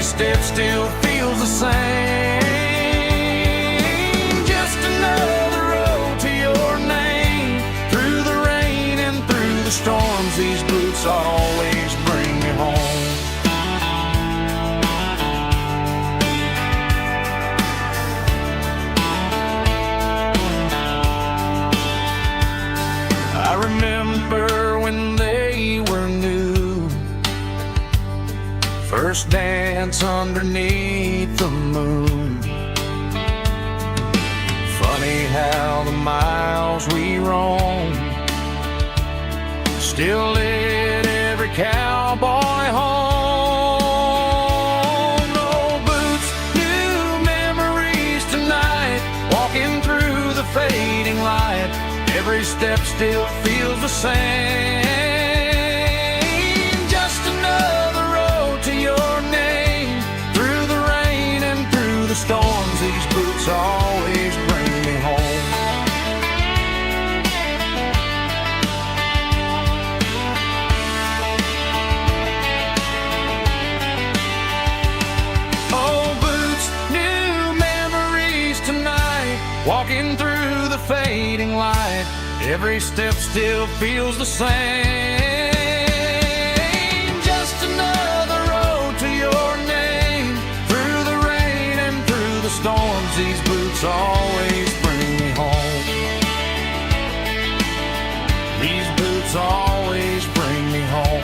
step still feels the same. Just another road to your name. Through the rain and through the storms, these boots always bring me home. I remember when they were new, first dance underneath the moon. Funny how the miles we roam still lit every cowboy home. Old boots, new memories tonight, walking through the fading light. Every step still feels the same. Just another road to your name. Through the rain and through the storms, these boots always bring me home. Old boots, new memories tonight, walking through the fading light. Every step still feels the same. Just another road to your name. Through the rain and through the storms, these boots always bring me home. These boots always bring me home.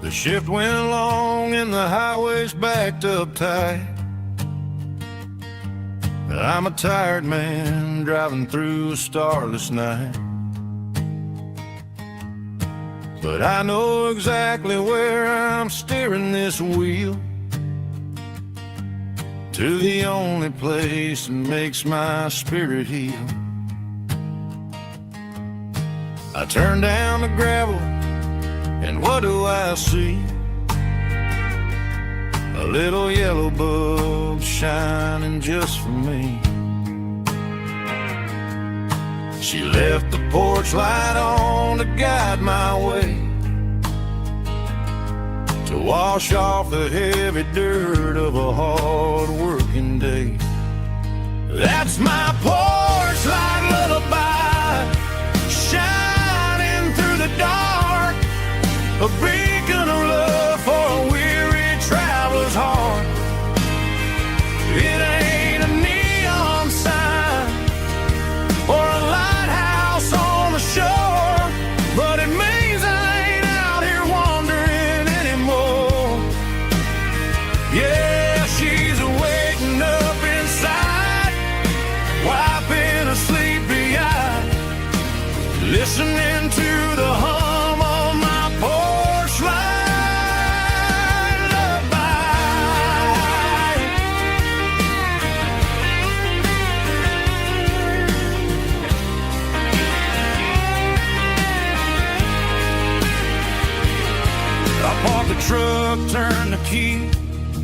The shift went long and the highway's backed up tight. I'm a tired man driving through a starless night. But I know exactly where I'm steering this wheel, to the only place that makes my spirit heal. I turn down the gravel, and what do I see? A little yellow bulb shining just for me. She left the porch light on to guide my way, to wash off the heavy dirt of a hard working day. That's my porch light lullaby, shining through the dark, a beacon of love for a weary traveler's heart. It ain't a neon sign or a lighthouse on the shore, but it means I ain't out here wandering anymore. Yeah, she's waking up inside, wiping a sleepy eye, listening to the hum of my porch light lullaby. I park the truck, turn the key,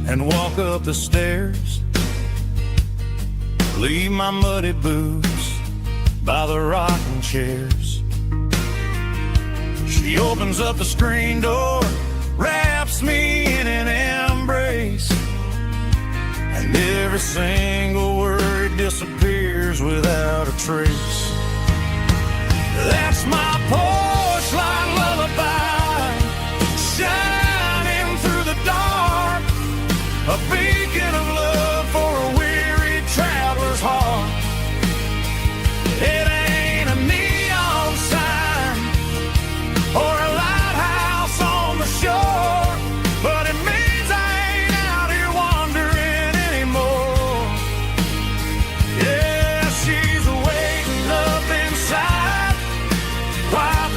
and walk up the stairs. Leave my muddy boots by the rocking chairs. She opens up the screen door, wraps me in an embrace, and every single word disappears without a trace. That's my porch light lullaby, shining through the dark, a beacon of love for a weary traveler's heart. It ain't a neon sign or a lighthouse on the shore, but it means I ain't out here wandering anymore. Yeah, she's waking up inside, wiping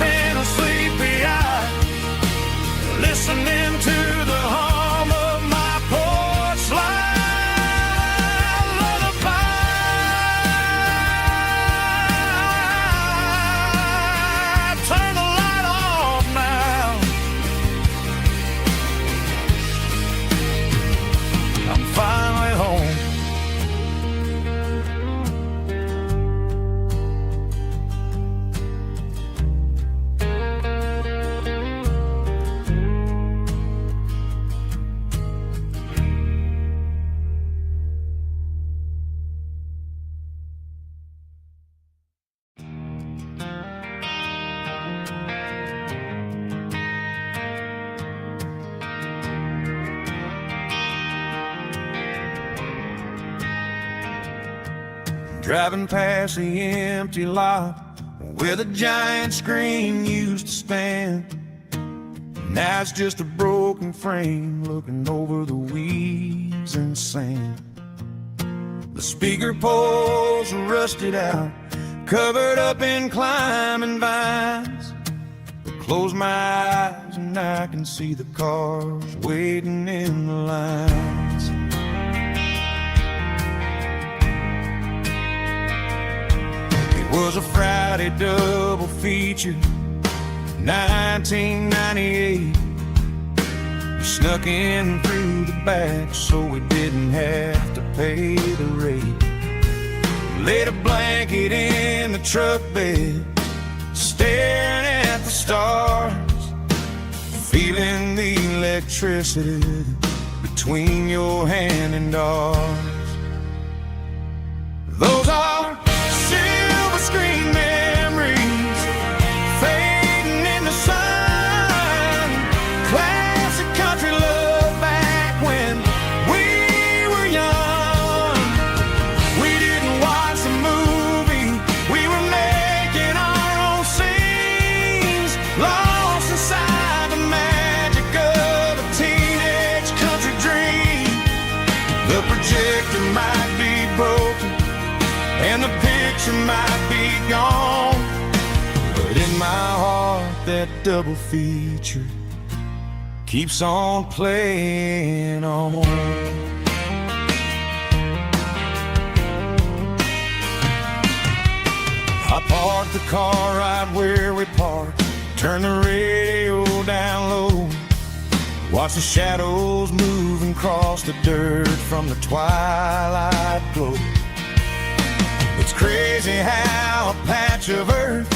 driving past the empty lot where the giant screen used to stand. Now it's just a broken frame looking over the weeds and sand. The speaker poles are rusted out, covered up in climbing vines. I close my eyes and I can see the cars waiting in the lines. It was a Friday double feature, 1998. We snuck in through the back so we didn't have to pay the rate. Laid a blanket in the truck bed, staring at the stars, feeling the electricity between your hand and ours. Those are silver screen memories fading in the sun. Classic country love back when we were young. We didn't watch the movie, we were making our own scenes, lost inside the magic of a teenage country dream. The projector might be broken and the picture might be gone, but in my heart that double feature keeps on playing on. I parked the car right where we parked, turned the radio down low, watch the shadows moving across the dirt from the twilight glow. It's crazy how a patch of earth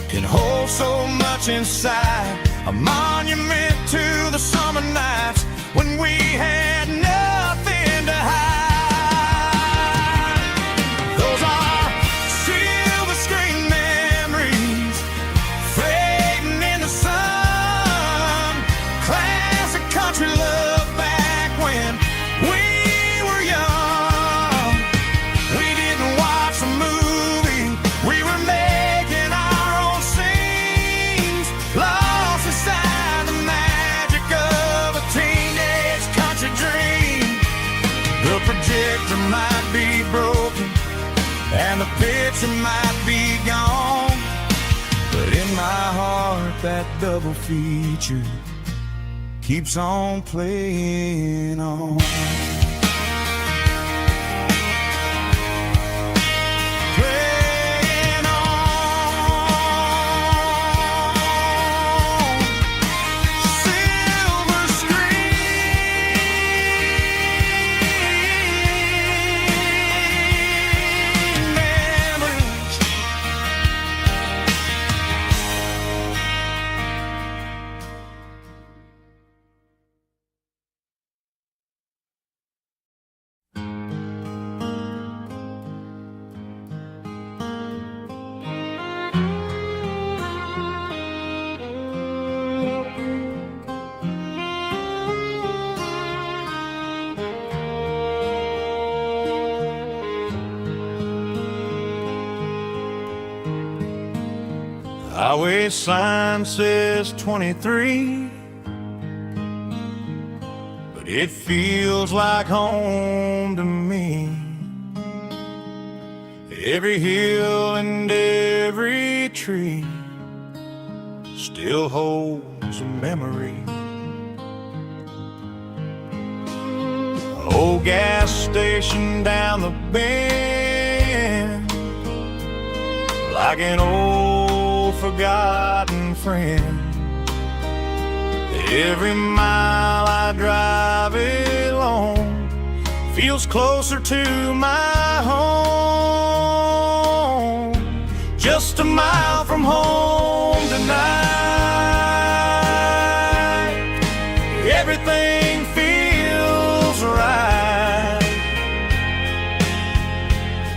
can hold so much inside, a monument to the summer nights when we had nothing to hide. Those are silver screen memories fading in the sun. Classic country love back when we were young. We didn't watch the movie, we were making our own scenes, lost inside the magic of a teenage country dream. The projector might be broken and the picture might be gone, but in my heart that double feature keeps on playing on. Playing on. Silver screen memories. Highway sign says 23, but it feels like home to me. Every hill and every tree still holds a memory. Old gas station down the bend, like an old forgotten friend. Every mile I drive it alone feels closer to my home. Just a mile from home tonight, everything feels right.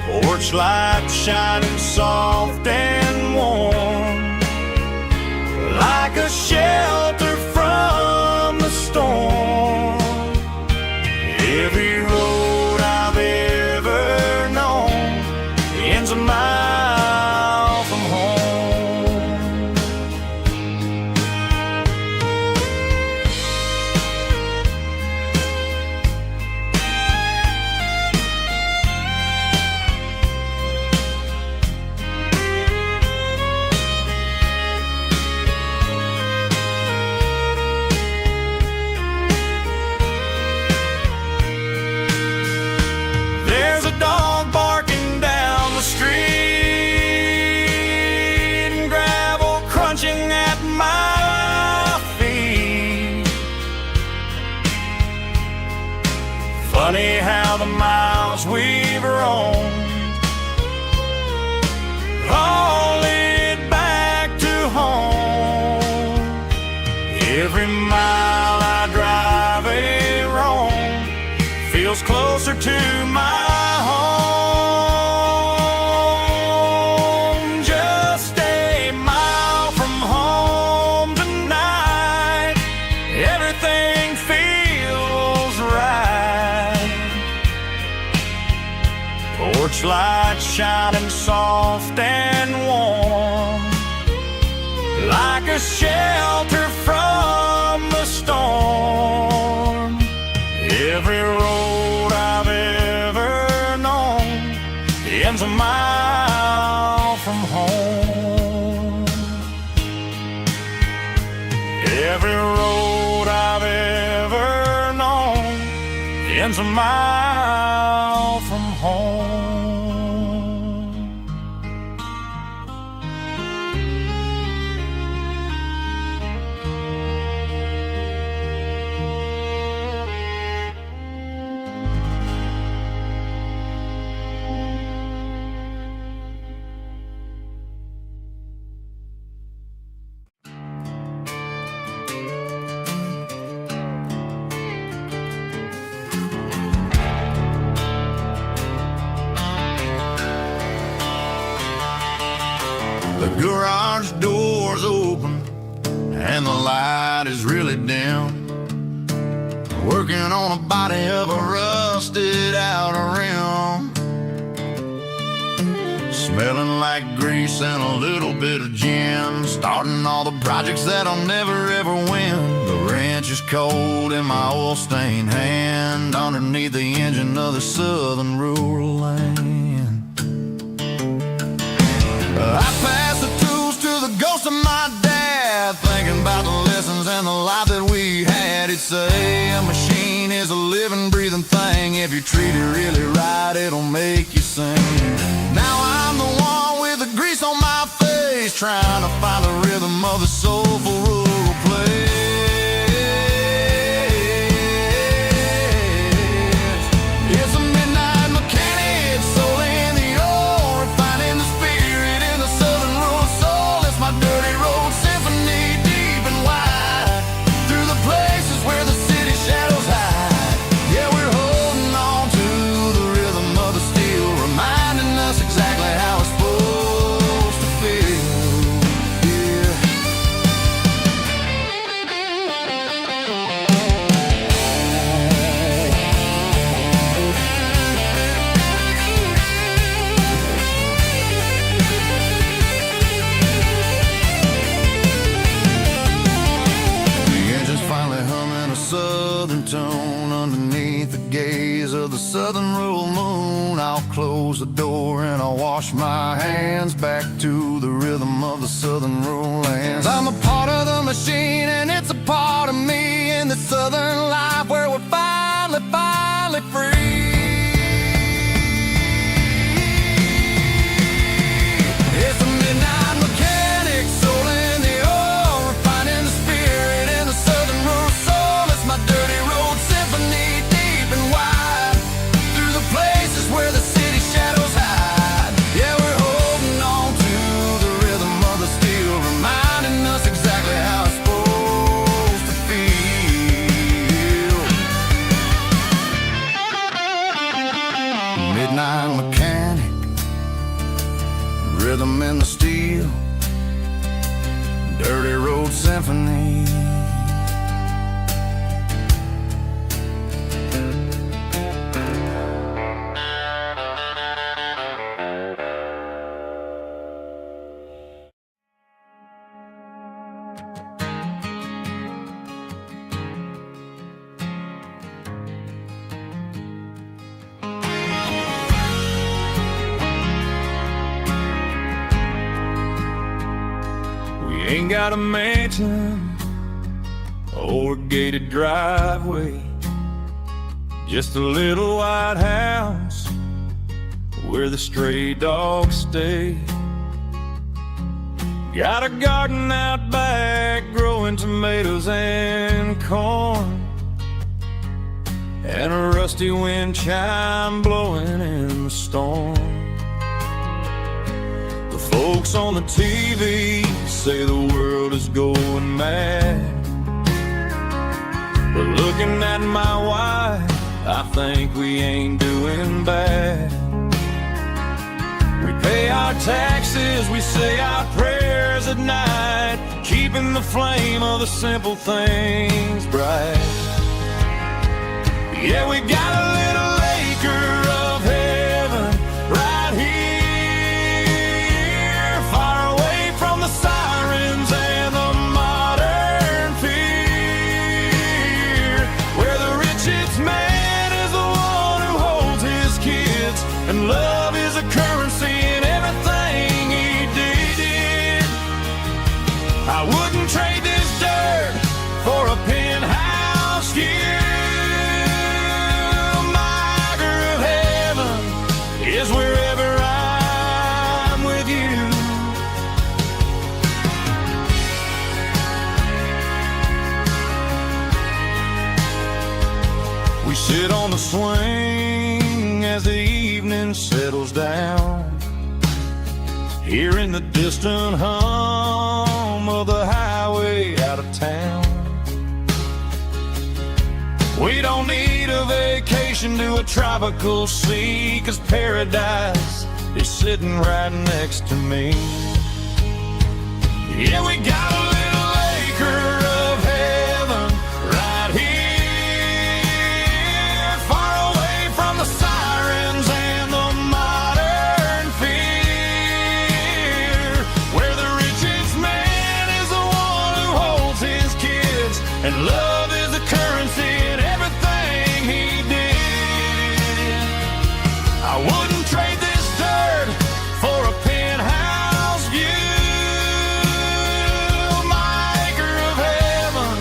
Porch light shining soft and warm, like a shelter from the storm. Every road I've ever known Every mile I drive a roam feels closer to my home. Just a mile from home tonight, everything feels right. Porch light shining soft and warm, like a shelter from the storm. Every road I've ever known ends a mile from home. Every road I've ever known ends a mile from home. The garage door's open and the light is really dim. Working on a body of a rusted out rim, smelling like grease and a little bit of gin. Starting all the projects that'll never ever win. The wrench is cold in my oil-stained hand, underneath the engine of the southern rural land. I pass the tools to the ghost of my dad, thinking about the lessons and the life that we had. He'd say a machine is a living, breathing thing. If you treat it really right, it'll make you sing. Now I'm the one with the grease on my face, trying to find the rhythm of the soulful rural place. It's a midnight mechanic, soul in the ore, refining the spirit in the southern rural soul. It's my dirty road symphony, deep and wide, through the places where the city shadows hide. Yeah, we're holding on to the rhythm of the steel, reminding us exactly how it's supposed to feel. Yeah. The engine's finally humming a southern tone underneath the gaze of the southern rural moon. I'll close the door and I'll wash my hands, back to the rhythm of the southern rural lands. I'm a part of the machine and it's a part of me, in the southern life where we're finally free. It's a midnight mechanic, soul in the ore, refining the spirit in the southern rural soul. It's my dirty road symphony, deep and wide, through the places where the city shadows hide. Yeah, we're holding on to the rhythm of the steel, reminding us exactly how it's supposed to feel. Midnight mechanic, rhythm in the steel, dirty road symphony. Ain't got a mansion or a gated driveway, just a little white house where the stray dogs stay. Got a garden out back growing tomatoes and corn, and a rusty wind chime blowing in the storm. The folks on the TV say the world is going mad, But looking at my wife, I think we ain't doing bad. We pay our taxes, we say our prayers at night, keeping the flame of the simple things bright. Yeah, we got a little acre of heaven right here, far away from the sirens and the modern fear, where the richest man is the one who holds his kids, and love is a currency in everything he did. I wouldn't trade this dirt for a penthouse view. Wherever I'm with you. We sit on the swing as the evening settles down, hearing the distant hum of the highway out of town. We don't need a vacation to a tropical sea, 'cause paradise is sitting right next to me. Yeah, we got a little acre of heaven right here, far away from the sirens and the modern fear, where the richest man is the one who holds his kids, and love is the currency in everything he did. I wouldn't trade this dirt for a penthouse view. My acre of heaven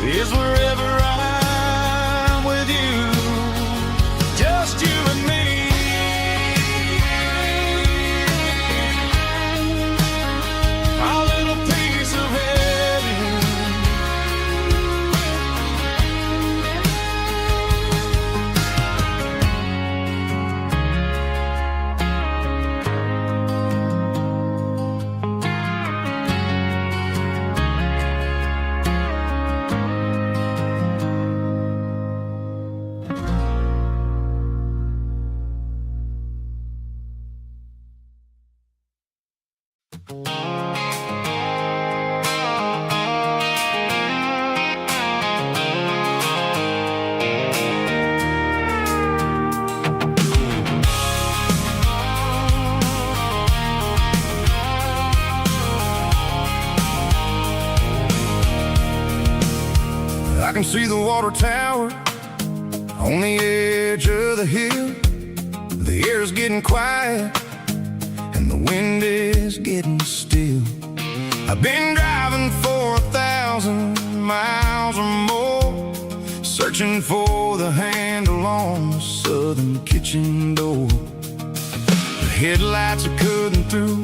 is wherever I'm with you, just you and me. Our little piece of heaven. I can see the water tower on the edge of the hill. The air is getting quiet and the wind is getting still. I've been driving for 1,000 miles or more, searching for the handle on the southern kitchen door. The headlights are cutting through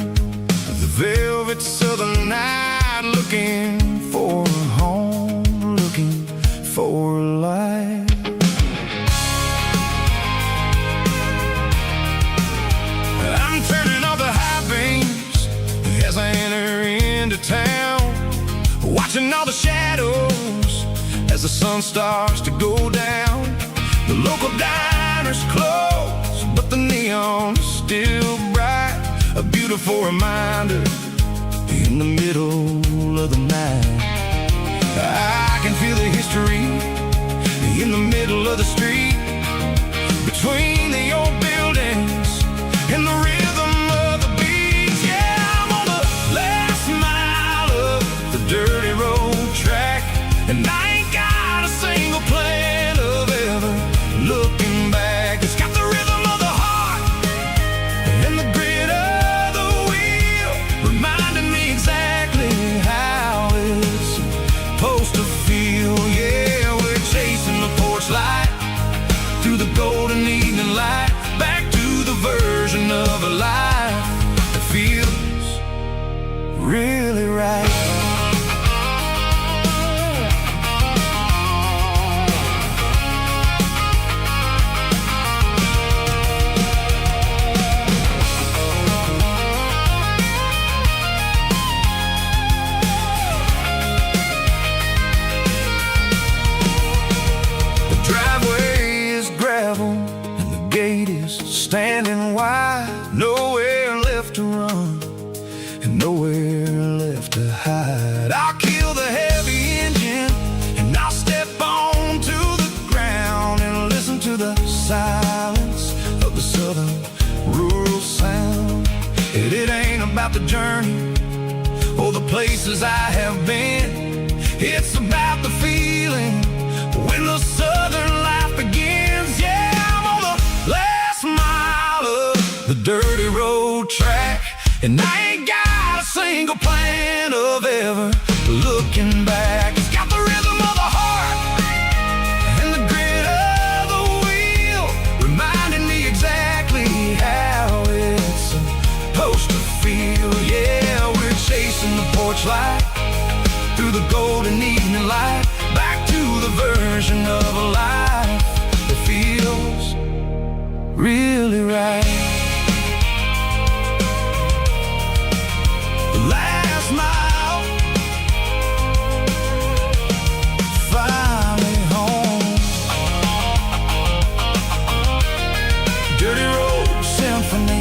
the velvet southern night, looking for a home, looking for life. I'm turning off the high beams as I enter into town, watching all the shadows as the sun starts to go down. The local diner's closed, but the neon is still bright, a beautiful reminder in the middle of the night. I can feel the history in the middle of the street, between the old buildings and the rhythm of the beats. Yeah, I'm on the last mile of the dirty road track, and I ain't got a single plan of ever looking back. It's got the rhythm of the heart and the grit of the wheel, reminding me exactly how it's supposed to feel. Yeah, we're chasing the porch light through the golden evening light, back to the version of a life that feels really right. It ain't about the journey or the places I have been. It's about the feeling when the southern life begins. Yeah, I'm on the last mile of the dirty road track, and I ain't got a single plan of ever looking back. It's got the rhythm of the heart and the grit of the wheel, reminding me exactly how it's supposed to feel. Yeah, we're chasing the porch light through the golden evening light, back to the version of a life that feels really right. The last mile, finally home. Dirty Road Symphony.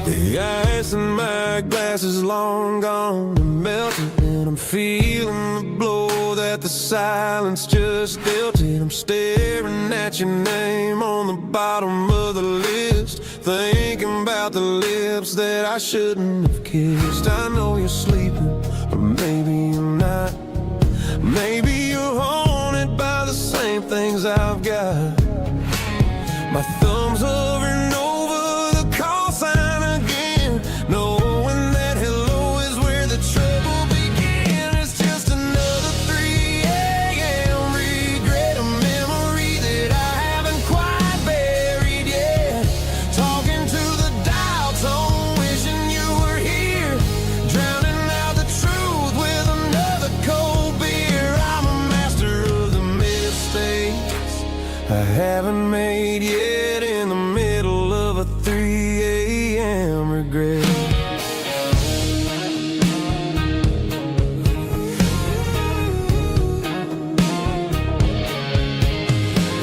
The ice in my glass is long gone and melted, and I'm feeling the blow that the silence just dealt it. I'm staring at your name on the bottom of the list, thinking about the lips that I shouldn't have kissed. I know you're sleeping, or maybe you're not. Maybe you're haunted by the same things I've got. My thumb's hovering over the call sign again, knowing that hello is where the trouble began. It's just another 3 a.m. regret, a memory that I haven't quite buried yet. Talking to the dial tone, wishing you were here, drowning out the truth with another cold beer. I'm a master of the mistakes I haven't made yet, in the middle of a 3 a.m. regret.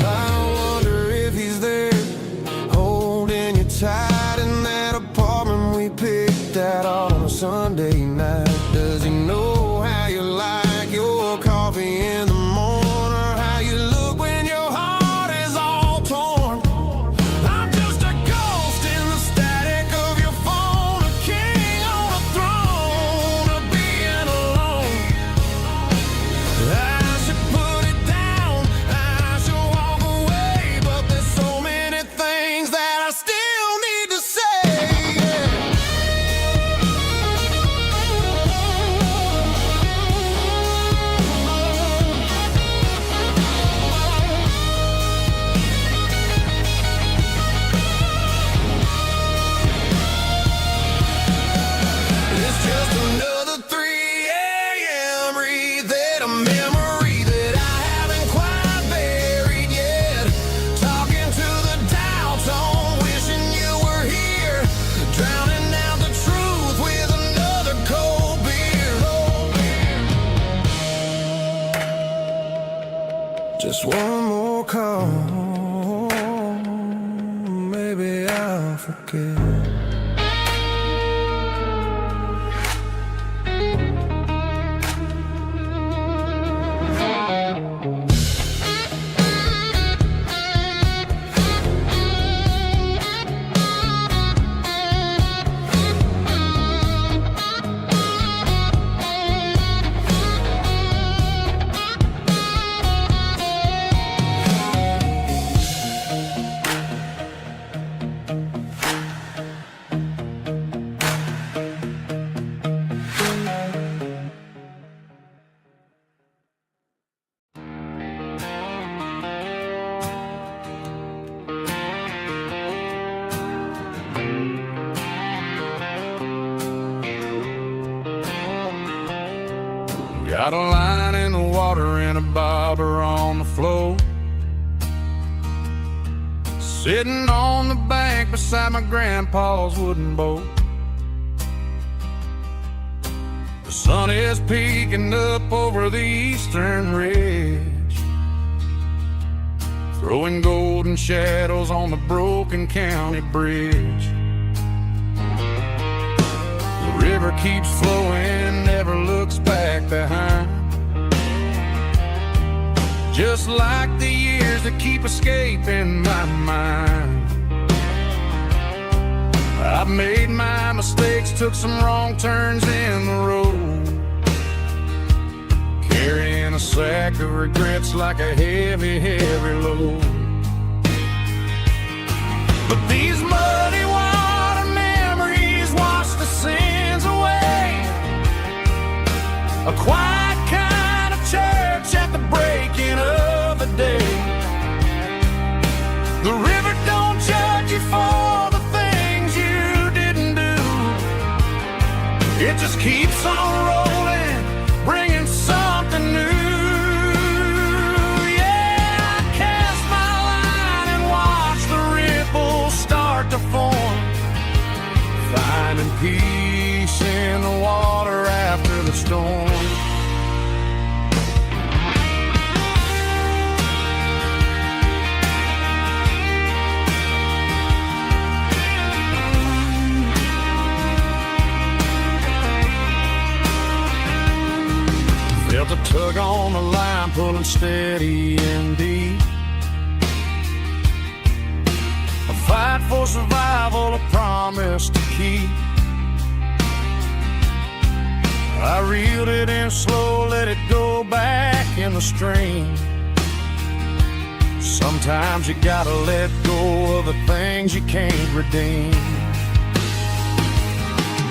I wonder if he's there, holding you tight in that apartment we picked out on a Sunday night. Does he know how you like your coffee in the morning, or how you look when your heart is all torn? I'm just a ghost in the static of your phone, a king on a throne of being alone. I should put it down, I should walk away, but there's so many things that I still need to say. It's just another 3 a.m. read, a memory that I haven't quite buried yet. Talking to the dial tone, wishing you were here, drowning out the truth with another cold beer. Just one more call, maybe I'll forget. Got a line in the water and a bobber on the floor. Sitting on the bank beside my grandpa's wooden boat. The sun is peeking up over the eastern ridge, throwing golden shadows on the broken county bridge. The river keeps flowing, never looks back behind, just like the years that keep escaping my mind. I've made my mistakes, took some wrong turns in the road, carrying a sack of regrets like a heavy, heavy load. But these muddy water memories wash the sins away. A quiet kind of church at the breaking of the day. The river don't judge you for the things you didn't do. It just keeps on rolling, bringing something new. Yeah, I cast my line and watch the ripples start to form, finding peace in the water after the storm. Felt a tug on the line, pulling steady and deep. A fight for survival, a promise to keep. I reeled it in slow, let it go back in the stream. Sometimes you gotta let go of the things you can't redeem.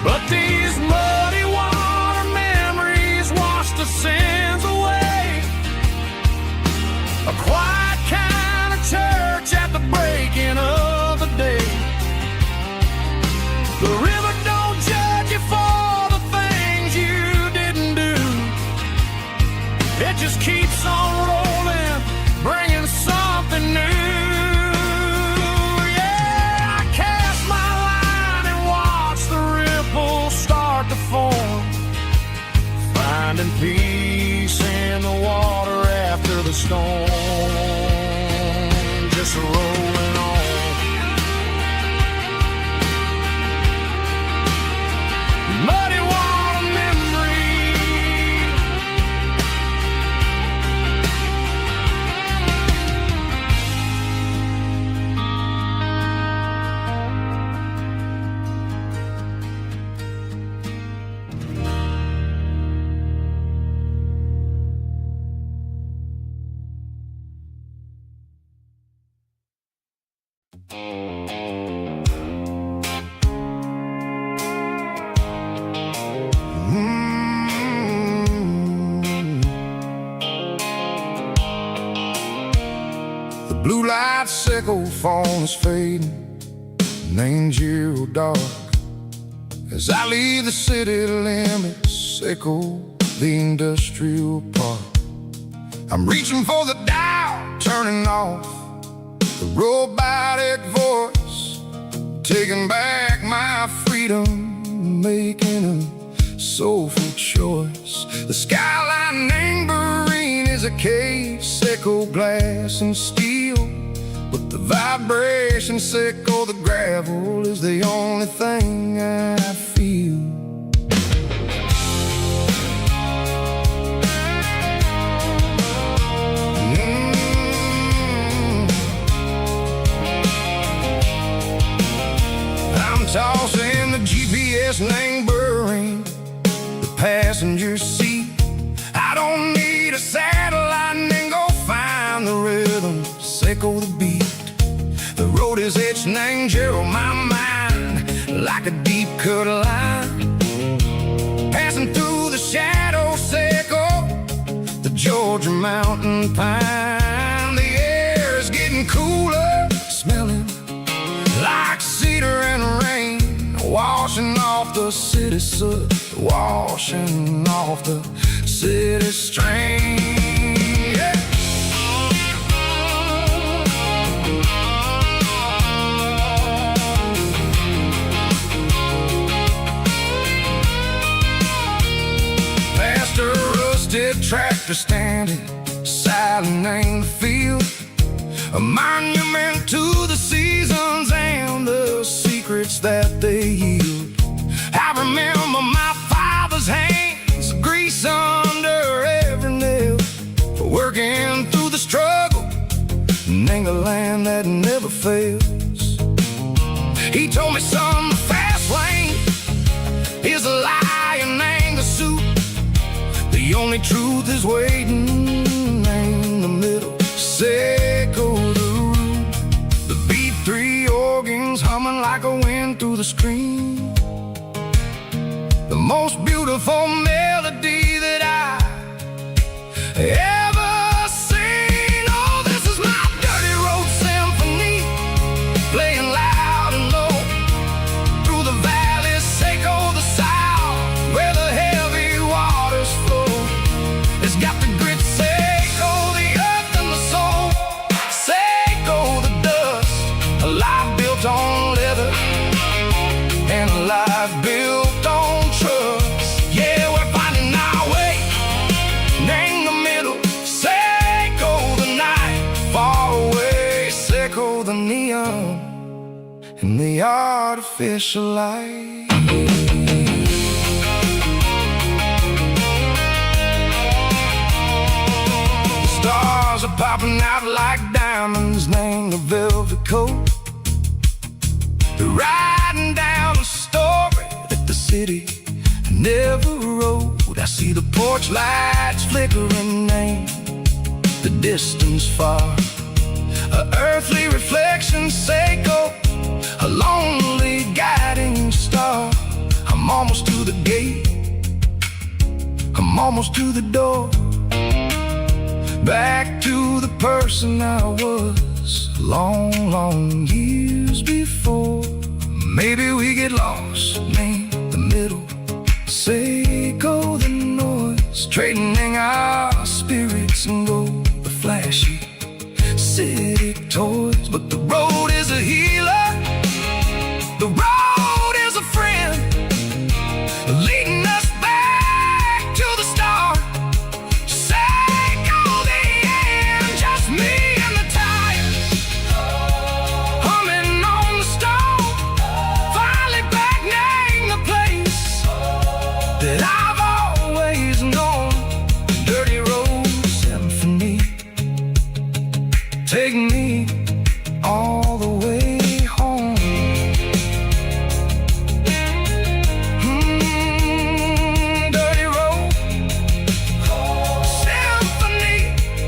But these muddy water memories wash the sins away. A quiet kind of church at the breaking of the day. The river don't judge you for the things you didn't do. It just keeps on rolling, bringing something new. Yeah, I cast my line and watch the ripples start to form, finding peace in the water after the storm. Just rolling on. Muddy water memory. Blue light sickle phone is fading, named Yearwood dark. As I leave the city limits, sickle the industrial park. I'm reaching for the dial, turning off the robotic voice, taking back my freedom, making a soulful choice. The skyline named Marine is a cave, sickle glass and steel, but the vibration sickle, the gravel is the only thing I feel. I'm tossing the GPS named Marine, the passenger seat. I don't need a satellite and go find the rhythm, sickle the beat. The road is etched and angel on my mind, like a deep cut line, passing through the shadow sickle, the Georgia mountain pine. The air is getting cooler, smelling like cedar and rain, washing off the city soot, washing off the city strain. Yeah. Past a rusted tractor standing silent in the field, a monument to the seasons and the secrets that they yield. I remember my father's hands, grease under every nail, for working through the struggle and the land that never fails. He told me, son, the fast lane is a lie and anger suit. The only truth is waiting in the middle. Seco the root, the B3 organs humming like a wind through the screen. The most beautiful melody that I ever seen. Oh, this is my dirty road symphony, playing loud and low through the valleys, Seco the south, where the heavy waters flow. It's got the grit, Seco the earth and the soul, Seco the dust, a life built on leather and a life built on trust. Yeah, we're finding our way in the middle. Seco the night, far away. Seco the neon and the artificial light. The stars are popping out like diamonds, named the velvet coat. They're riding down a story that the city never wrote. I see the porch lights flickering in the distance far, a earthly reflection, Seco, a lonely guiding star. I'm almost to the gate, I'm almost to the door, back to the person I was long, long years before. Maybe we get lost in the middle, Seco the noise, trading our spirits and go the flashy city toys. But the road is a healer, the road is a friend, leading us back to the start. Seco the end, just me and the tires, humming on the stove, finally back name the place that I've always known. Dirty road symphony, take me all the way home. Dirty road symphony,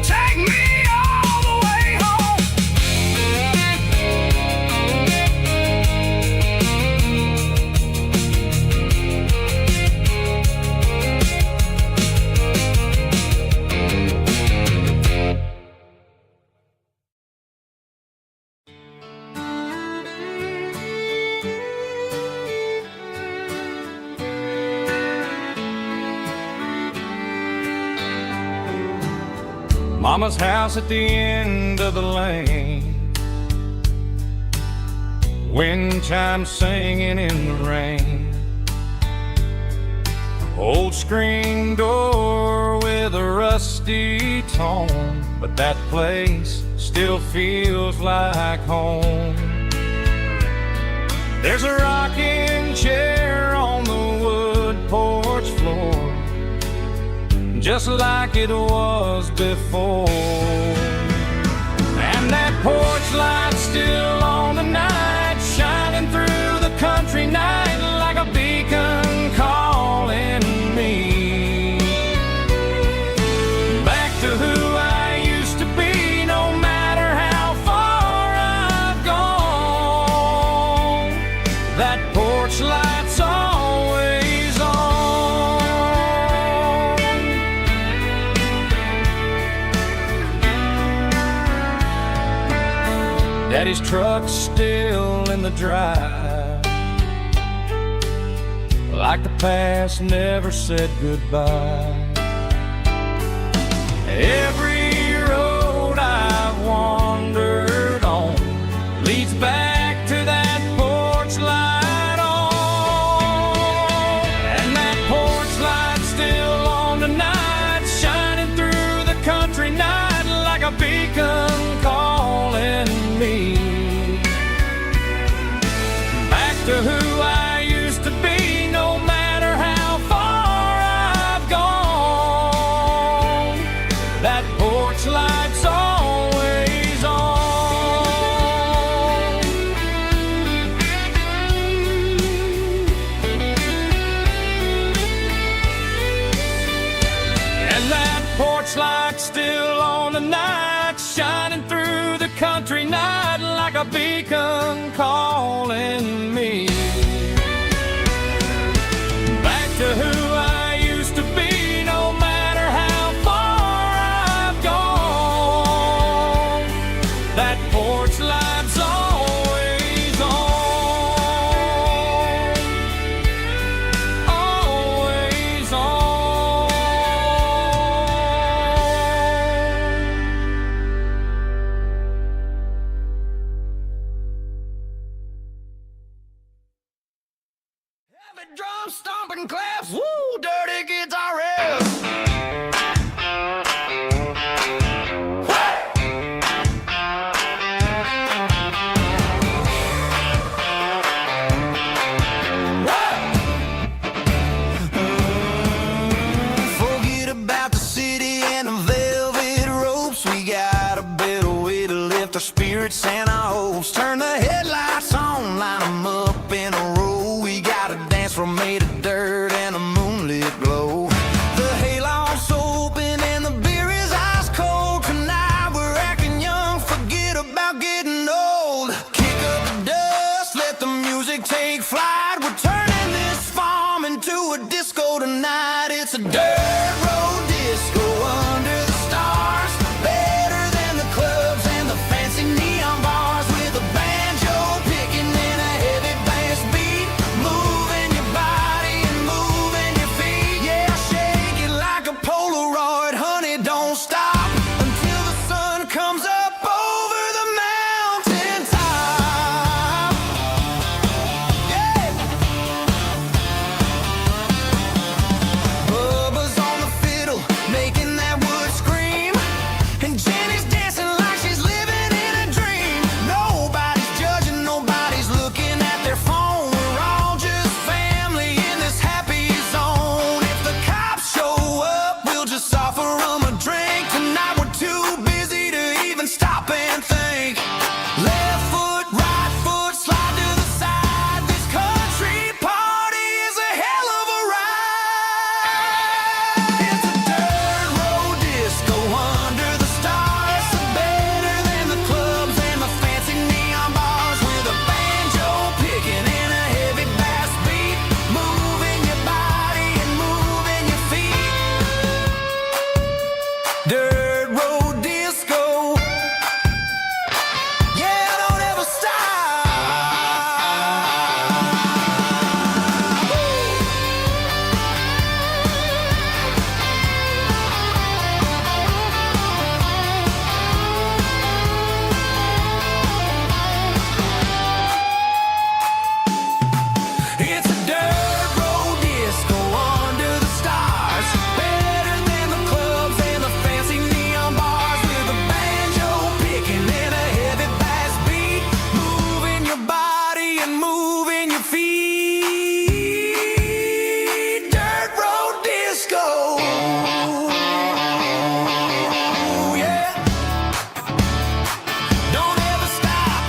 take me all the way home. Mama's house at the end of the lane, wind chimes singing in the rain, old screen door with a rusty tone, but that place still feels like home. There's a rocking chair on the wood porch floor, just like it was before. And that porch light's still on tonight, shining through the country night like a beacon calling me back to who I used to be. No matter how far I've gone, that porch light's always on. Daddy's truck's still in the drive, like the past never said goodbye. Every road I've wandered on leads back to that porch light on. And that porch light's still on tonight, shining through the country night like a beacon calling me back to who I used to be, no matter how far I've gone. That porch light's always on. And that porch light's still on tonight, shining through the country night like a beacon calling me back to who I used to be, no matter how far I've gone. That porch light's always on, always on. Heavy drum stomping claps, woo, dirty guitar riffs. Forget about the city and the velvet ropes. We got a better way to lift our spirits and our hopes. Turn the headlights on, line them up in a row. We got a dance floor made of dirt and a moonlit glow. The hayloft's open and the beer is ice cold. Tonight we're acting young, forget about getting old. Kick up the dust, let the music take flight. We're turning this farm into a disco tonight. It's a dirt road disco under the stars. Better than the clubs and the fancy neon bars. With a banjo picking and a heavy bass beat, moving your body and moving your feet. Yeah, shake it like a Polaroid, honey, don't stop until the sun comes up over the mountain top. Yeah. Bubba's on the fiddle, making that wood scream. And Jenny's dancing like she's living in a dream. Nobody's judging, nobody's looking at their phone. We're all just family in this happy zone. If the cops show up, we'll just offer them a drink. Tonight we're too busy to even stop and think. Left foot, right foot, slide to the side. This country party is a hell of a ride. It's a dirt road disco under the stars. Better than the clubs and the fancy neon bars. With a banjo picking and a heavy bass beat, moving your body and moving your feet. Dirt road disco. Yeah, don't ever stop. It's a dirt road disco under the stars. Better than the clubs and the fancy neon bars. With a banjo picking and a heavy bass beat, moving your body and moving your feet. Dirt road disco. Yeah. Don't ever stop.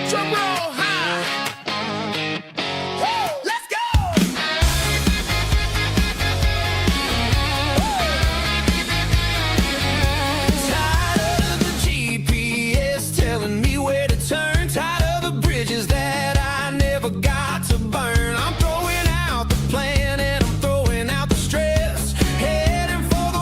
Drum roll high. Woo, let's go. Tired of the GPS telling me where to turn. Tired of the bridges that I never got to burn. I'm throwing out the plan and I'm throwing out the stress. Heading for the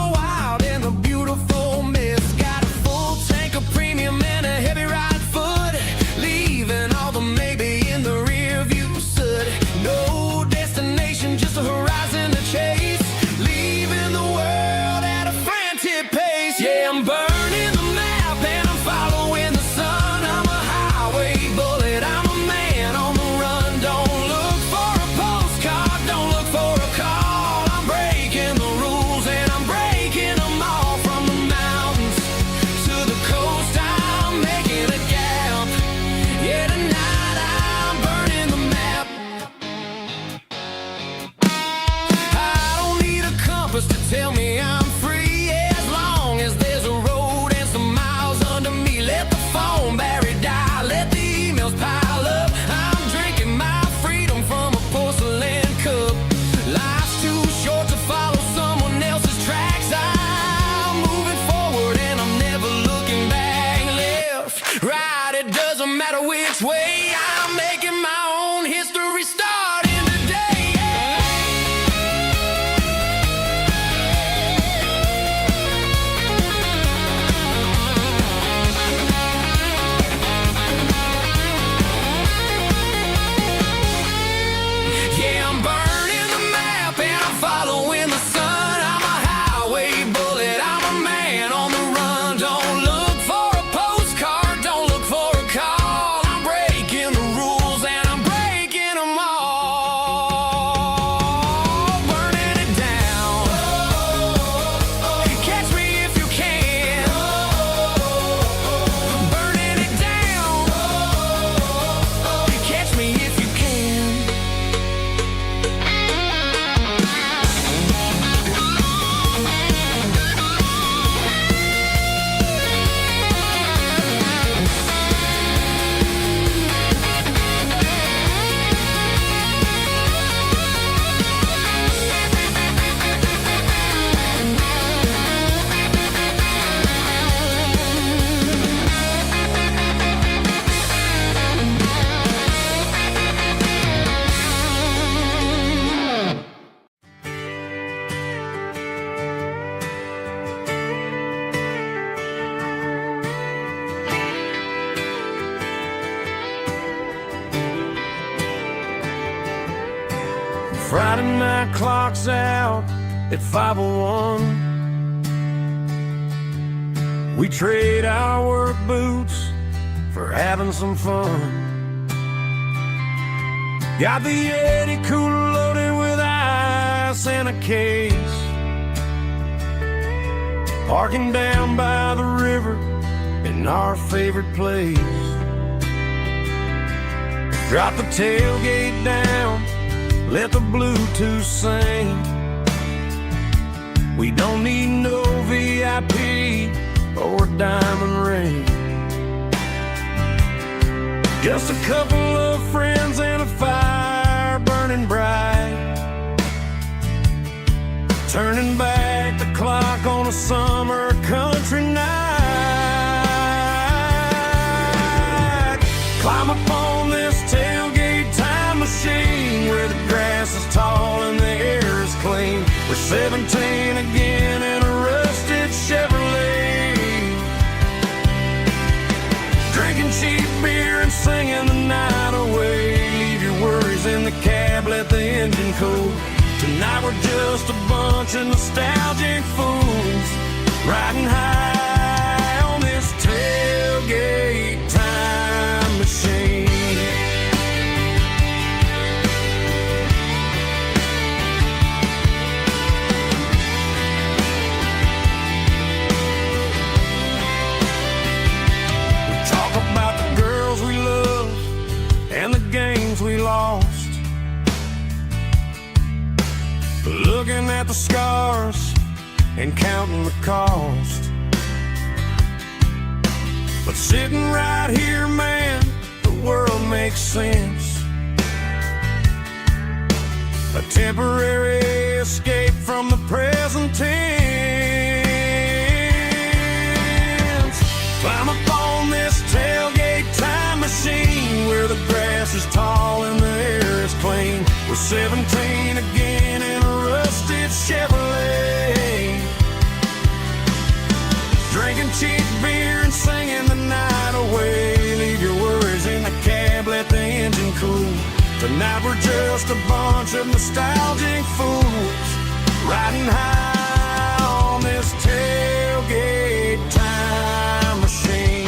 Friday night clock's out at 5:01. We trade our work boots for having some fun. Got the Yeti cooler loaded with ice and a case. Parking down by the river in our favorite place. Drop the tailgate down, let the Bluetooth sing. We don't need no VIP or diamond ring. Just a couple of friends and a fire burning bright, turning back the clock on a summer country night. Climb up on this tailgate time machine where the grass is tall and the air is clean. We're 17 again in a rusted Chevrolet, drinking cheap beer and singing the night away. Leave your worries in the cab, let the engine cool. Tonight we're just a bunch of nostalgic fools riding high on this tailgate time machine. We talk about the girls we love and the games we lost, looking at the scars and counting the cost. But sitting right here, man, the world makes sense. A temporary escape from the present tense. Climb up on this tailgate time machine where the grass is tall and the air is clean. We're 17 again in a rusted Chevrolet, drinking cheap beer and singing the night away. Leave your worries in the cab, let the engine cool. Tonight we're just a bunch of nostalgic fools riding high on this tailgate time machine.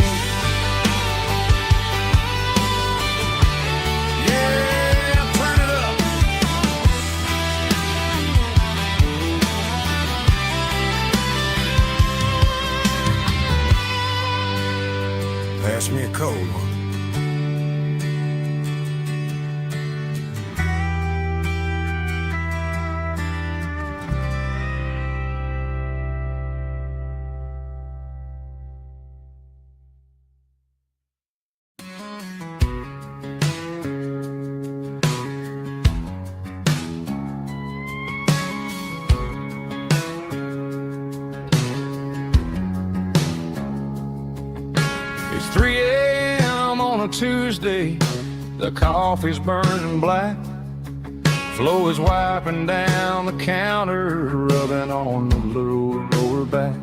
Pass me a cold one. It's 3 a.m. on a Tuesday, the coffee's burning black. Flo is wiping down the counter, rubbing on the lower back.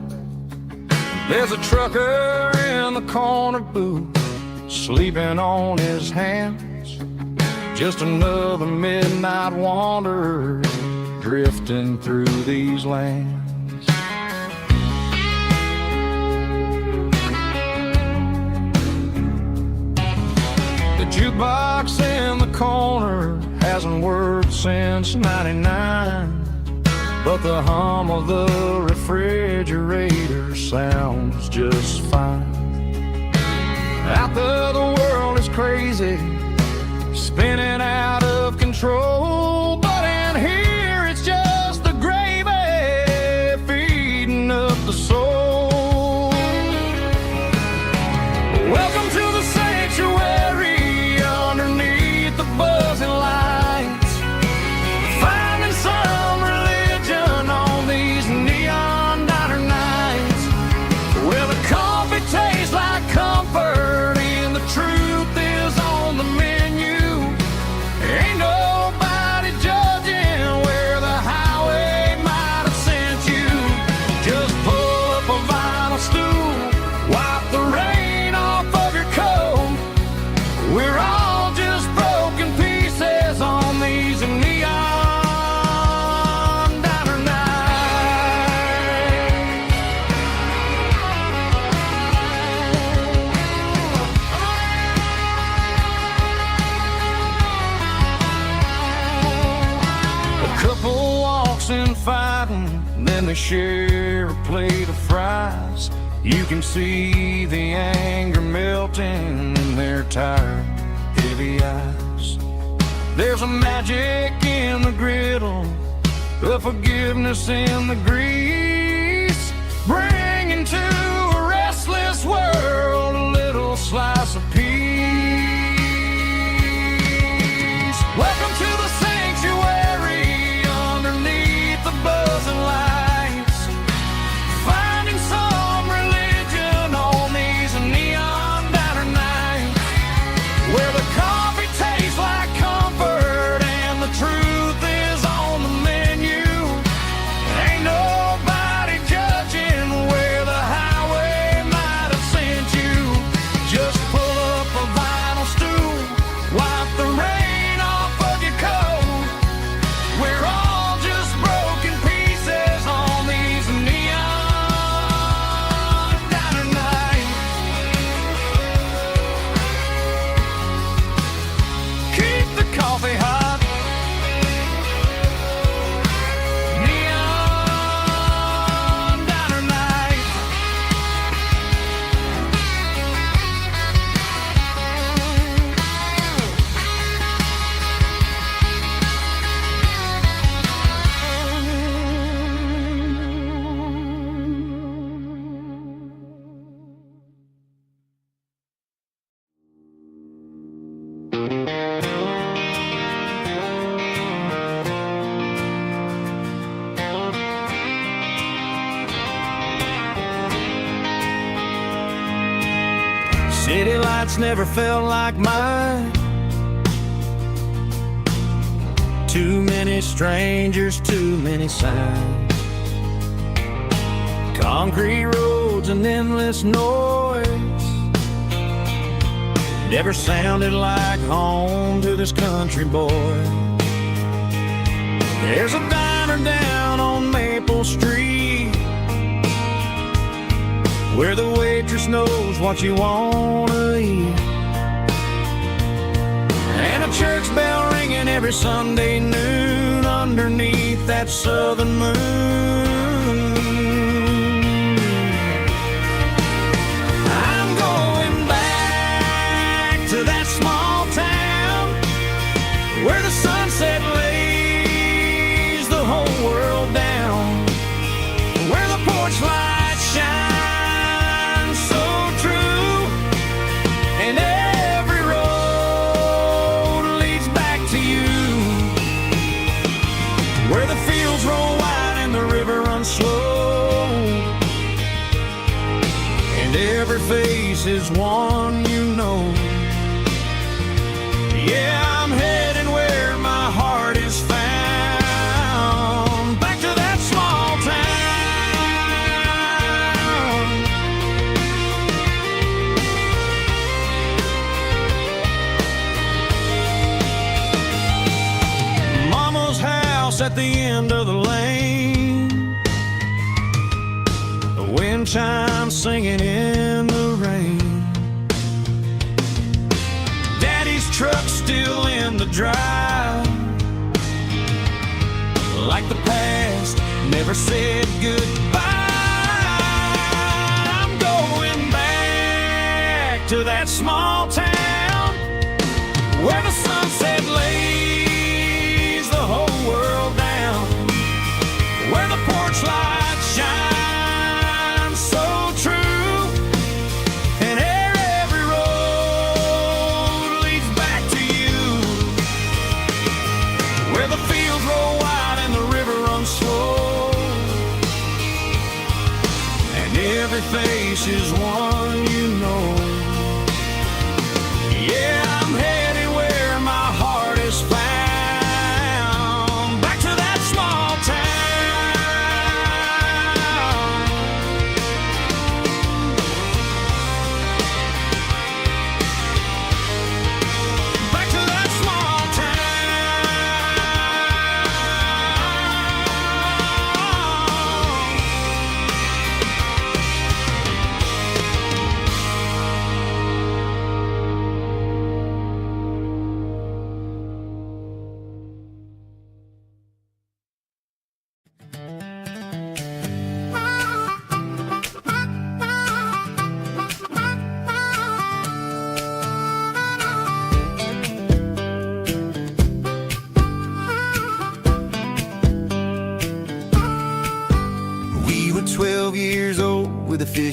There's a trucker in the corner booth, sleeping on his hands. Just another midnight wanderer, drifting through these lands. Jukebox in the corner hasn't worked since '99, but the hum of the refrigerator sounds just fine. Out there the world is crazy, spinning out of control, but in here it's just the gravy feeding up the soul. Welcome to the sanctuary, underneath the buzzing lights, finding some religion on these neon diner nights, where the coffee tastes like comfort and the truth is on the menu. boxing, fighting, then they share a plate of fries. You can see the anger melting in their tired, heavy eyes. There's a magic in the griddle, a forgiveness in the grease, bringing to a restless world a little slice of peace. Welcome to the sanctuary underneath the buzzing lights, finding some religion on these neon diner nights, where the coffee tastes like comfort and the truth is on the menu. Ain't nobody judging where the highway might have sent you. Just pull up a vinyl stool, wipe the rain off of your coat. We're all just broken pieces on these neon diner nights. Keep the coffee hot. Neon diner night. City lights never felt like mine. Too many strangers, too many signs. Concrete roads and endless noise never sounded like home to this country boy. There's a diner down on Maple Street where the waitress knows what you wanna eat, and a church bell ringing every Sunday noon underneath that southern moon. I'm going back to that small town where the sunset lays the whole world down, where the porch lights shine so true, and every road leads back to you, where the fields roll wide and the river runs slow, and every face is one you know. Yeah, I'm heading where my heart is found, back to that small town. Mama's house at the end of the lane, the wind chimes singing in the rain. Daddy's truck still in the drive, like the past never said goodbye. I'm going back to that small town where the sunset lays the whole world down, where the porch lights shine so true, and every road leads back to you, where the fields roll wide and the river runs slow, and every face is one you know. Yeah, I'm heading where my heart is found, back to that small town. Back to that small town.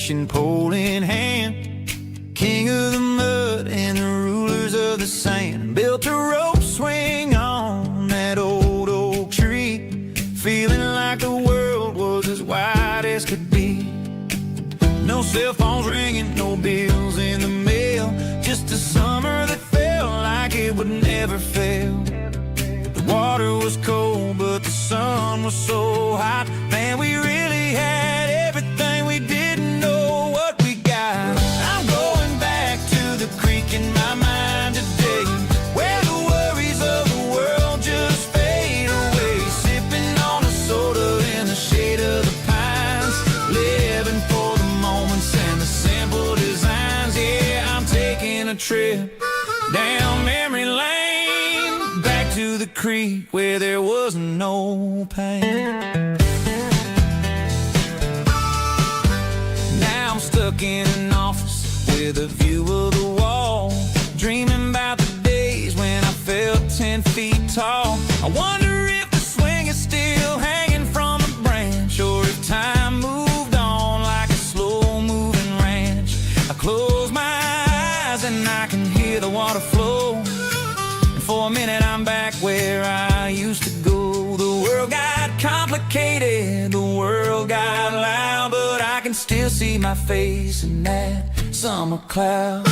fishing pole in hand, king of the mud and the rulers of the sand. Built a rope swing on that old oak tree, feeling like the world was as wide as could be. No cell phones ringing, no bills in the mail, just a summer that felt like it would never fail. The water was cold, but the sun was so hot. Man, we really had everything, we didn't know what we got. I'm going back to the creek in my mind today, where the worries of the world just fade away. Sipping on a soda in the shade of the pines, living for the moments and the simple designs. Yeah, I'm taking a trip down memory lane, back to the creek where there was no pain. Now I'm stuck in an office with a view of the wall, dreaming about the days when I felt 10 feet tall. I wonder if the swing is still hanging from a branch, or if time moved on like a slow-moving ranch. I close my eyes and I can hear the water flow, and for a minute I'm back where I used to go. The world got complicated, the world got loud, but I can still see my face in that summer cloud.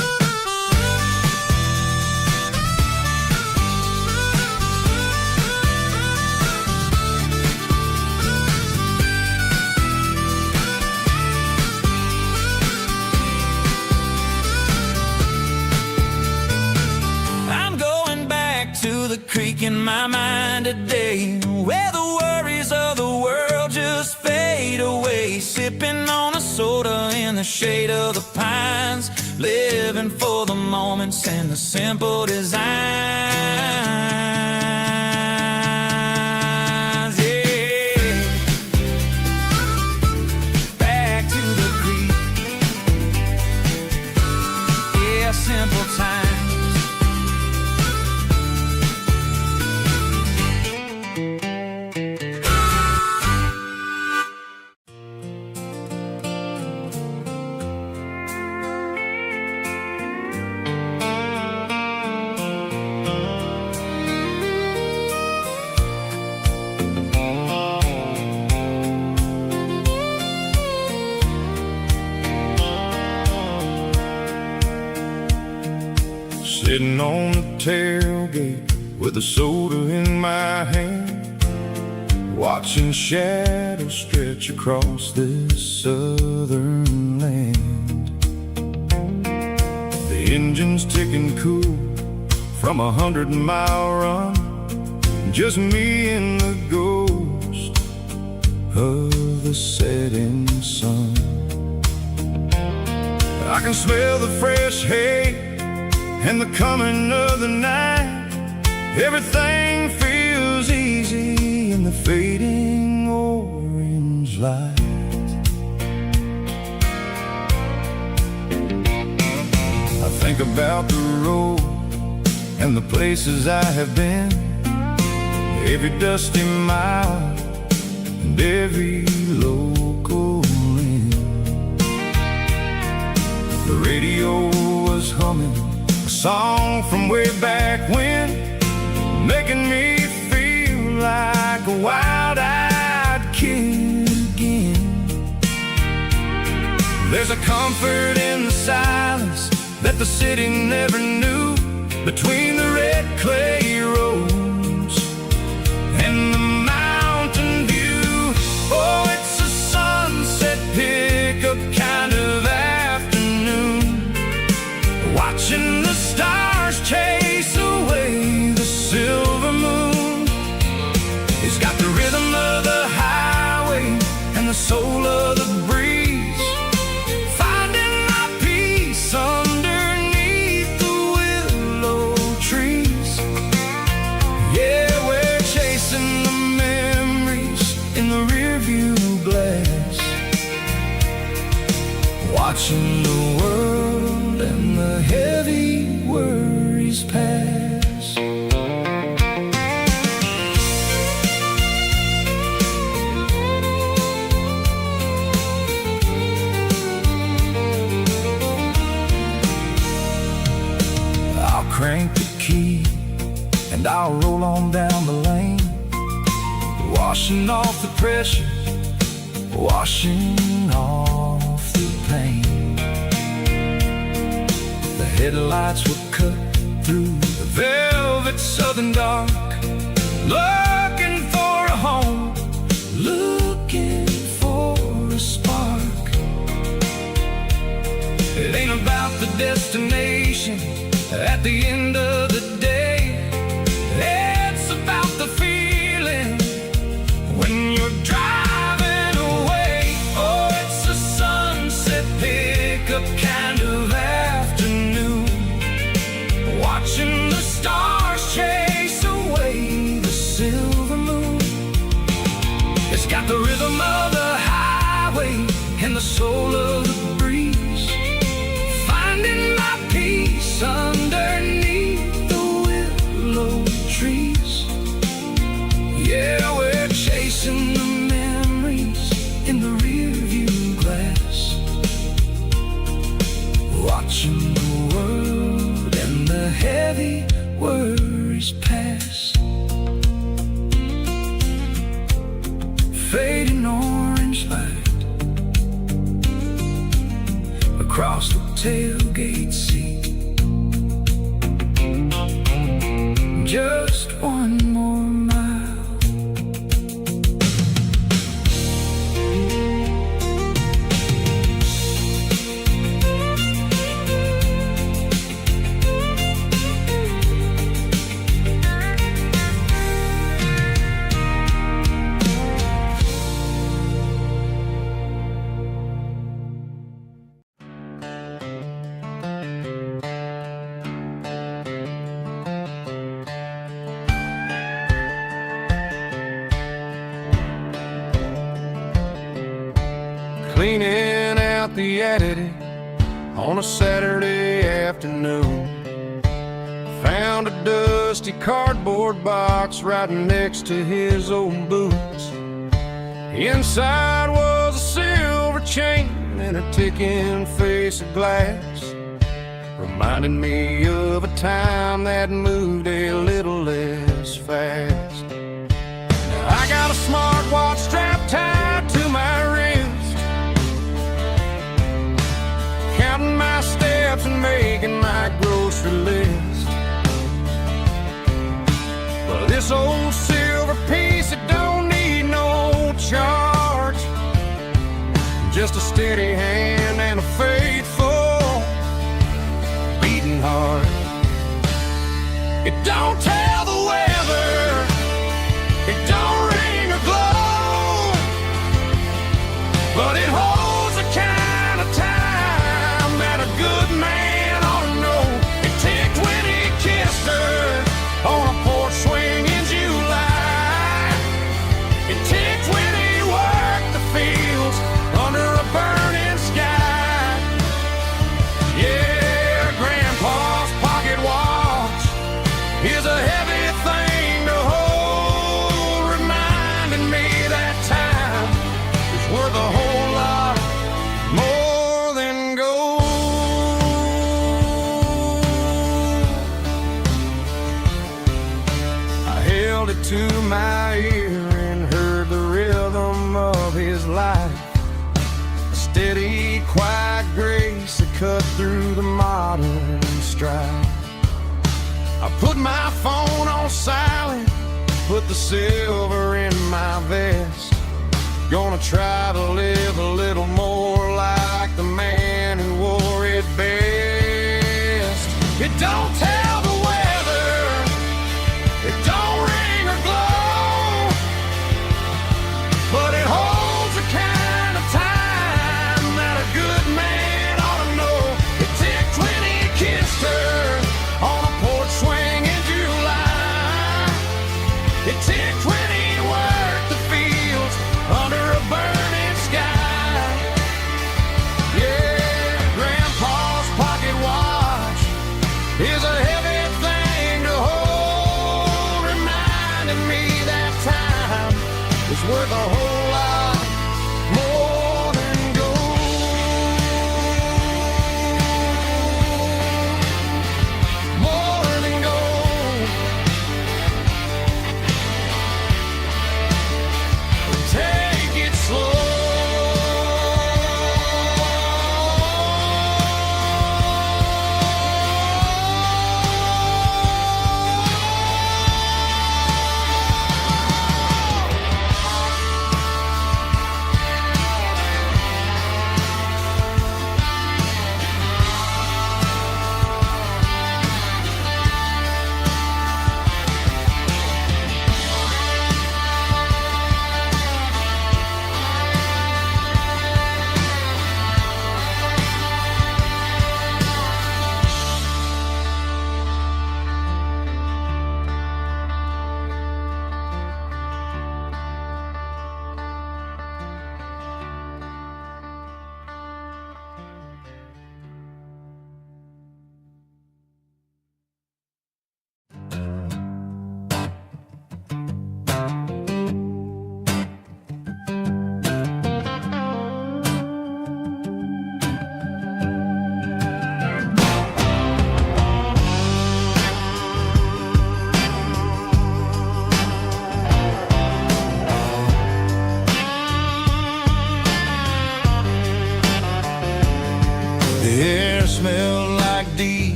To the creek in my mind today, where the worries of the world just fade away. Sipping on a soda in the shade of the pines, living for the moments and the simple designs. Yeah, back to the creek. Yeah, simple times. Sitting on the tailgate with a soda in my hand, watching shadows stretch across this southern land. The engine's ticking cool from 100-mile run, just me and the ghost of the setting sun. I can smell the fresh hay and the coming of the night. Everything feels easy in the fading orange light. I think about the road and the places I have been, every dusty mile and every local inn. The radio was humming a song from way back when, making me feel like a wild-eyed kid again. There's a comfort in the silence that the city never knew, between the red clay roads and the mountain view. Oh, it's a sunset pickup kind of afternoon, watching the stars chase away the silver moon. It's got the rhythm of the highway and the soul of the breeze, finding my peace underneath the willow trees. roll on down the lane, washing off the pressure, washing off the pain. The headlights were cut through the velvet southern dark, looking for a home, looking for a spark. It ain't about the destination at the end of the day, it's about the feeling when you're driving away. Oh, it's a sunset pickup kind of afternoon, watching the stars chase away the silver moon. It's got the rhythm of the highway and the soul of the breeze, finding my peace underneath the willow trees. Yeah, we're chasing the memories in the rearview glass, watching the world and the heavy worries pass. Fading orange light across the tailgate seat. Just one more mile. Cleaning out the attic on a Saturday afternoon, found a dusty cardboard box right next to his old boots. Inside was a silver chain and a ticking face of glass, reminding me of a time that moved a little less fast. Now I got a smartwatch strapped tied to my wrist, counting my steps and making my grocery list. But this old silver piece, it don't need no charge, just a steady hand and a faithful beating heart. It don't tell the weather, it don't ring or glow, but it holds a kind of time that a good man ought to know. It ticked when he kissed her on a porch swing in July. It ticked when he worked the fields under a burning sky. Yeah, Grandpa's pocket watch is a heavy thing to hold, reminding me that time is worth a whole lot more than gold. I held it to my ear and heard the rhythm of his life, a steady, quiet grace that cut through the modern strife. I put my phone on silent, put the silver in my vest, gonna try to live a little more like the man who wore it best. It don't tell the weather, it don't ring or glow, but it holds a kind of time that a good man ought to know. It ticked when he kissed her on a porch swing in July. It ticked when he worked the fields under a burning sky. Yeah, Grandpa's pocket watch is a heavy thing to hold, reminding me that time is worth a whole lot more than gold. More than gold.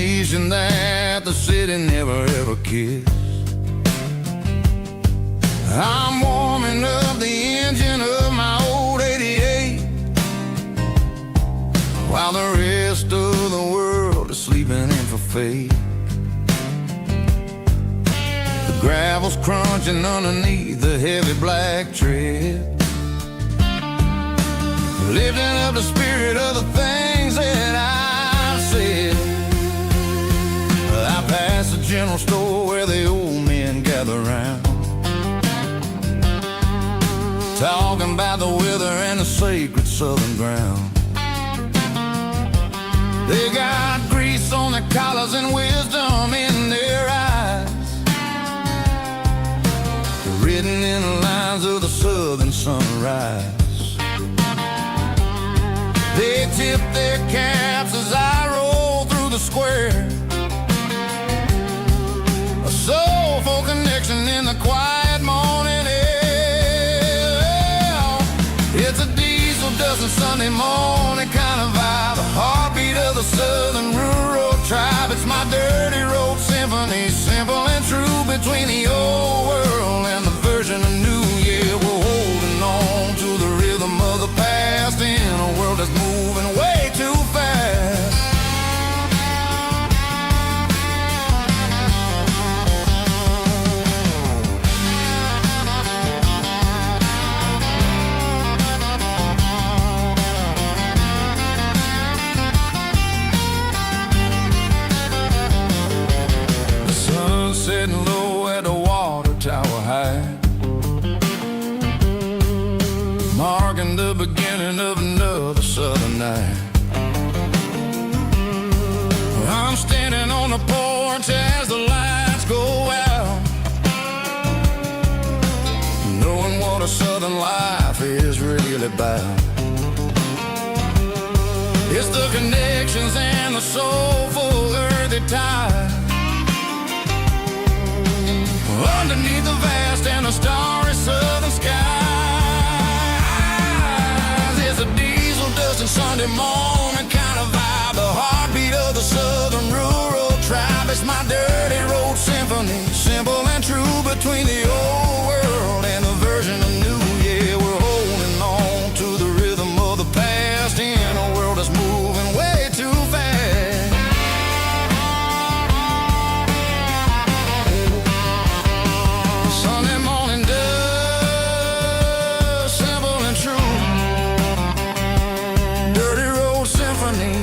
nation that the city never ever kissed. I'm warming up the engine of my old 88 while the rest of the world is sleeping in for fate. The gravel's crunching underneath the heavy black tread, lifting up the spirit of the things that I've said. I pass the general store where the old men gather round, talking about the weather and the sacred southern ground. They got grease on their collars and wisdom in their eyes, written in the lines of the southern sunrise. They tip their caps as I roll through the square, a soulful connection in the quiet morning air. It's a diesel dusting Sunday morning kind of vibe, the heartbeat of the southern rural tribe. It's my dirty road symphony, simple and true, between the old world and the version of new. Yeah, we're holding on to the rhythm of the past in a world that's moving way too fast. The sun's setting low at the water tower high, marking the beginning of another southern night. I'm standing on the porch as the lights go out, knowing what a southern life is really about. It's the connections and the soulful earthy tide, underneath the vast and the starry southern skies. It's a diesel dusting Sunday morning kind of vibe, the heartbeat of the southern rural tribe. It's my dirty road symphony, simple and true, between the old world and the version of new. Yeah, we're holding on to the rhythm of the past in a world that's moving way too fast. Sunday morning dust, simple and true, dirty road symphony.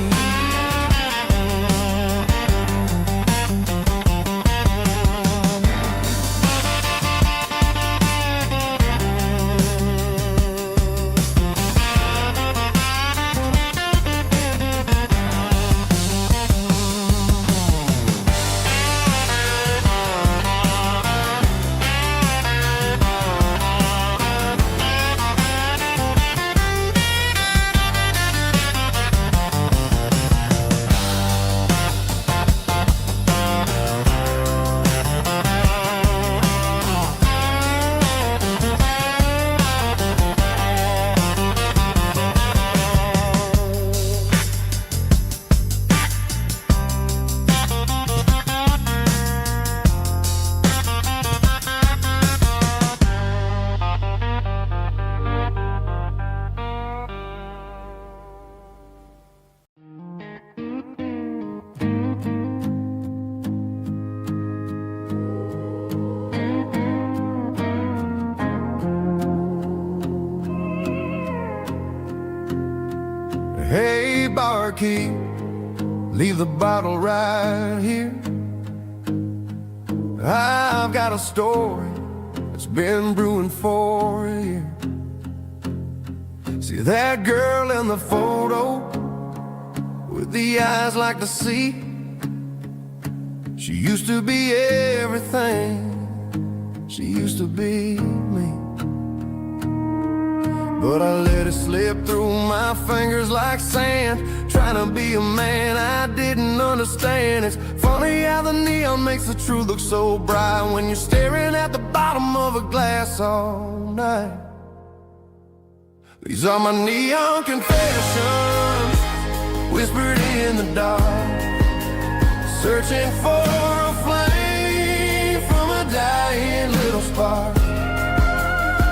Hey, barkeep, leave the bottle right here. I've got a story that's been brewing for a year. See that girl in the photo with the eyes like the sea? She used to be everything, she used to be me. But I let it slip through my fingers like sand, trying to be a man I didn't understand. It's funny how the neon makes the truth look so bright when you're staring at the bottom of a glass all night. These are my neon confessions, whispered in the dark. searching for a flame from a dying little spark.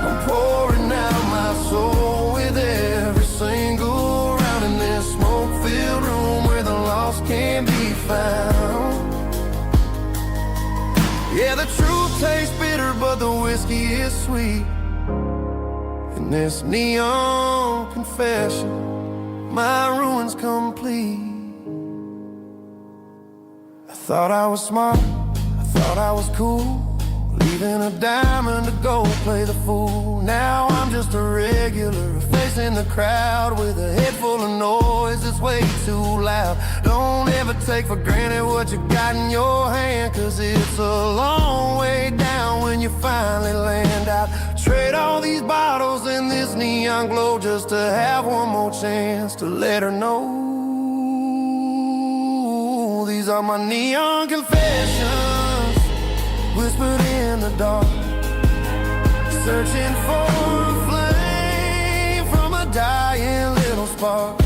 I'm pouring out my soul with every single round in this smoke-filled room where the lost can be found. Yeah, the truth tastes bitter, but the whiskey is sweet. In this neon confession, my ruin's complete. I thought I was smart, I thought I was cool, leaving a diamond to go play the fool. Now I'm just a regular, facing the crowd with a head full of noise that's way too loud. Don't ever take for granted what you got in your hand, cause it's a long way down when you finally land out. Trade all these bottles and this neon glow just to have one more chance to let her know. These are my neon confessions, whispered in the dark, searching for a flame from a dying little spark.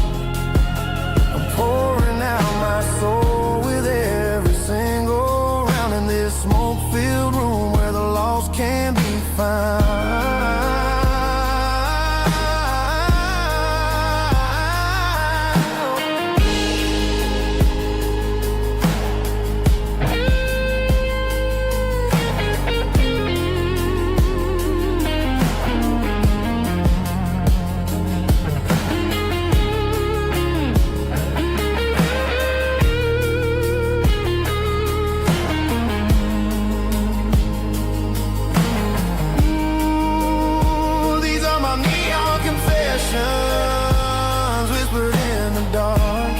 I'm pouring out my soul with every single round in this smoke-filled room where the lost can be found. Whispered in the dark,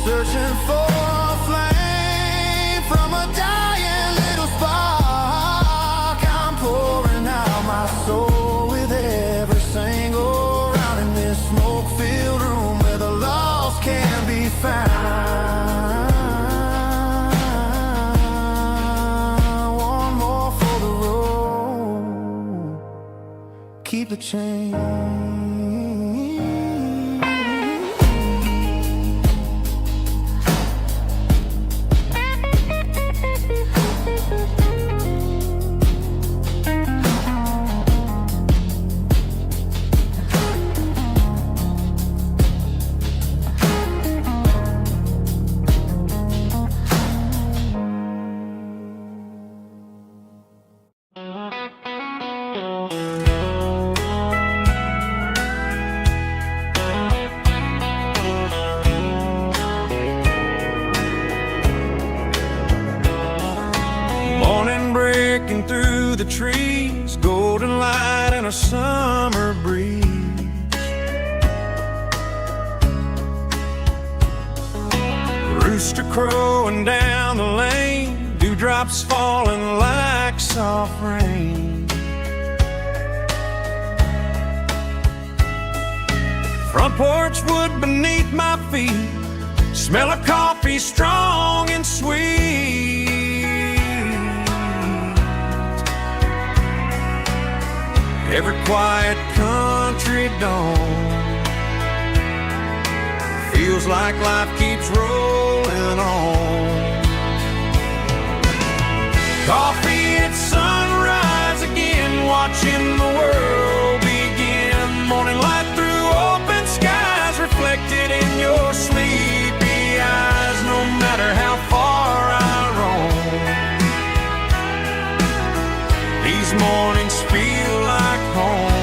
searching for a flame from a dying little spark. I'm pouring out my soul with every single round in this smoke-filled room where the lost can be found. One more for the road, keep the change. Through the trees, golden light and a summer breeze. Rooster crowing down the lane, dewdrops falling like soft rain. Front porch wood beneath my feet, smell of coffee strong and sweet. Every quiet country dawn feels like life keeps rolling on. Coffee at sunrise again, watching the world begin. Morning light through open skies, reflected in your sleepy eyes. No matter how far I roam, these mornings feel like home.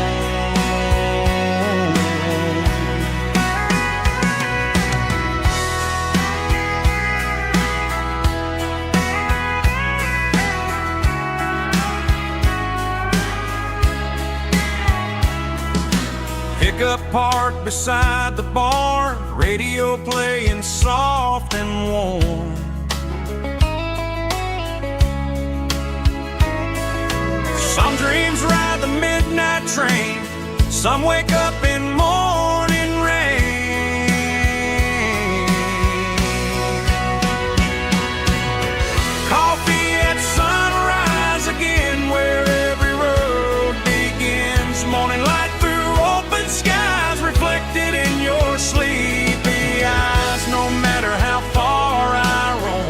Pickup parked beside the barn, radio playing soft and warm. Some dreams ride the midnight train, some wake up in morning rain. Coffee at sunrise again, where every road begins. Morning light through open skies, reflected in your sleepy eyes. No matter how far I roam,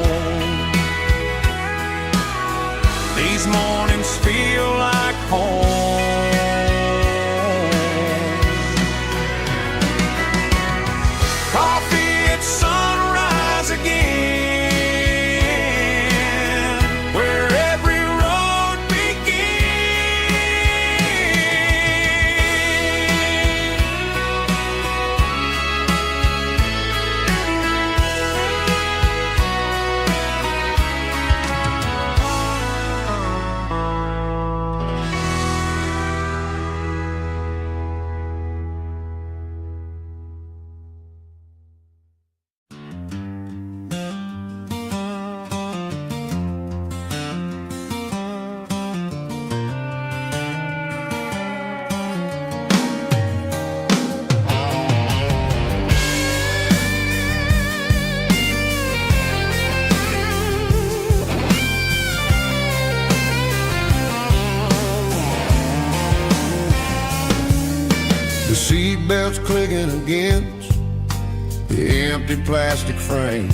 clicking against the empty plastic frame.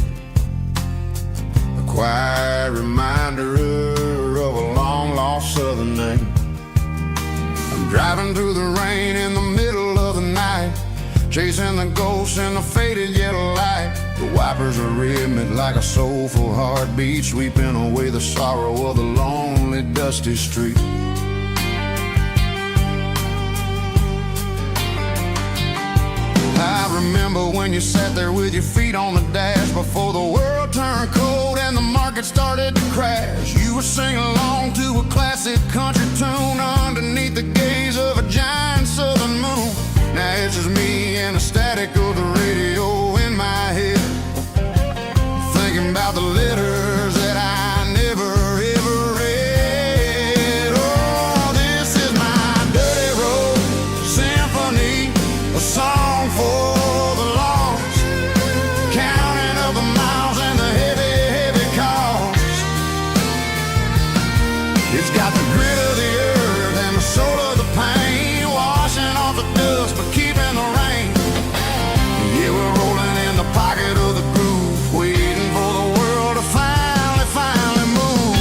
A quiet reminder of a long-lost southern name. I'm driving through the rain in the middle of the night, chasing the ghosts in the faded yellow light. The wipers are rhythmic like a soulful heartbeat, sweeping away the sorrow of the lonely, dusty street. I remember when you sat there with your feet on the dash before the world turned cold and the market started to crash. You were singing along to a classic country tune underneath the gaze of a giant southern moon. Now it's just me and the static of the radio in my head, thinking about the letters that I never ever read. Oh, this is my dirty road symphony, a song for the lost, counting up the miles and the heavy, heavy cost. It's got the grit of the earth and the soul of the pain, washing off the dust but keeping the rain. Yeah, we're rolling in the pocket of the groove, waiting for the world to finally move.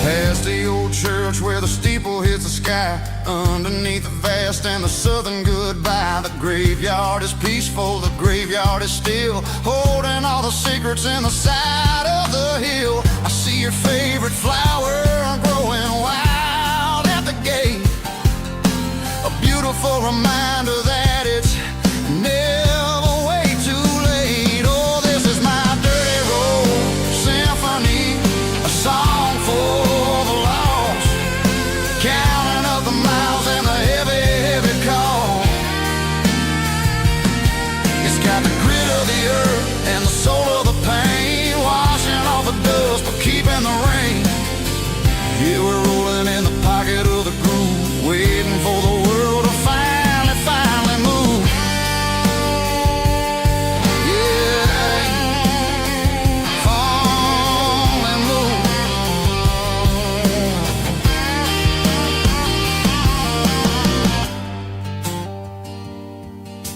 Past the old church where the steeple hits the sky, underneath the vast and the southern goodbye. The graveyard is peaceful, the graveyard is still, holding all the secrets in the side of the hill. I see your favorite flower growing wild at the gate, a beautiful reminder that it's never way too late. Oh, this is my dirty road symphony, a song for the lost, counting up the miles and the heavy, heavy call. It's got the grit of the earth and the soul of the pain, washing off the dust but keeping the rain. Yeah, we're rolling in the pocket of the groove, waiting for the world to finally move. Yeah, fall and move.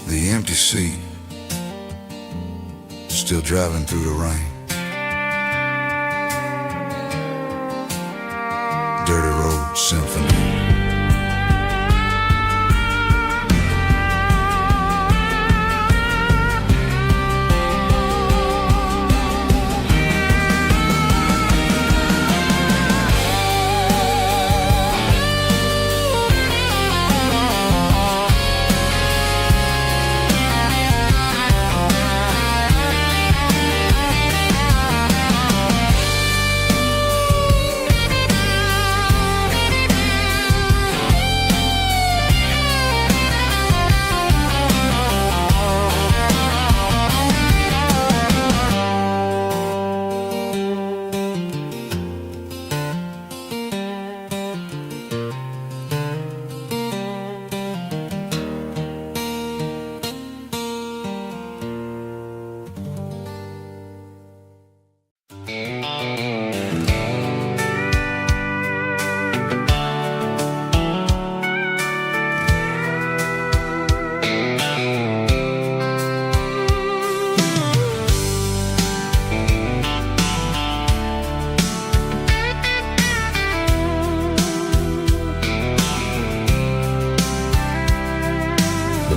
The empty seat, still driving through the rain. Dirty Road Symphony.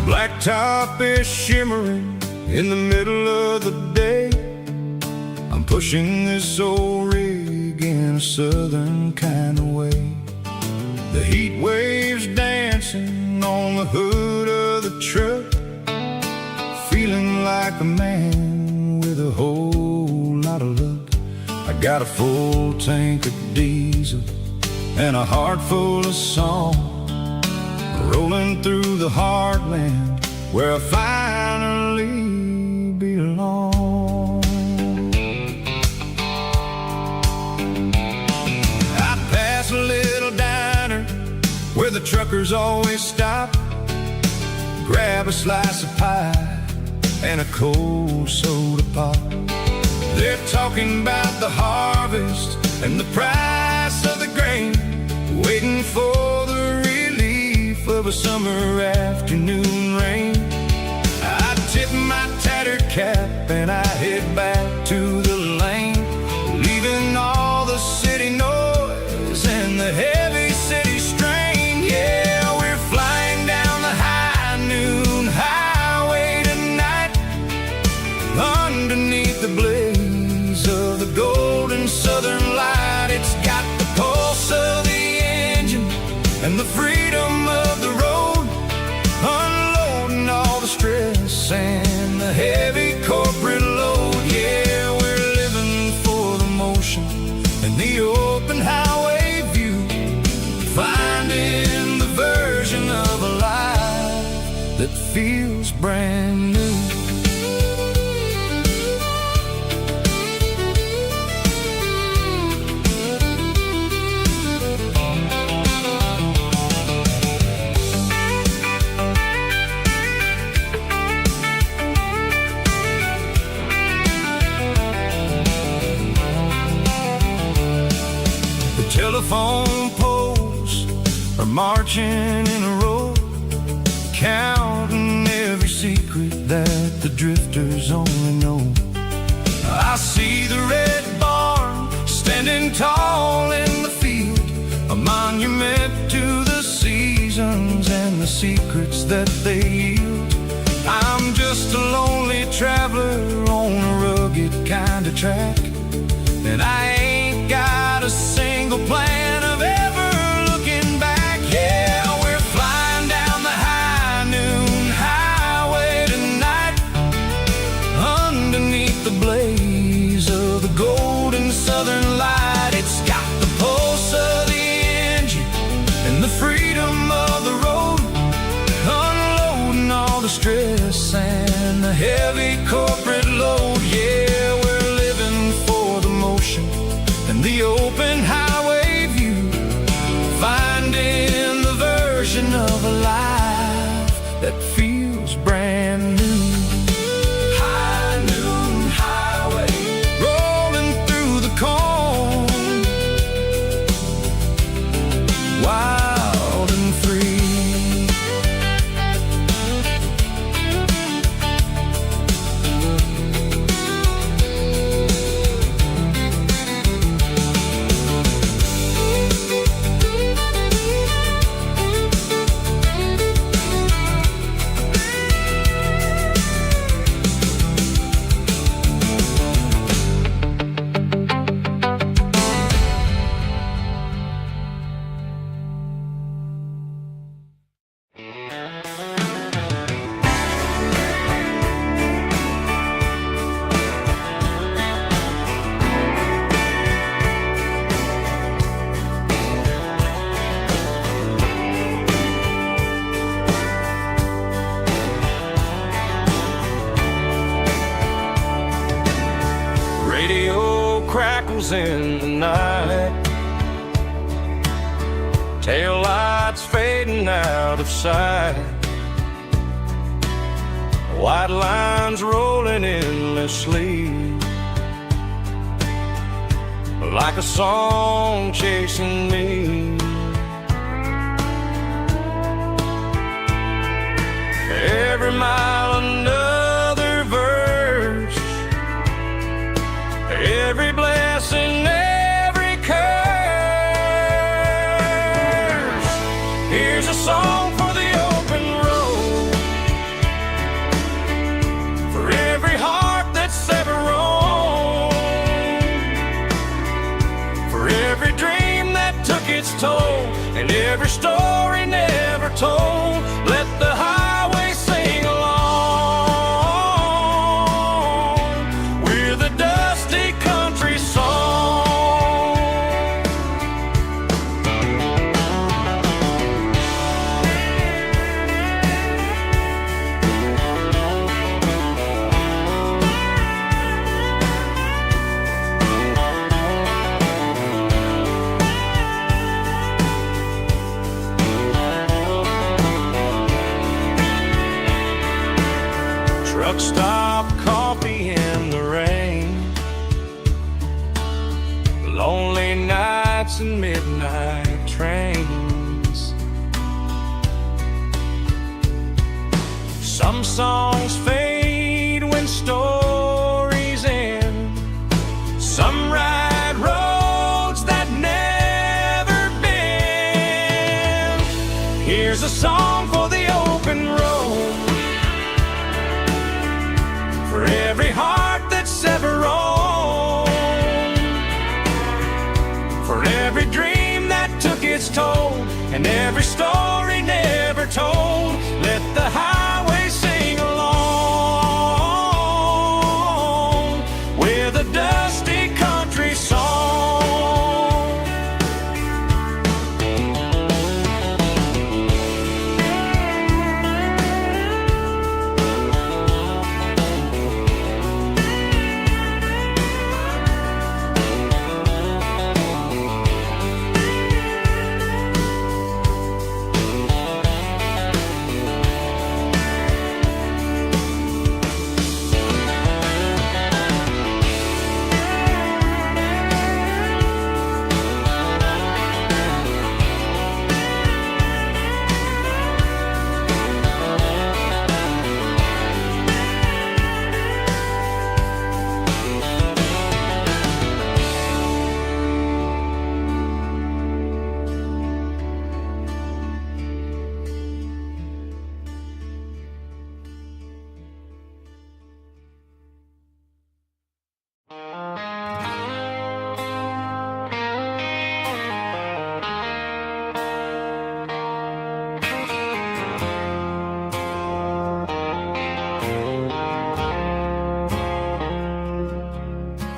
Blacktop is shimmering in the middle of the day. I'm pushing this old rig in a southern kind of way. The heat waves dancing on the hood of the truck, feeling like a man with a whole lot of luck. I got a full tank of diesel and a heart full of song, rolling through the heartland where I finally belong. I pass a little diner where the truckers always stop, grab a slice of pie and a cold soda pop. They're talking about the harvest and the price of the grain, waiting for the relief of a summer afternoon rain. I tip my tattered cap and I head back to the lane, leaving all the city noise and the heavy city strain. Yeah, we're flying down the high noon highway tonight, underneath the blaze of the golden southern light. It's got the pulse of the engine and the freedom of the road, unloading all the stress and the heavy corporate load. Yeah, we're living for the motion and the open highway view, finding the version of a life that feels brand new. Telephone poles are marching in a row, counting every secret that the drifters only know. I see the red barn standing tall in the field, a monument to the seasons and the secrets that they yield. I'm just a lonely traveler on a rugged kind of track, and I ain't got a single plan of ever looking back. Yeah, we're flying down the high noon highway tonight, underneath the blaze of the golden southern light. It's got the pulse of the engine and the freedom of the road, unloading all the stress and the heavy corporate load. Yeah, we're living for the motion and the open highway view, finding the version of a life that feels brand new. High noon highway, rolling through the corn, wild and free. Crackles in the night, tail lights fading out of sight, white lines rolling endlessly, like a song chasing me. Every mile another verse, every blessing, every curse. Here's a song for the open road, for every heart that's ever roamed, for every dream that took its toll, and every story never told. Let the highway sing along with a dusty country song. midnight trains. Some songs fade when stories end. Some ride roads that never bend. Here's a song for the open road, for every heart that's ever roamed, for every dream that took its toll, and every story never told. Let the highway sing along with a dusty country song.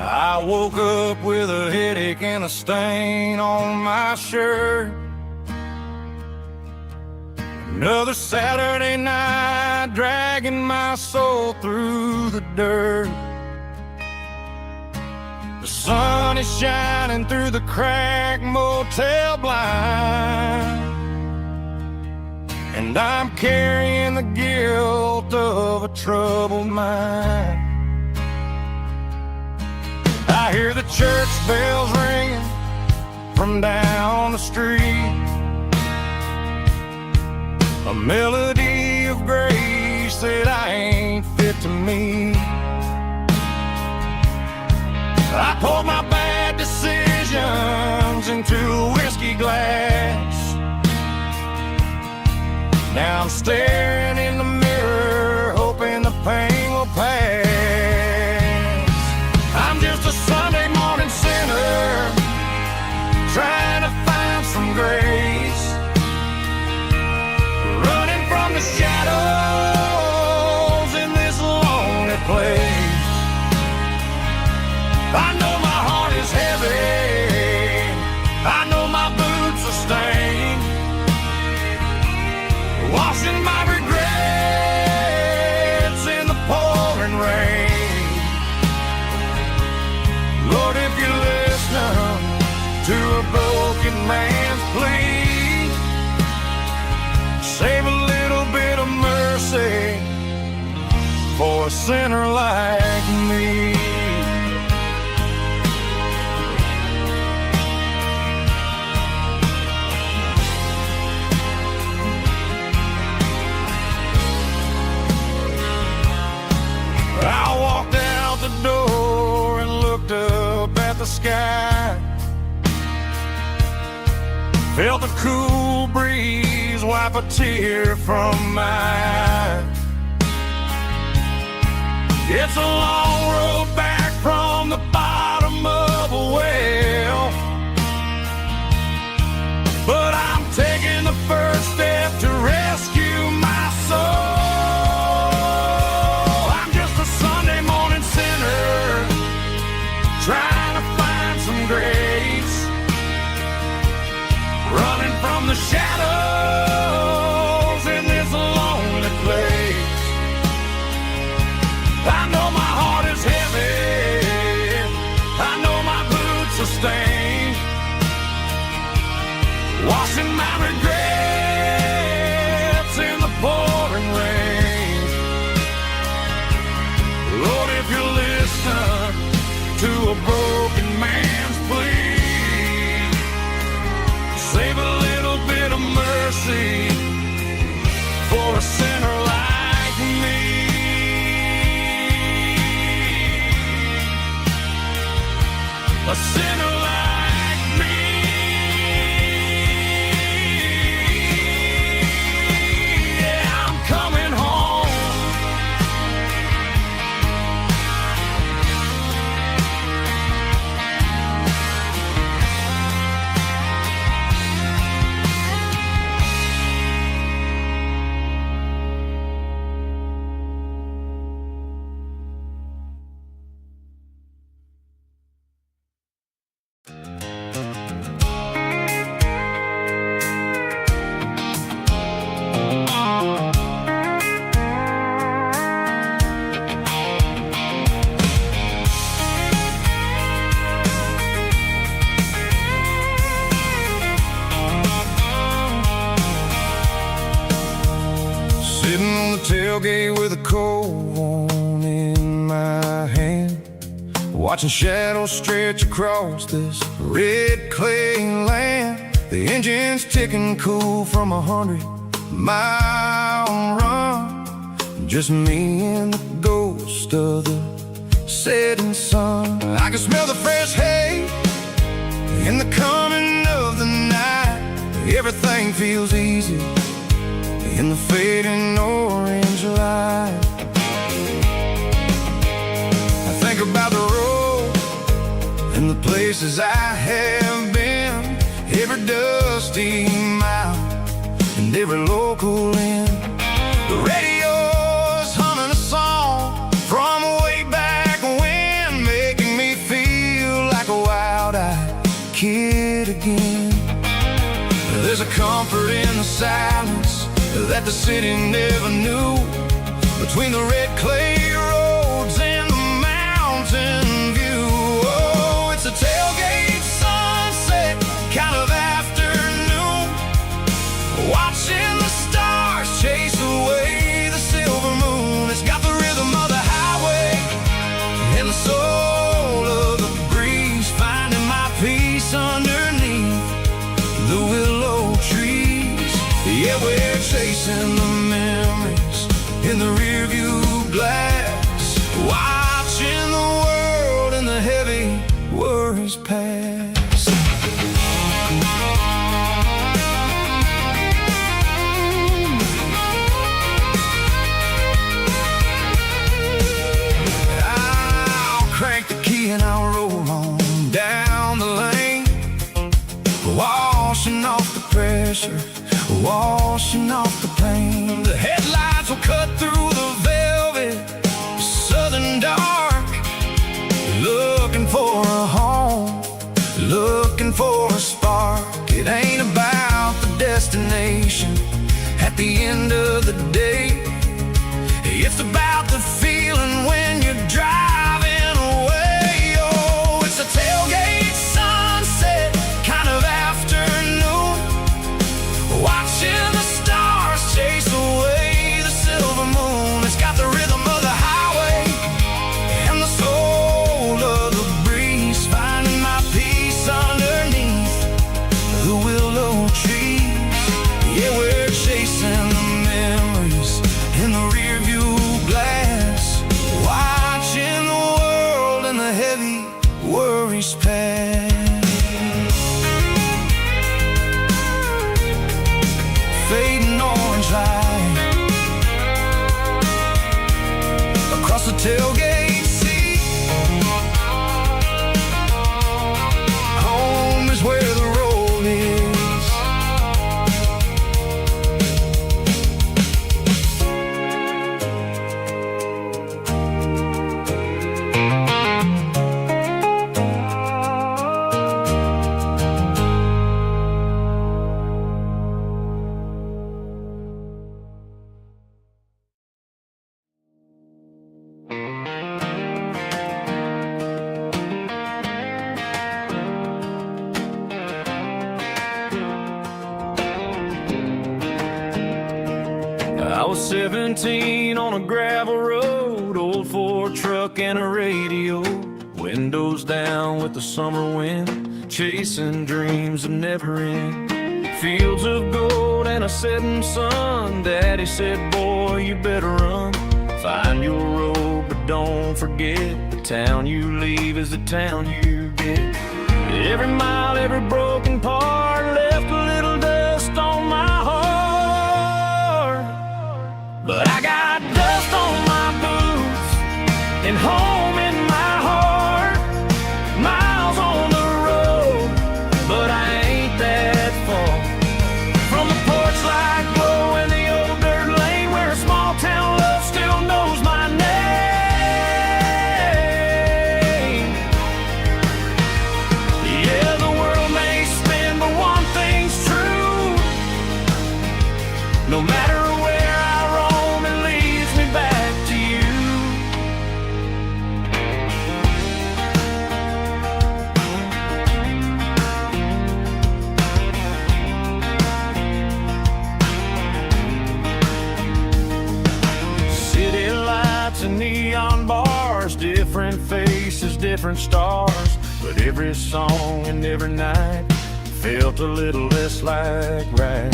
I woke up with a headache and a stain on my shirt. Another Saturday night dragging my soul through the dirt. The sun is shining through the cracked motel blind, and I'm carrying the guilt of a troubled mind. I hear the church bells ringing from down the street, a melody of grace that I ain't fit to meet. I poured my bad decisions into a whiskey glass. Now I'm staring in the mirror, hoping the pain will pass. I'm just a Sunday morning sinner, trying to find some grace, running from the shadows in this lonely place. I know my heart is heavy, I know my boots are stained, washing my regrets in the pouring rain. Lord, if you listen to a broken man's plea, save a little bit of mercy for a sinner like me. I walked out the door and looked up at the sky, felt the cool breeze wipe a tear from my eye. It's a long road back from the bottom of a well, but I'm taking the first step to rescue my soul. Trying to find some grace, running from the shadows in this lonely place. I know my heart is heavy, I know my boots are stained, washing my regrets in the pouring rain. Lord, if you listen to a broken man's plea, sinner like me. Yeah, I'm coming home. Sitting on the tailgate with a cold one in my hand, watching shadows stretch across this red clay land. The engine's ticking cool from 100-mile run. Just me and the ghost of the setting sun. I can smell the fresh hay in the coming of the night. Everything feels easy in the fading orange light. I think about the road and the places I have been, every dusty mile and every local inn. The radio's humming a song from way back when, making me feel like a wild-eyed kid again. There's a comfort in the silence that the city never knew, between the red clay roads and the mountain view. Oh, it's a tailgate sunset kind of afternoon, watching the stars chase away the silver moon. It's got the rhythm of the highway and the soul of the breeze, finding my peace underneath the willow trees. Yeah, we're chasing the memories in the rearview glass, watching the world and the heavy worries pass. I'll crank the key and I'll roll on down the lane, washing off the pressure, washing off the pain. The headlights will cut through the velvet southern dark, looking for a home, looking for a spark. It ain't about the destination at the end of the day, it's about the feeling when you're driving away. Oh, it's a tailgate sunset kind of afternoon, watching the stars chase away the silver moon. It's got the rhythm of the highway and the soul of the breeze, finding my peace underneath the willow trees. Yeah, we're chasing the memories in the rearview glass, watching the world and the heavy worries pass. Fading orange light across the tailgate seat. Home is where the road is. I was 17 on a gravel road, old Ford truck and a radio, windows down with the summer wind, chasing dreams that never end. Fields of gold and a setting sun, Daddy said, boy, you better run. Find your road, but don't forget, the town you leave is the town you get. Every mile, every broken part left a little dust on my heart. But I got dust on my boots and home in my heart. Miles on the road, but I ain't that far from the porch light glow and the old dirt lane where a small town love still knows my name. Yeah, the world may spin, but one thing's true. No matter where I roam, it leads me back to you. City lights and neon bars, different faces, different stars. But every song and every night felt a little less like right.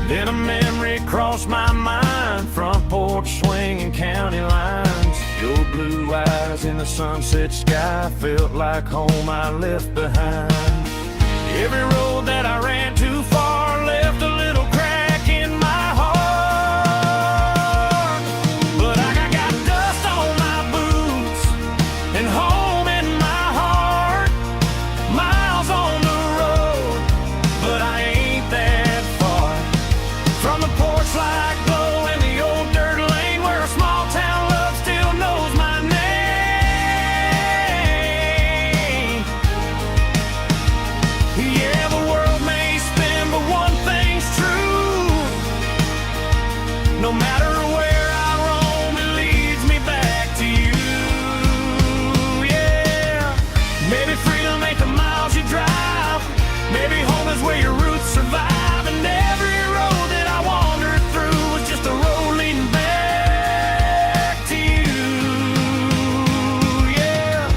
Then a memory crossed my mind, front porch swinging county lines. Your blue eyes in the sunset sky felt like home I left behind. Every road that I ran too far left a little crack in my heart. But I got dust on my boots and home in my heart. Miles on the road, but I ain't that far from the porch light glow and the old dirt lane where a small town love still knows my name. Yeah, the world may spin, but one thing's true. No matter where I roam, it leads me back to you. Yeah, maybe freedom ain't the miles you drive. Maybe home is where your roots survive. And every road that I wandered through was just a road leading back to you. Yeah.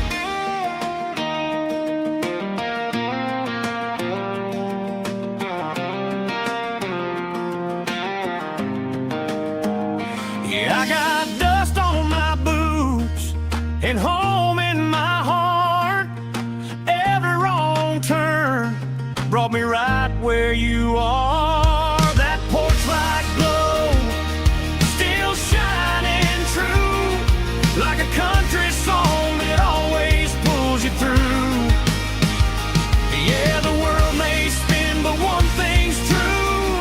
Yeah, I got dust on my boots and home in my heart. Every wrong turn brought me right where you are. That porch light glow still shining true, like a country song that always pulls you through. Yeah, the world may spin, but one thing's true.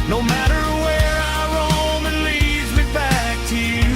No matter where I roam, it leads me back to you.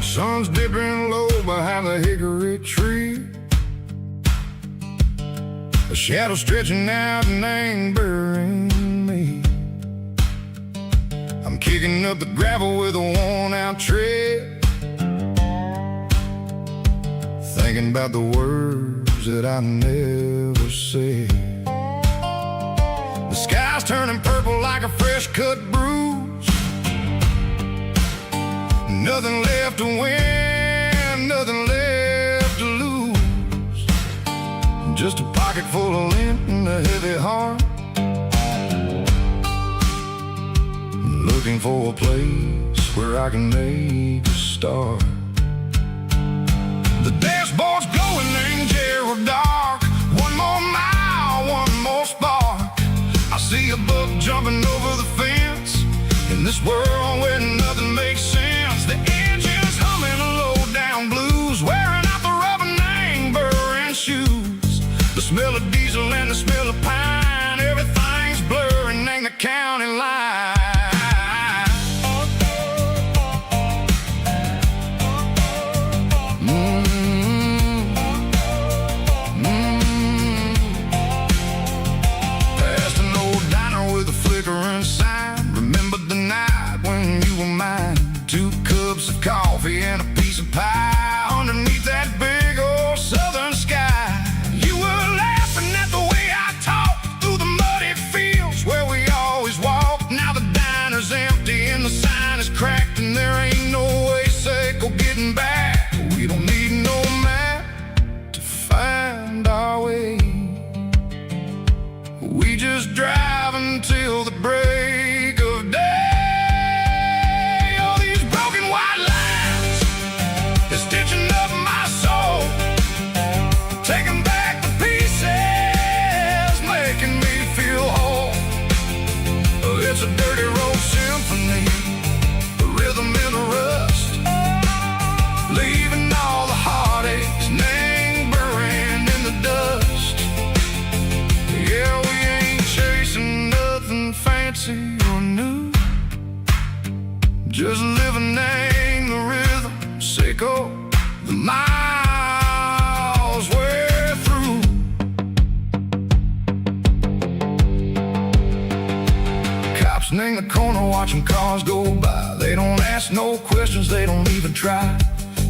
Sun's dipping low behind the hickory tree. A shadow stretching out and ain't burying me. I'm kicking up the gravel with a worn-out tread, thinking about the words that I never said. The sky's turning purple like a fresh-cut bruise. Nothing left to win, nothing left to lose. Just a pocket full of lint and a heavy heart, looking for a place where I can make a start. The dashboard's glowing in Yearwood dark. One more mile, one more spark. I see a buck jumping over the fence in this world where nothing makes sense. The engine's humming low-down blues, wearing out the rubber name, burring shoes. The smell of diesel and the smell of pine, everything's blurring in the county line. in the corner watching cars go by. They don't ask no questions, they don't even try.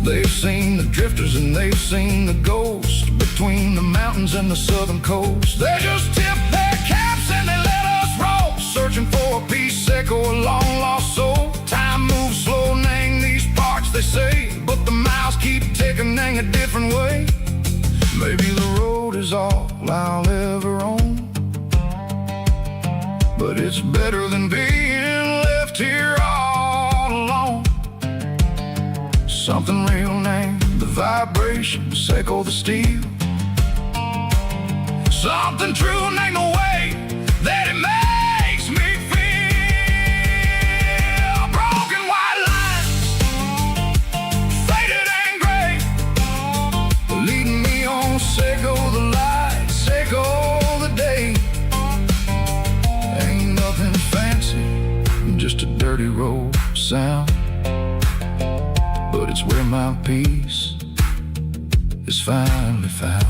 They've seen the drifters and they've seen the ghosts between the mountains and the southern coast. They just tip their caps and they let us roll, searching for a piece sick or a long lost soul. Time moves slow, nang these parts they say, but the miles keep ticking, nang a different way. Maybe the road is all I'll ever own, but it's better than being left here all alone. Something real named the vibrations echo the steel. Something true named the way that it makes me feel. Broken white lines, faded and gray, leading me on, say go the light, say go the day. Ain't nothing fancy, just a dirty road sound, but it's where my peace is finally found.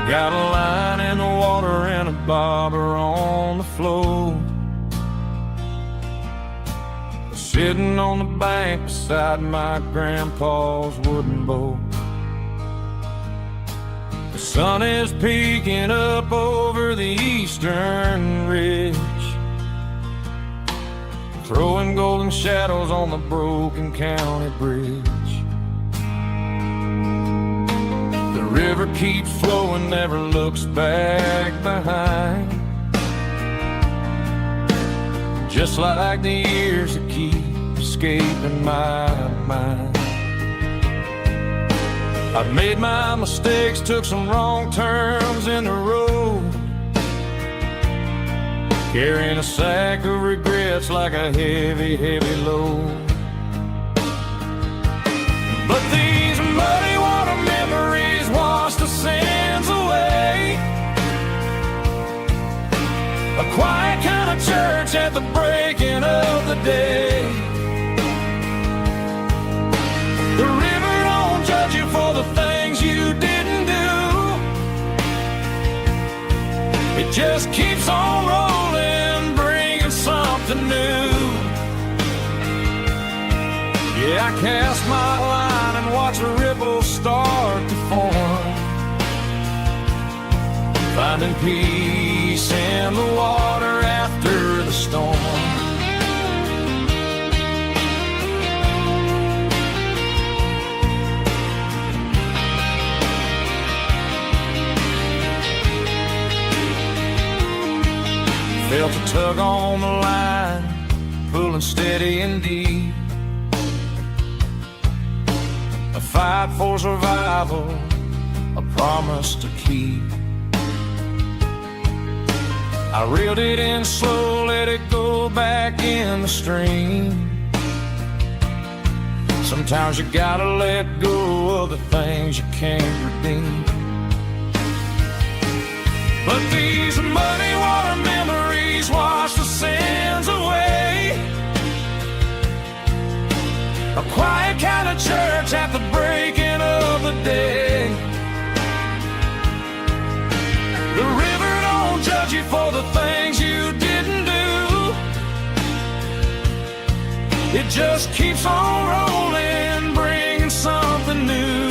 Got a line in the water and a bobber on the floor, sitting on the bank beside my grandpa's wooden boat. The sun is peeking up over the eastern ridge, throwing golden shadows on the broken county bridge. The river keeps flowing, never looks back behind, just like the years that keep escaping my mind. I've made my mistakes, took some wrong turns in the road, carrying a sack of regrets like a heavy, heavy load. But these muddy water memories wash the sins away. A quiet kind of church at the breaking of the day. The river don't judge you for the things you didn't do. It just keeps on rolling, bringing something new. Yeah, I cast my line and watch a ripple start to form, finding peace in the water after the storm. Felt a tug on the line, pulling steady and deep. A fight for survival, a promise to keep. I reeled it in slow, let it go back in the stream. Sometimes you gotta let go of the things you can't redeem. But these muddy water memories wash the sins away. A quiet kind of church at the breaking of the day. The river don't judge you for the things you didn't do. It just keeps on rolling, bringing something new.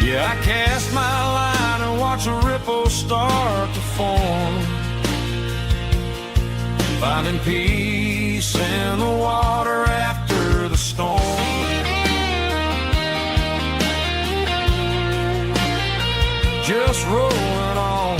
Yeah, I cast my line and watch a ripple start to form, finding peace in the water after the storm. Just rolling on.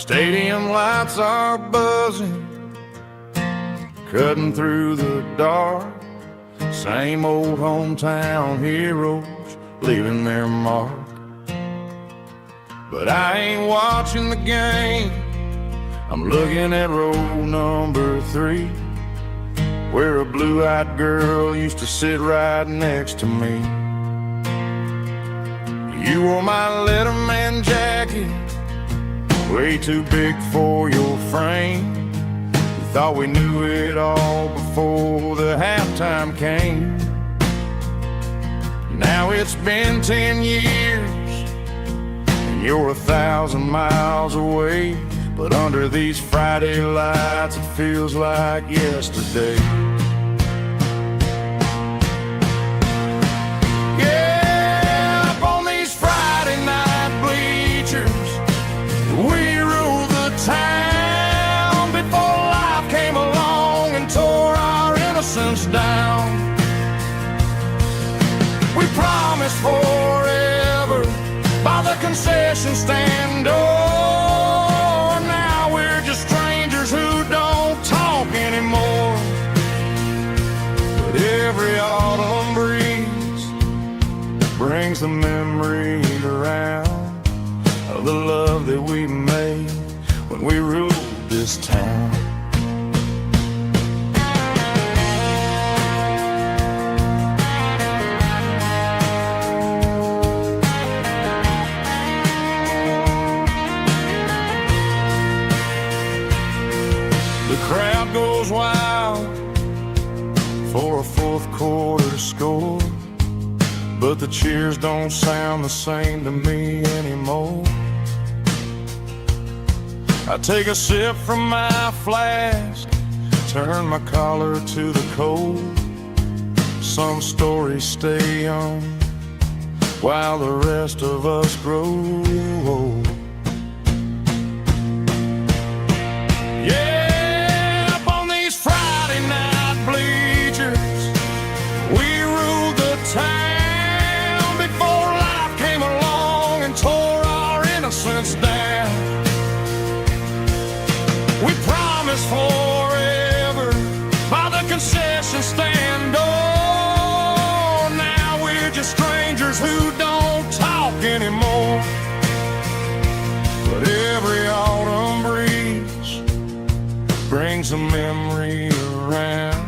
Stadium lights are buzzing, cutting through the dark. Same old hometown heroes leaving their mark. But I ain't watching the game, I'm looking at row number 3, where a blue-eyed girl used to sit right next to me. You wore my Letterman jacket, way too big for your frame. We thought we knew it all before the halftime came. Now it's been 10 years, and you're 1,000 miles away. But under these Friday lights, it feels like yesterday. Yeah, up on these Friday night bleachers, we rule the town before life came along and tore our innocence down. We promised forever by the concession stand door. Who don't talk anymore. But every autumn breeze brings the memory around of the love that we made when we ruled this town. Crowd goes wild for a fourth quarter score, but the cheers don't sound the same to me anymore. I take a sip from my flask, turn my collar to the cold. Some stories stay young while the rest of us grow old. Town before life came along and tore our innocence down. We promised forever by the concession stand door. Now we're just strangers who don't talk anymore. But every autumn breeze brings a memory around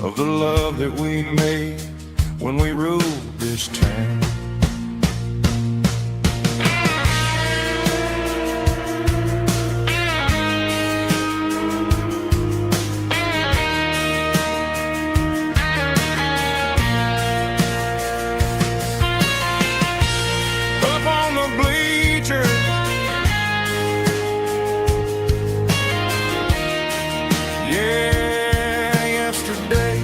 of the love that we made when we ruled this town. Up on the bleachers, yeah, yesterday.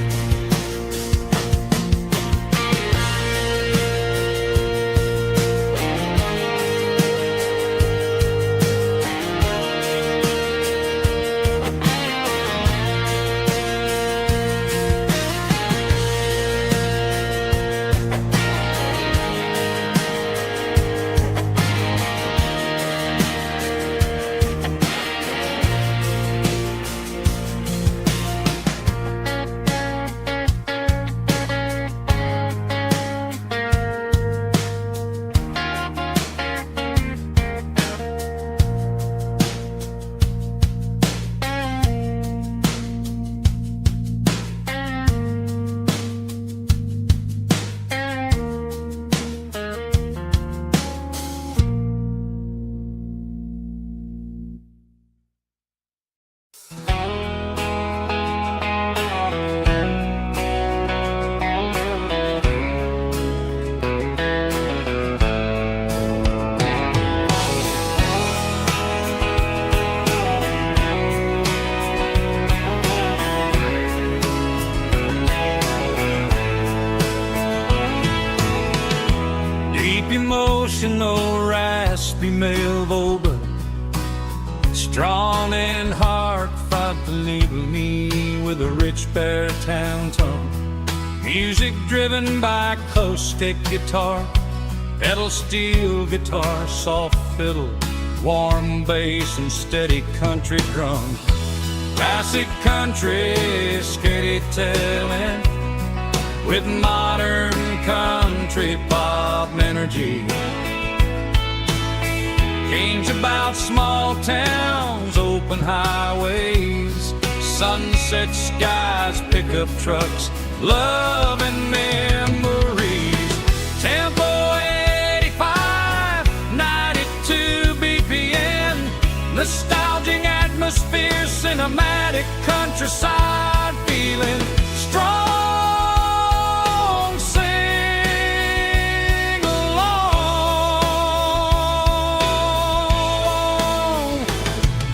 Emotional, raspy male vulva, strong and hard, fought to label me with a rich baritone tone. Music driven by acoustic guitar, pedal steel guitar, soft fiddle, warm bass and steady country drum. Classic country, skitty telling, with modern country pop energy. Games about small towns, open highways, sunset skies, pickup trucks, love and memories. Tempo 85, 92 BPM, nostalgic atmosphere, cinematic countryside feeling, strong, sing along.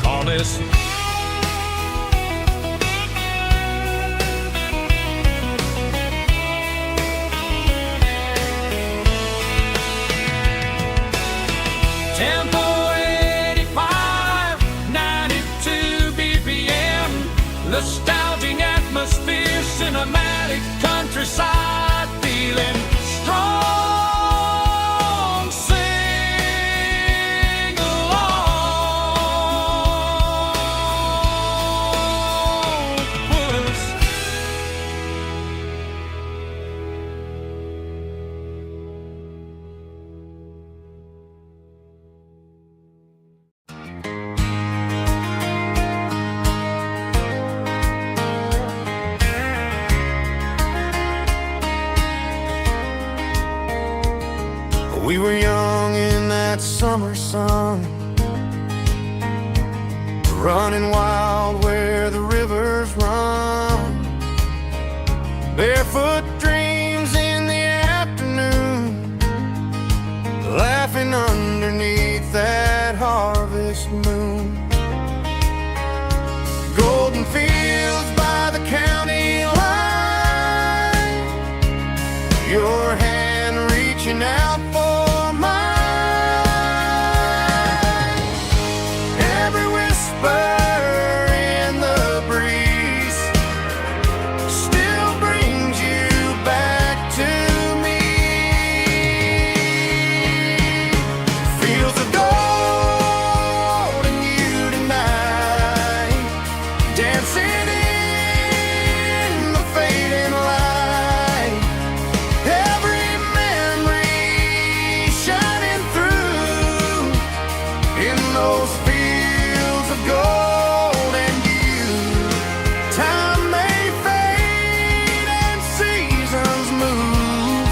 Call this Tempo 85, 92 BPM, nostalgic atmosphere, cinematic countryside feeling, strong, sing along. Puss. We were young in that summer sun, running wild where the rivers run, barefoot dreams in the afternoon, laughing underneath that harvest moon. Golden fields by the county line, your hand reaching out for mine. Every whisper in the breeze still brings you back to me. Fields of gold and you tonight, dancing in the fading light. Every memory shining through in those fields of gold and you. Time may fade and seasons move,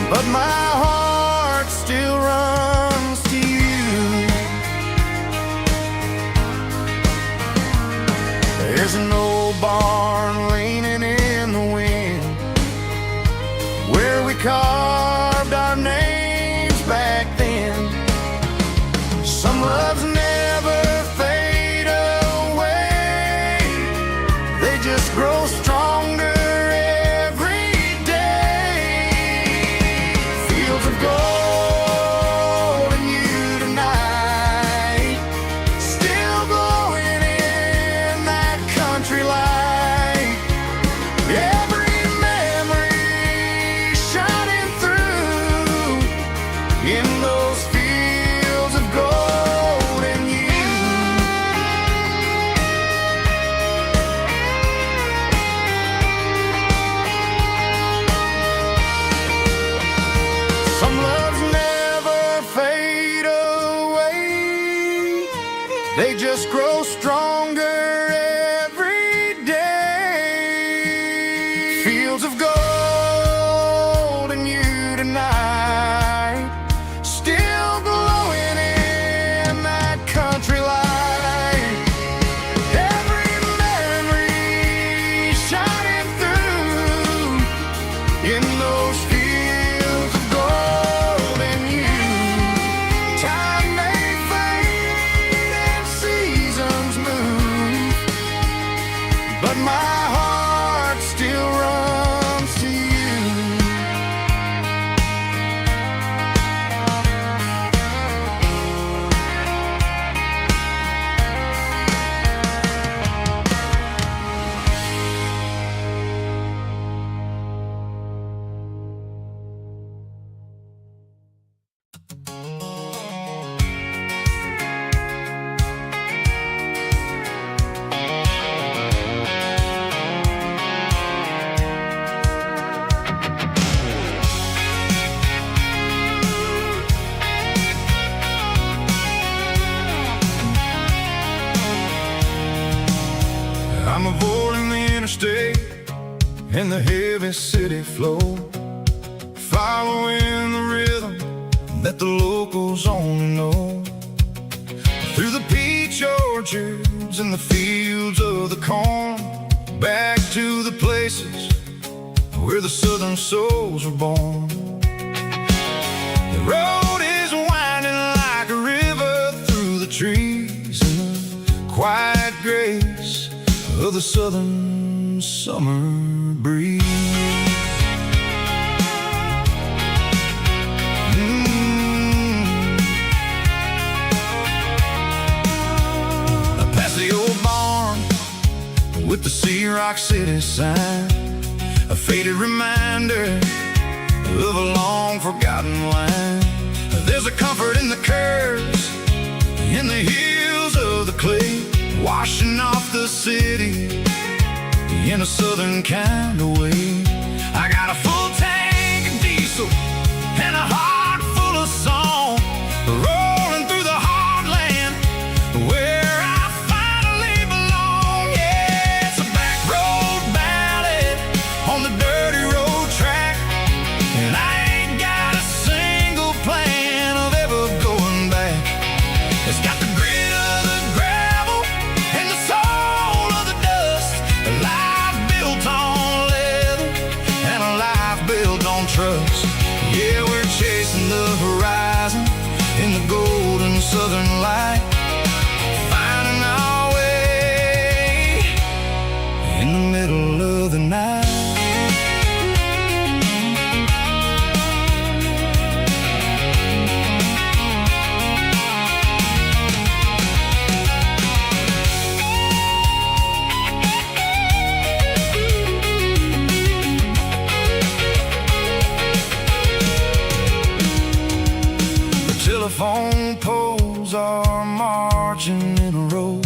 but my heart still runs to you. There's an old barn leaning in the wind where we carved our names back then. Some loves never fade away, they just grow stronger every day. Fields of gold and you tonight, still glowing in that country light. Every memory shining through in those fields of gold and you. Some loves never fade away, they just grow stronger every day. Fields of gold and you tonight, still glowing in that country light. Every memory shining through in those fields of gold and you. Time may fade and seasons move, but my heart still runs stay in the heavy city flow, following the rhythm that the locals only know. Through the peach orchards and the fields of the corn, back to the places where the southern souls were born. The road is winding like a river through the trees in the quiet grace of the southern summer breeze. Past the old barn with the Sea Rock City sign, a faded reminder of a long forgotten line. There's a comfort in the curves, in the hills of the clay, washing off the city in a southern kind of way. I got a full tank of diesel and a heart full of song, rolling through the heartland where I finally belong. Yeah, it's a back road ballad on the dirty road track, and I ain't got a single plan of ever going back. It's got the grit of the gravel and the soul of the dust, a life built on leather and a life built on trust. Yeah, we're chasing the horizon in the golden southern light, finding our way in the middle of the night. Telephone poles are marching in a row,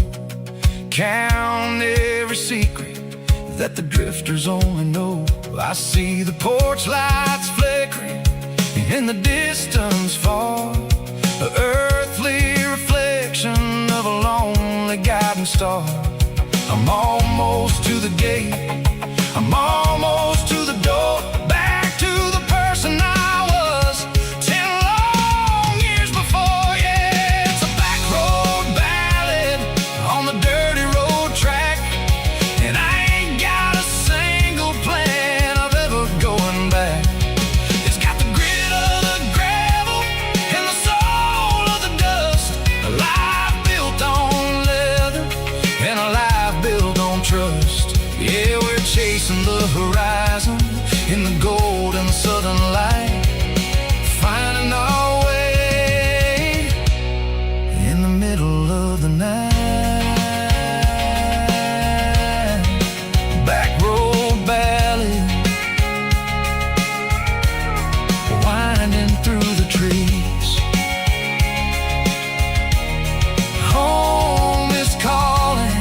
count every secret that the drifters only know. I see the porch lights flickering in the distance far, an earthly reflection of a lonely guiding star. I'm almost to the gate, I'm almost to the door, back to the person I was 10 long years before. Yeah, it's a back road ballad on the dirty road track, and I ain't got a single plan of ever going back. It's got the grit of the gravel and the soul of the dust, a life built on leather and a life built on trust. Yeah, we're chasing the horizon in the golden southern light, finding our way in the middle of the night. Back road ballad, winding through the trees. Home is calling.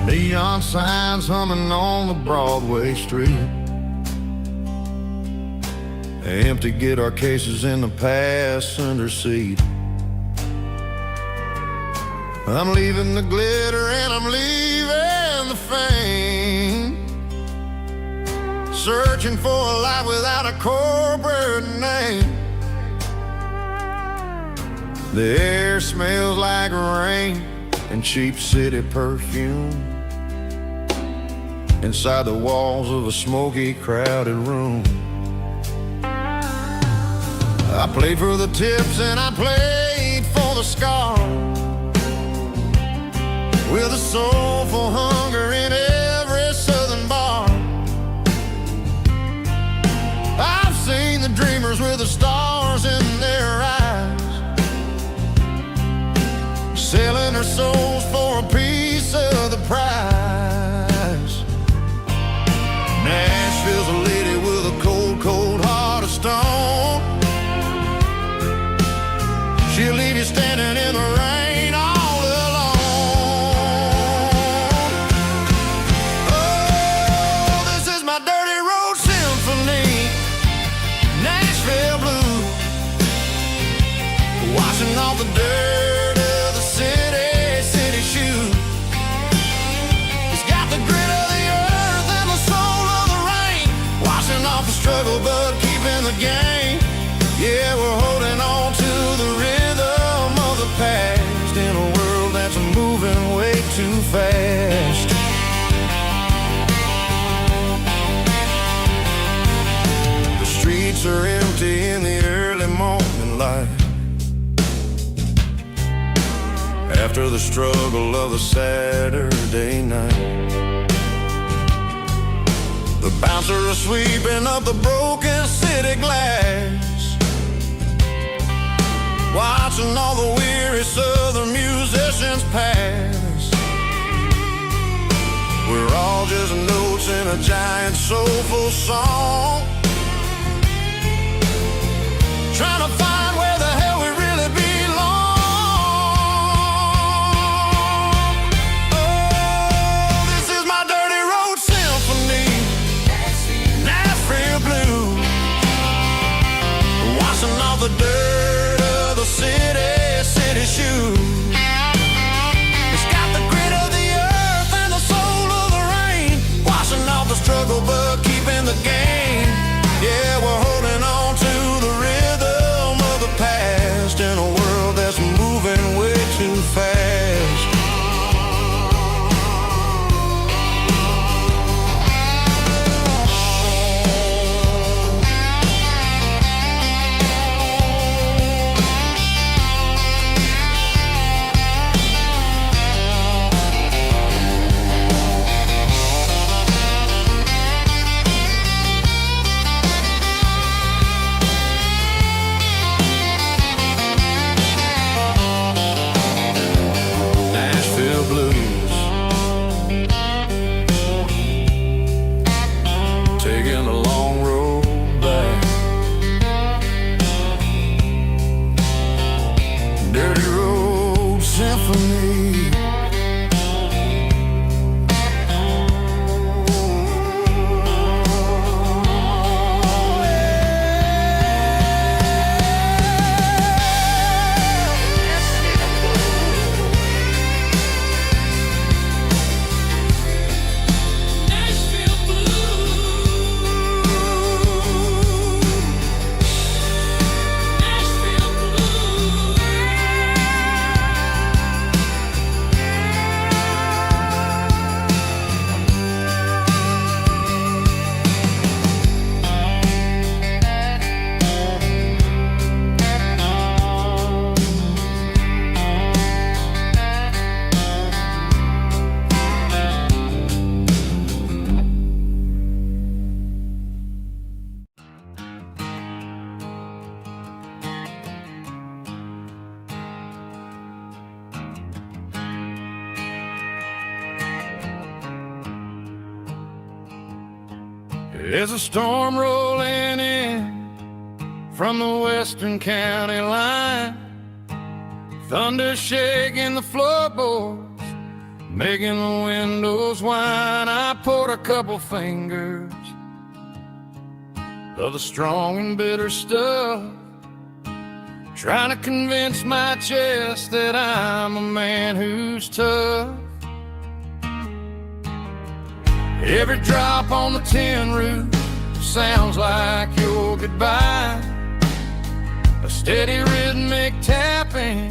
Neon signs humming on the Broadway street, empty guitar cases in the passenger seat. I'm leaving the glitter and I'm leaving the fame, searching for a life without a corporate name. The air smells like rain and cheap city perfume inside the walls of a smoky, crowded room. I played for the tips and I played for the scar, with a soulful hunger in every southern bar. I've seen the dreamers with the stars in their eyes, selling their souls for a piece of the prize. Nashville's a lady with a cold, cold heart of stone. She'll leave you standing in the rain all alone. Oh, this is my dirty road symphony, Nashville blues, washing off the dirt of the city shoes. It's got the grit of the earth and the soul of the rain, washing off the struggle but keeping the game. Yeah, we're holding on to the rhythm of the past in a world that's moving way too fast. The streets are empty in the early morning light, after the struggle of the Saturday night. The bouncers are sweeping up the broken city glass, watching all the weary southern musicians pass. We're all just notes in a giant soulful song, trying to find where the hell we really belong. Oh, this is my dirty road symphony, Nashville blues, washing off the dirt of the city shoes. It's got the grit of the earth and the soul of the rain, washing off the struggle but keeping the game. Yeah, we're holding on to the rhythm of the past in a world that's moving way too fast. Nashville blues, taking a long road back. Dirty road symphony. There's a storm rolling in from the western county line, thunder shaking the floorboards, making the windows whine. I poured a couple fingers of the strong and bitter stuff, trying to convince my chest that I'm a man who's tough. Every drop on the tin roof sounds like your goodbye, a steady rhythmic tapping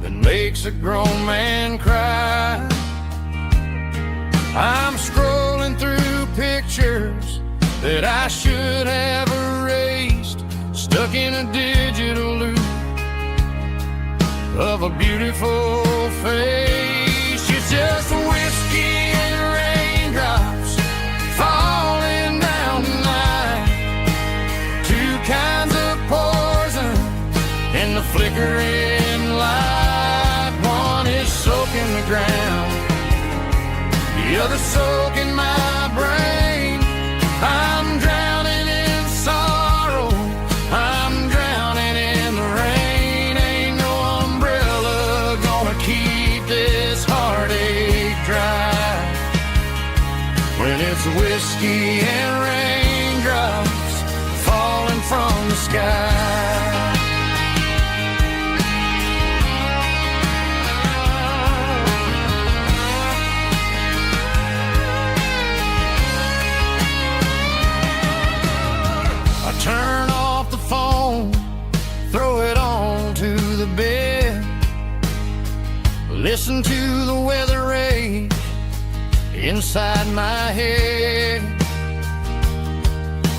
that makes a grown man cry. I'm scrolling through pictures that I should have erased, stuck in a digital loop of a beautiful face. It's just whiskey and raindrops falling down tonight. Two kinds of poison in the flickering light. One is soaking the ground, the other soaking my brain. I'm drowning in sorrow, I'm drowning in the rain. Ain't no umbrella gonna keep this heartache dry when it's whiskey and raindrops falling from the sky. Turn off the phone, throw it on to the bed. Listen to the weather rage inside my head.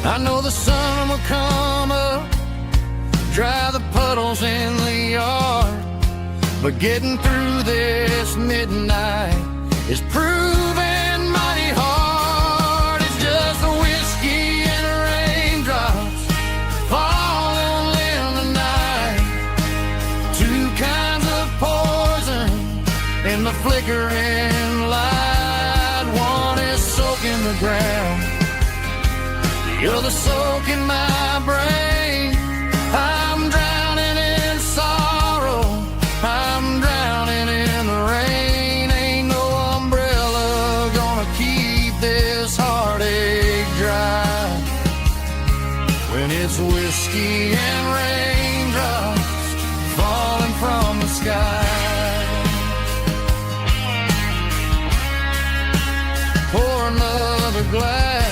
I know the sun will come up, dry the puddles in the yard, but getting through this midnight is proving mighty hard. It's just a whiskey and raindrops falling in the night. Two kinds of poison in the flickering light. One is soaking the ground, the other soaking my brain. I'm drowning in sorrow, I'm drowning in the rain. Ain't no umbrella gonna keep this heartache dry when it's whiskey and raindrops falling from the sky. Pour another glass.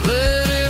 Let it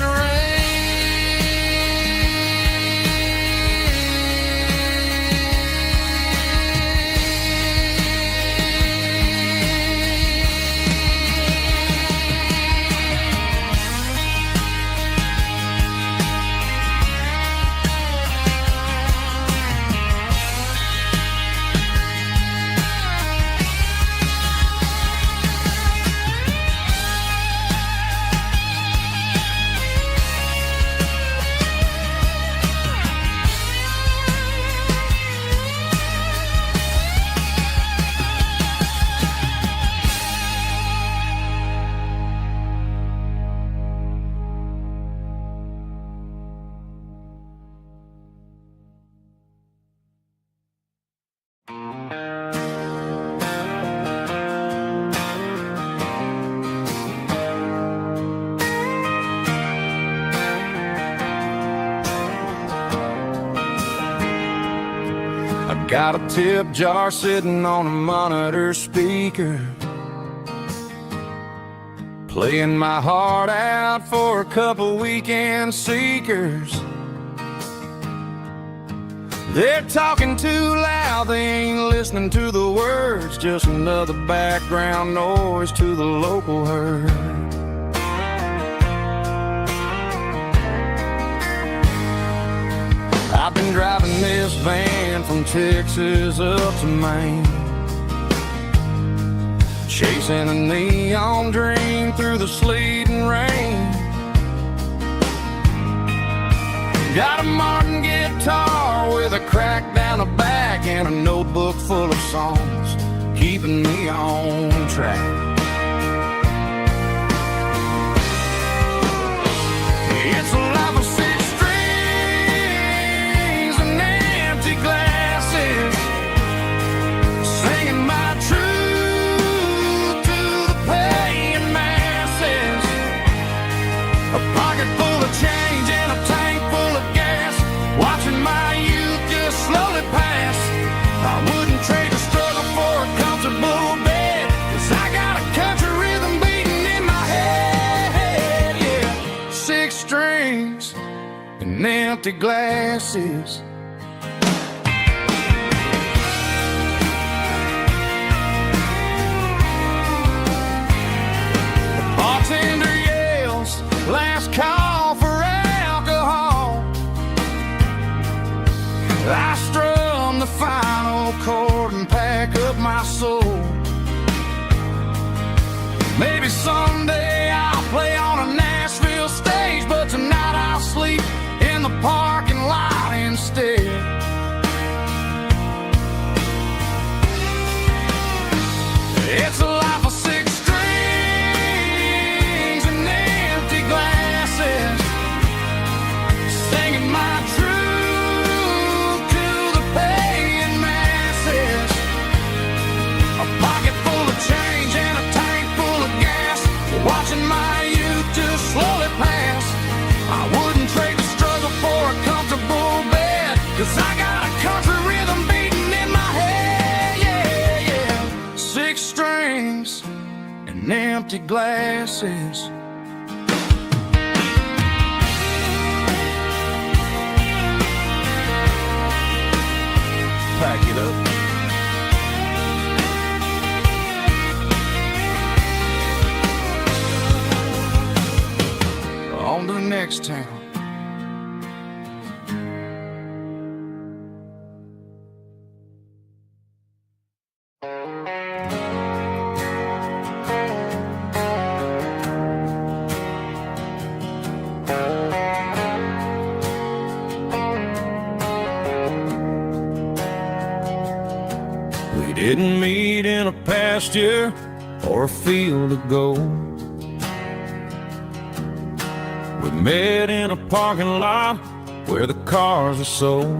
got a tip jar sitting on a monitor speaker, playing my heart out for a couple weekend seekers. They're talking too loud, they ain't listening to the words, just another background noise to the local herd. I've been driving this van from Texas up to Maine, chasing a neon dream through the sleet and rain. Got a Martin guitar with a crack down the back and a notebook full of songs keeping me on track. It's a life of six strings and empty glasses, singing my truth to the paying masses. A pocket full of change and a tank full of gas, watching my youth just slowly pass. I wouldn't trade the struggle for a comfortable bed, 'cause I got a country rhythm beating in my head, yeah. Six strings and empty glasses. The bartender, yeah, Maybe someday I'll play on a Nashville stage, but tonight I'll sleep in the parking lot instead. It's a life of six strings and empty glasses, singing my truth to the paying masses. A pocket full of change and a tank full of gas, watching my youth just slowly pass. I wouldn't trade the struggle for a comfortable bed, 'cause I got a country rhythm beating in my head, yeah, yeah. Six strings and empty glasses. Pack it up. On to the next town. We didn't meet in a pasture or a field of gold. We met in a parking lot where the cars are sold.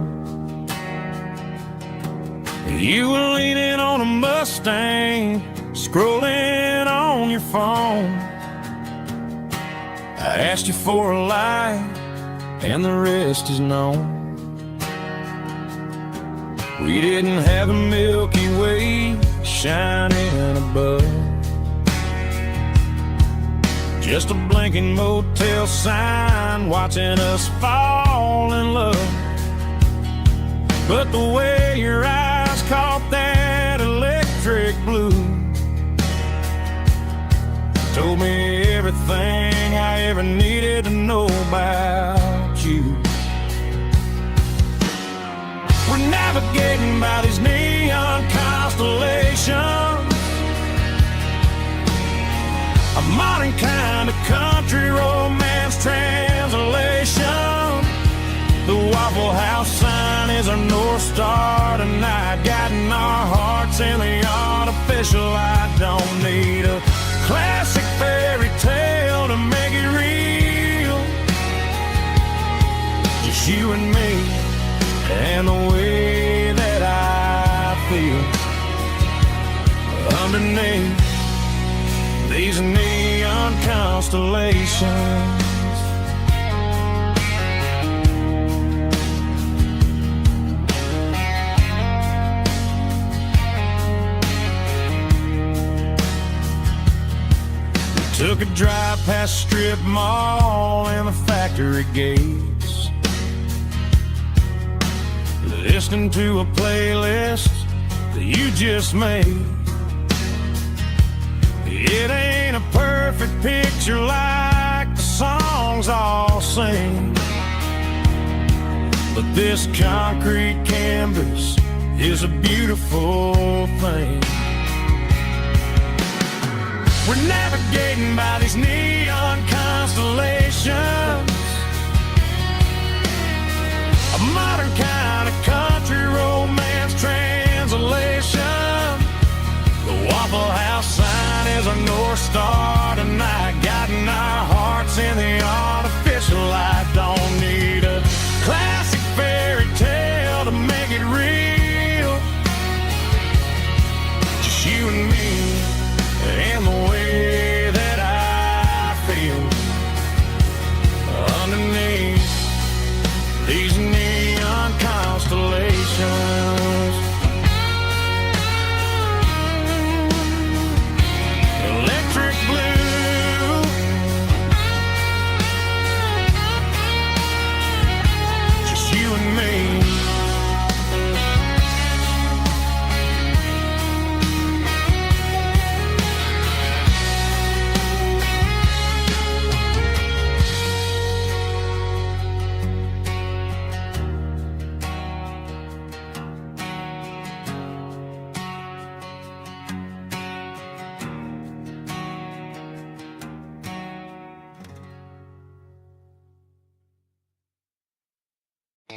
You were leaning on a Mustang, scrolling on your phone. I asked you for a light, and the rest is known. We didn't have a Milky Way shining above, just a blinking motel sign watching us fall in love. But the way your eyes caught that electric blue told me everything I ever needed to know about you. We're navigating by these neon constellations, a modern kind of country romance translation. The Waffle House sign is our North Star tonight, guiding our hearts in the artificial light. Don't need a classic fairy tale to make it real, just you and me and the way that I feel underneath these neon constellations. We took a drive past Strip Mall and the factory gates, listening to a playlist that you just made. It ain't a perfect picture like the songs all sing, but this concrete canvas is a beautiful thing. We're navigating by these neon constellations, a modern kind of country romance translation. The Waffle House sign is a North Star tonight, guiding our hearts in the artificial light. Don't need a classic fairy tale to make it real, just you and me and the way that I feel underneath these neon constellations. Electric I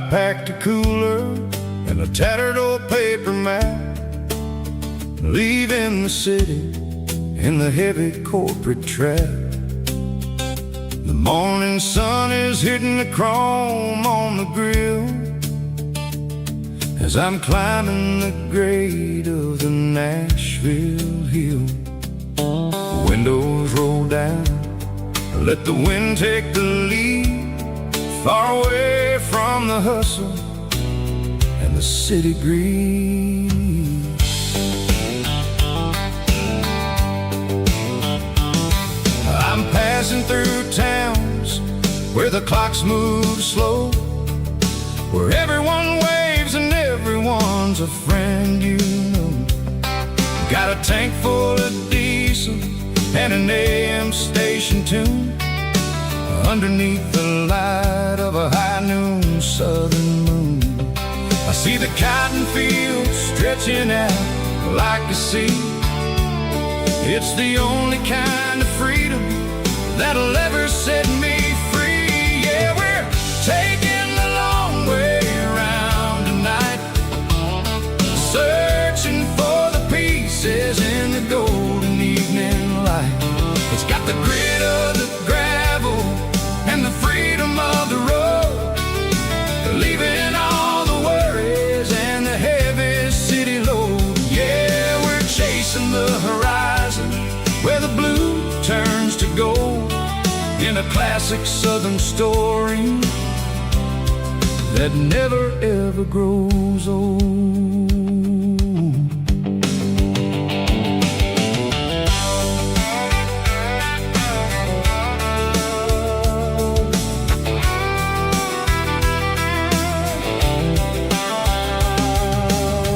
packed a cooler and a tattered old paper map, leaving the city in the heavy corporate trap. The morning sun is hitting the chrome on the grill as I'm climbing the grade of the Nashville hill. The windows roll down, let the wind take the lead, far away from the hustle and the city breeze. I'm passing through towns where the clocks move slow, where everyone waves and everyone's a friend you know. Got a tank full of diesel and an AM station tune underneath the light of a high noon southern moon. I see the cotton fields stretching out like a sea. It's the only kind of freedom that'll ever set me free. Yeah, we're taking the long way around tonight, searching for the pieces in the golden evening light. It's got the grit of the gravel and the freedom of the road, leaving all the worries and the heavy city load. Yeah, we're chasing the horizon where the blue turns to gold, in a classic southern story that never ever grows old.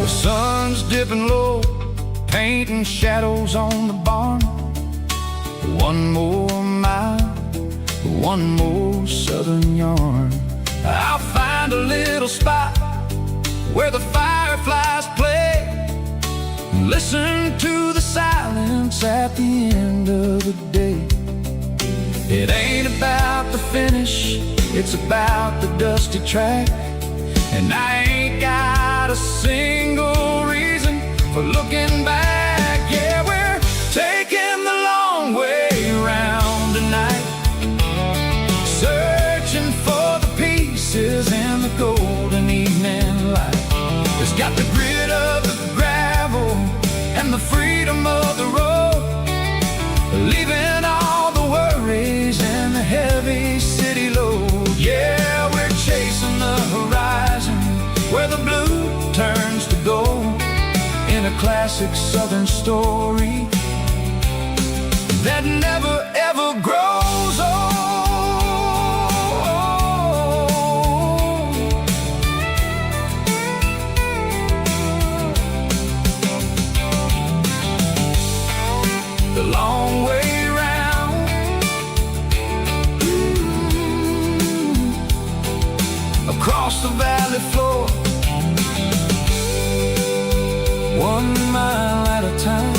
The sun's dipping low, painting shadows on the barn. One more mile, one more southern yarn. I'll find a little spot where the fireflies play, and listen to the silence at the end of the day. It ain't about the finish, it's about the dusty track, and I ain't got a single reason for looking back. Yeah, we're taking the long way around tonight, searching for the pieces in the golden evening light. It's got the grit of the gravel and the freedom of the road, leaving all the worries and the heavy city load. Yeah, we're chasing the horizon where the blue turns to gold, in a classic southern story that never ever grows old. The long way round, across the valley floor, 1 mile at a time.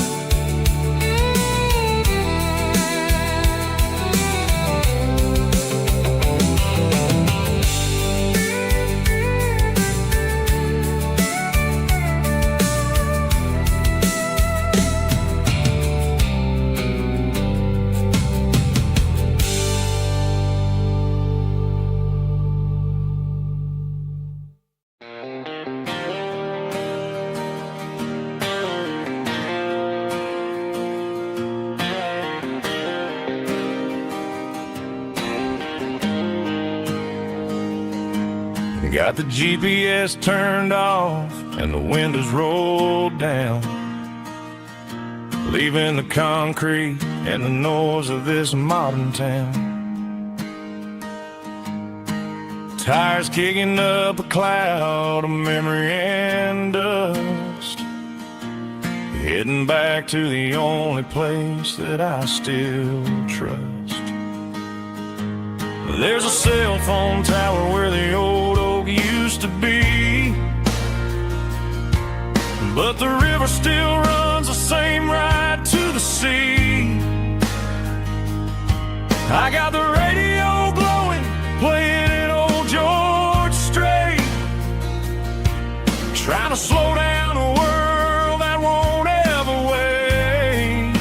Got the GPS turned off and the windows rolled down, leaving the concrete and the noise of this modern town. Tires kicking up a cloud of memory and dust. heading back to the only place that I still trust. There's a cell phone tower where the old oak used to be, but the river still runs the same right to the sea. I got the radio blowing, playing an old George Strait, trying to slow down a world that won't ever wait.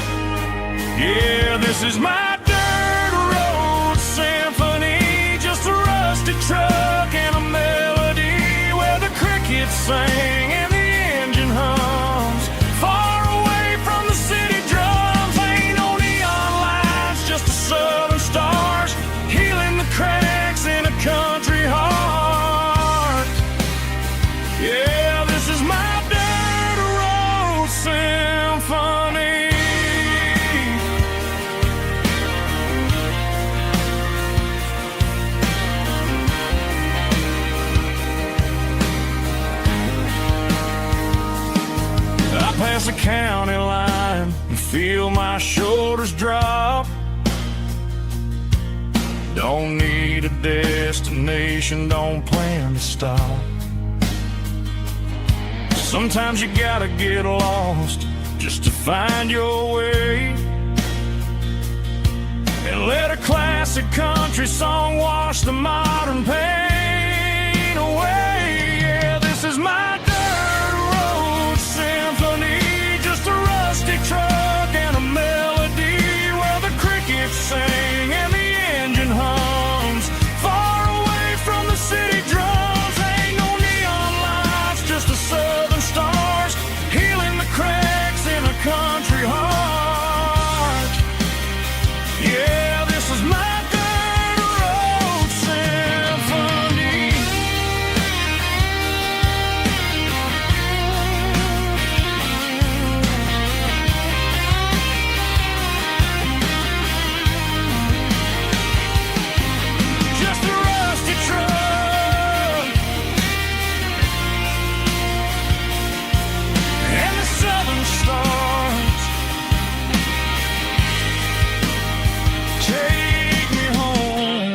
Yeah, this is my dirt road symphony, just a rusty truck and a melody where the crickets sing and the engine hums. Far away from the city drums, ain't no neon lights, just the southern stars healing the cracks in a country heart. Yeah, this is my dirt road symphony. I pass the county line and feel my shoulders drop. Don't need a destination, don't plan to stop. Sometimes you gotta get lost just to find your way, and let a classic country song wash the modern pain away. Yeah, this is my dirt road symphony, just a rusty truck and a melody where the crickets sing and the engine hums. Far away from the city drums, ain't no neon lights, just the southern stars healing the cracks in a country heart. Yeah, this is my dirt road symphony. Just a rusty truck and the southern stars take me home.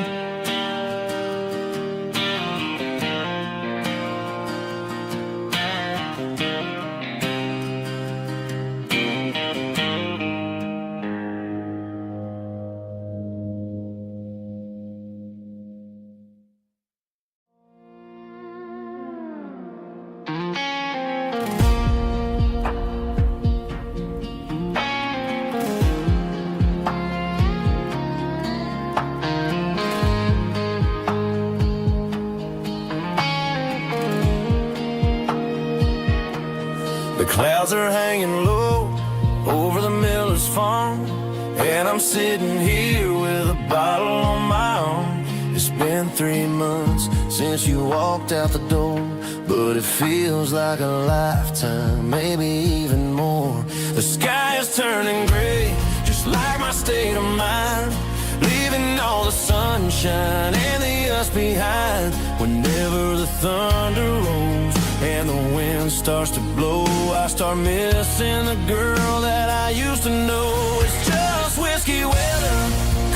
The clouds are hanging low over the miller's farm, and I'm sitting here with a bottle on my arm. It's been 3 months since you walked out the door, but it feels like a lifetime, maybe even more. The sky is turning gray, just like my state of mind, leaving all the sunshine and the us behind. Whenever the thunder rolls and the wind starts to blow, I start missing the girl that I used to know. It's just whiskey weather,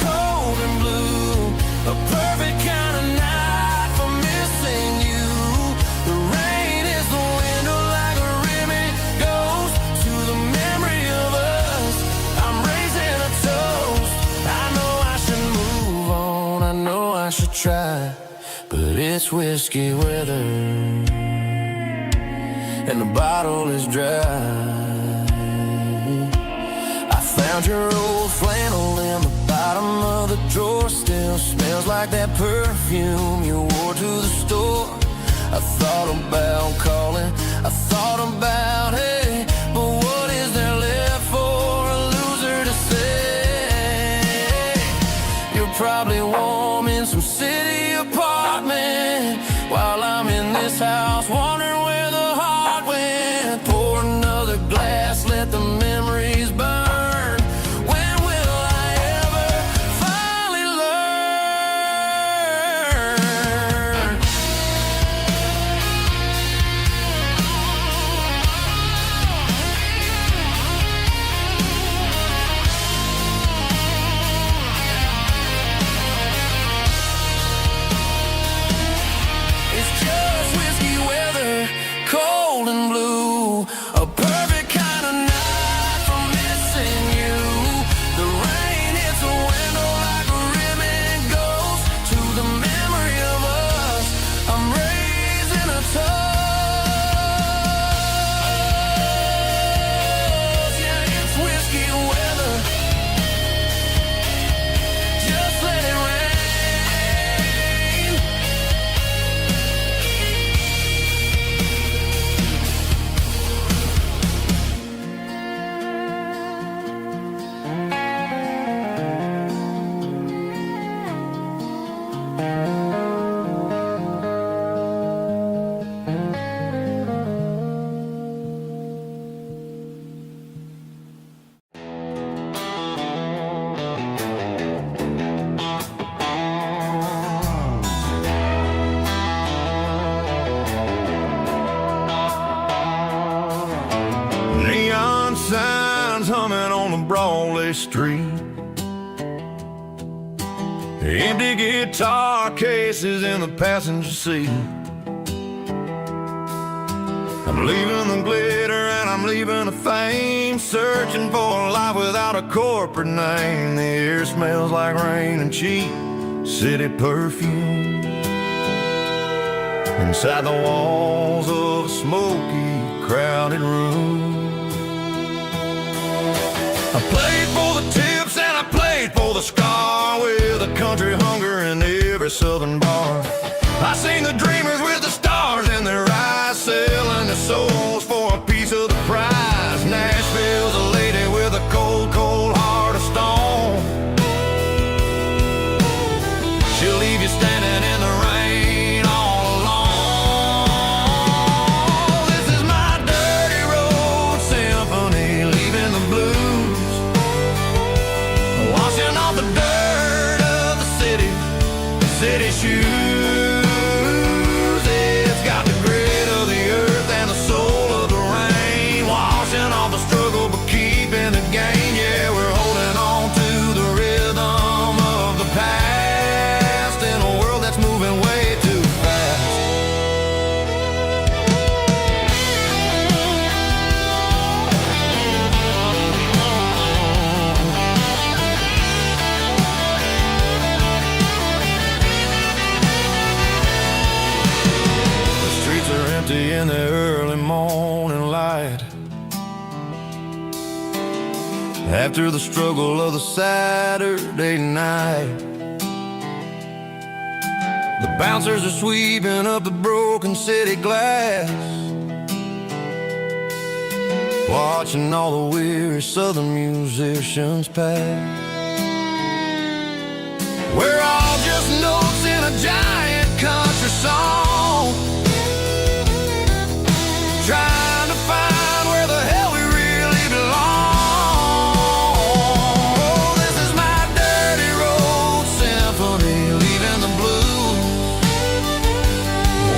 cold and blue, a perfect kind of night for missing you. The rain is the window like a ribbon goes to the memory of us. I'm raising a toast. I know I should move on, I know I should try, but it's whiskey weather and the bottle is dry. I found your old flannel in the bottom of the drawer, still smells like that perfume you wore to the store. I thought about calling, I thought about, hey, but what is there left for a loser to say? You're probably warm in some city apartment while I'm in this house wondering where the heart went. Pour another glass, let the memories burn. When will I ever finally learn? humming on the Broadway street. Empty guitar cases in the passenger seat. I'm leaving the glitter and I'm leaving the fame, searching for a life without a corporate name. The air smells like rain and cheap city perfume. Inside the walls of a smoky, crowded room. I played for the tips and I played for the scar, with a country hunger in every southern bar. I seen the dreamers with the stars in their eyes, selling their souls for a piece of the prize. Nashville's a lady with a cold, cold heart of stone. She'll leave you standing in the rain all alone. This is my dirty road symphony, leaving the blues, washing off the dirt of the city shoes. In the early morning light, after the struggle of the Saturday night, the bouncers are sweeping up the broken city glass, watching all the weary southern musicians pass. We're all just notes in a giant country song, trying to find where the hell we really belong. Oh, this is my dirty road symphony, leaving the blues,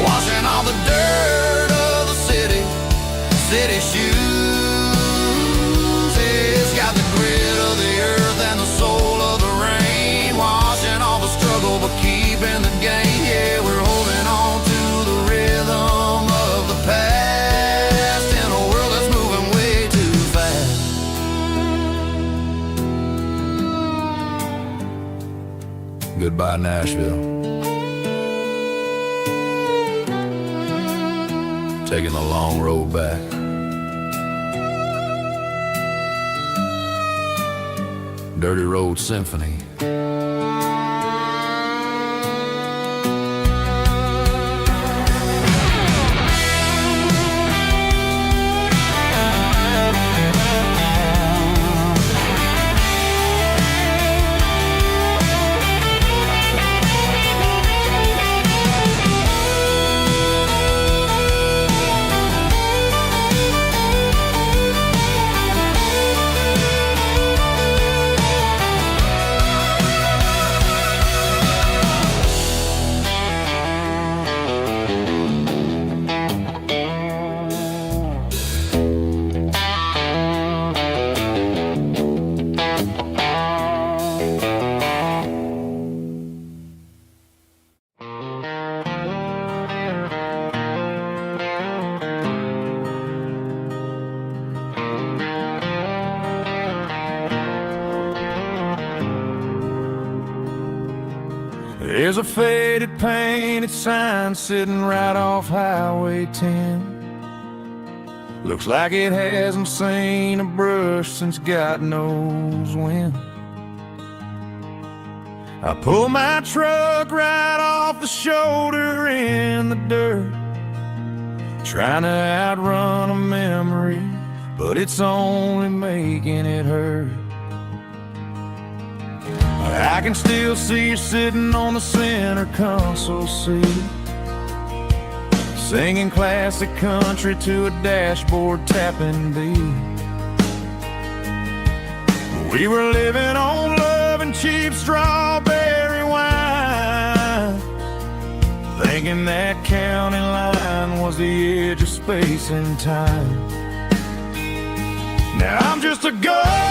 washing all the dirt of the city shoes. It's got the grit of the earth and the soul of the rain, washing all the struggle but keeping the game. Yeah, we're holding on to the rhythm of the past. Goodbye, Nashville. Taking the long road back. Dirty Road Symphony. There's a faded painted sign sitting right off Highway 10. Looks like it hasn't seen a brush since God knows when. I pull my truck right off the shoulder in the dirt, trying to outrun a memory, but it's only making it hurt. I can still see you sitting on the center console seat, singing classic country to a dashboard tapping beat. We were living on love and cheap strawberry wine, thinking that county line was the edge of space and time. Now I'm just a ghost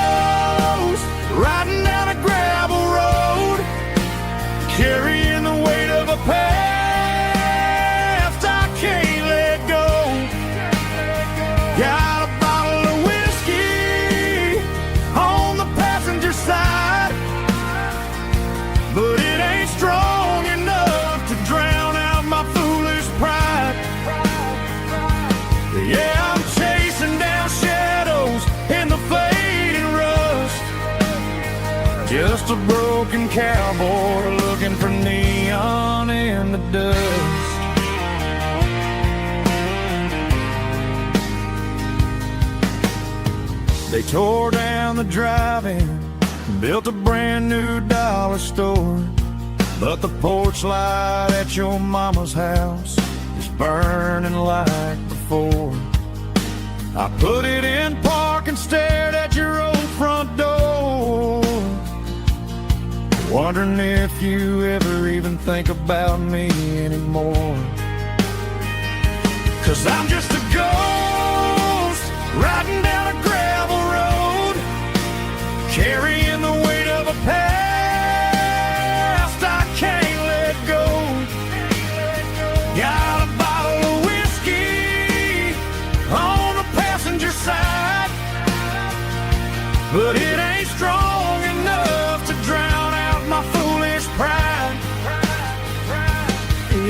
Just a broken cowboy looking for neon in the dust. They tore down the drive-in, built a brand new dollar store, but the porch light at your mama's house is burning like before. I put it in park and stared at your old front door, wondering if you ever even think about me anymore. 'Cause I'm just a ghost riding down a gravel road, carrying the weight of a past I can't let go. Got a bottle of whiskey on the passenger side, but it ain't strong enough to drown out my foolish pride.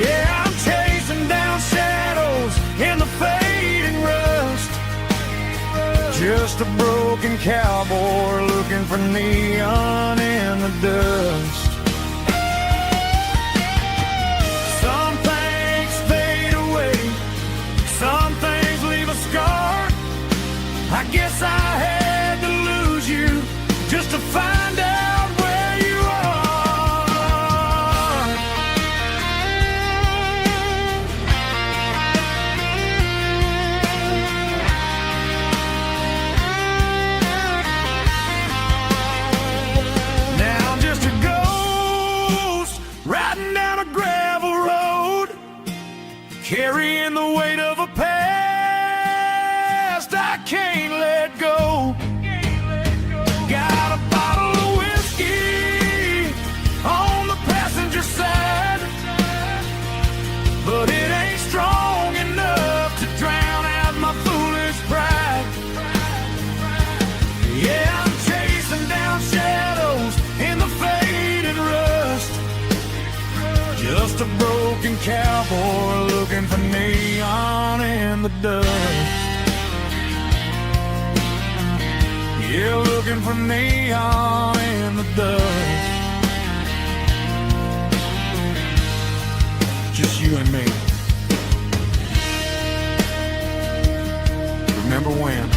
Yeah, I'm chasing down shadows in the fading rust, just a broken cowboy looking for neon in the dust. Some things fade away, some things leave a scar. I guess I had to lose you just to find out where you are. Now I'm just a ghost riding down a gravel road, carrying the weight of a past I can't let go. Got a bottle of whiskey on the passenger side, but it ain't strong enough to drown out my foolish pride. Yeah, I'm chasing down shadows in the faded rust, just a broken cowboy looking for neon in the dust. Yeah, looking for neon in the dust. Just you and me. Remember when?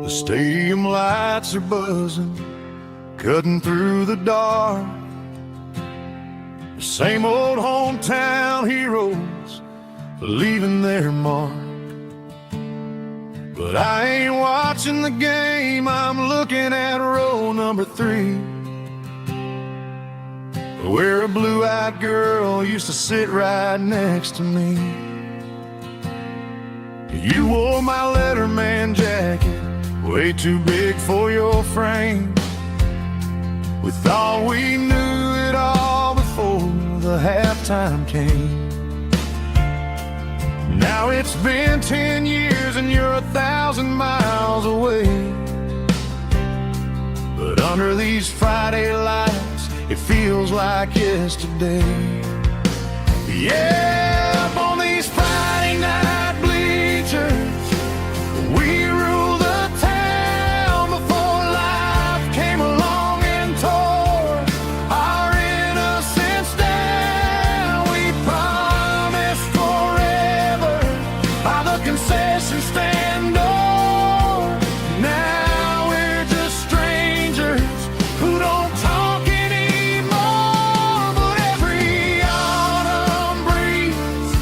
The stadium lights are buzzing, cutting through the dark. The same old hometown heroes leaving their mark. But I ain't watching the game, I'm looking at row number 3, where a blue-eyed girl used to sit right next to me. You wore my Letterman jacket, way too big for your frame. We thought we knew it all before the halftime came. Now it's been 10 years and you're 1,000 miles away, but under these Friday lights it feels like yesterday. Yeah, up on these Friday night bleachers, we rule the town before life came along and tore our innocence down. We promised forever by the concession stand door. Now we're just strangers who don't talk anymore. But every autumn breeze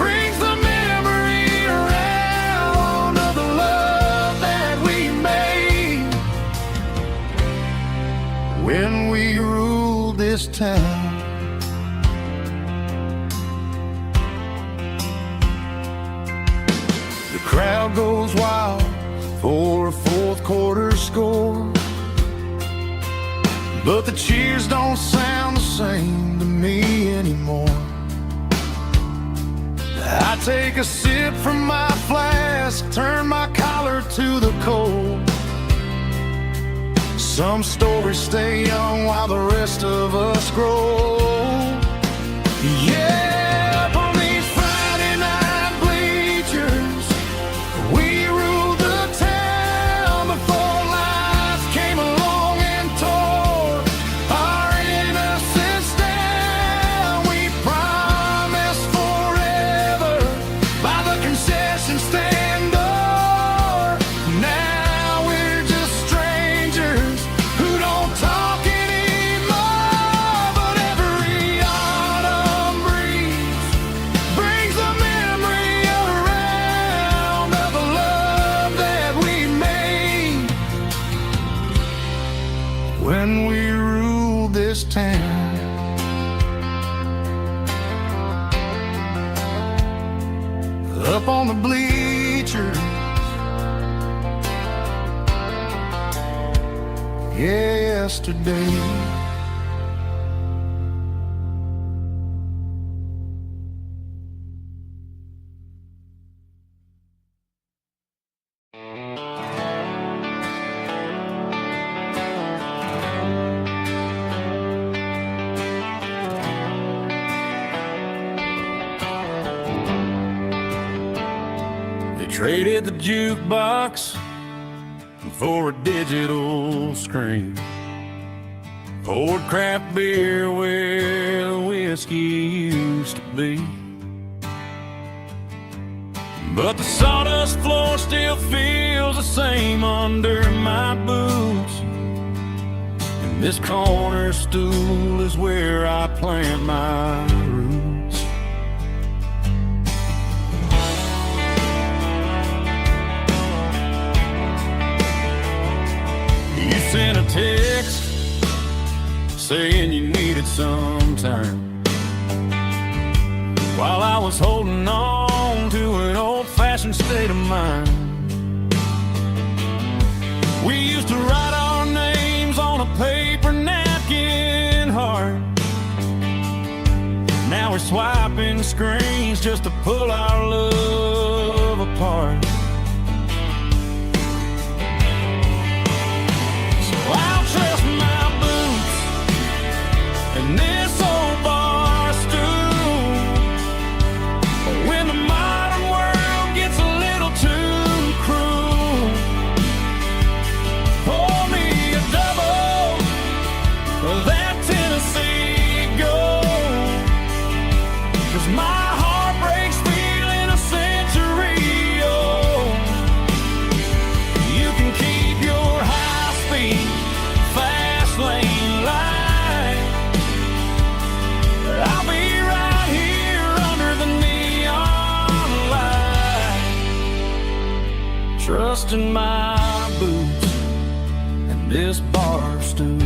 brings the memory around of the love that we made when we ruled this town. crowd goes wild for a fourth quarter score, but the cheers don't sound the same to me anymore. I take a sip from my flask, turn my collar to the cold. Some stories stay young while the rest of us grow. Yeah, up on these Friday night bleachers, we ruled the town before life came along and tore our innocence down. We promised forever by the concession stand door. Now we're just strangers who don't talk anymore. But every autumn breeze brings a memory around of the love that we made when we ruled this town. Up on the bleachers, yesterday. They traded the jukebox for a digital screen, poured craft beer where the whiskey used to be. But the sawdust floor still feels the same under my boots, and this corner stool is where I plant my roots. You sent a text saying you needed some time, while I was holding on to an old-fashioned state of mind. We used to write our names on a paper napkin heart. Now we're swiping screens just to pull our love apart. I'll trust my boots and this old bar stool when the modern world gets a little too cruel. Pour me a double of that Tennessee Gold, 'cause my heart breaks feeling a century old. You can keep your high-speed fast lane light, I'll be right here under the neon light, trusting my boots and this bar stool.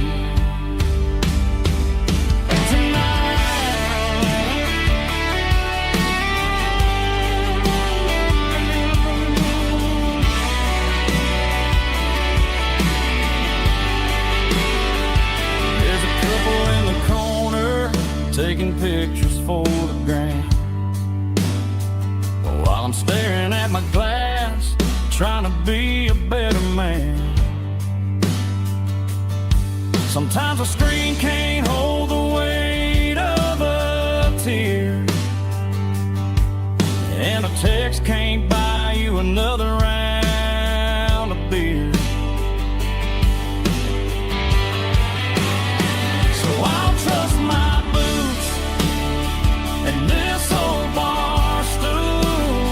Taking pictures for the gram, while I'm staring at my glass, trying to be a better man. Sometimes a screen can't hold the weight of a tear, and a text can't buy you another round of beer. So I'll trust my and this old bar stool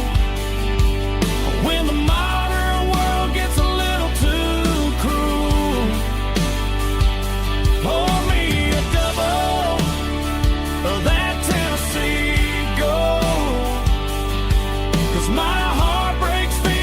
when the modern world gets a little too cruel. Pour me a double of that Tennessee Gold, 'cause my heart breaks feeling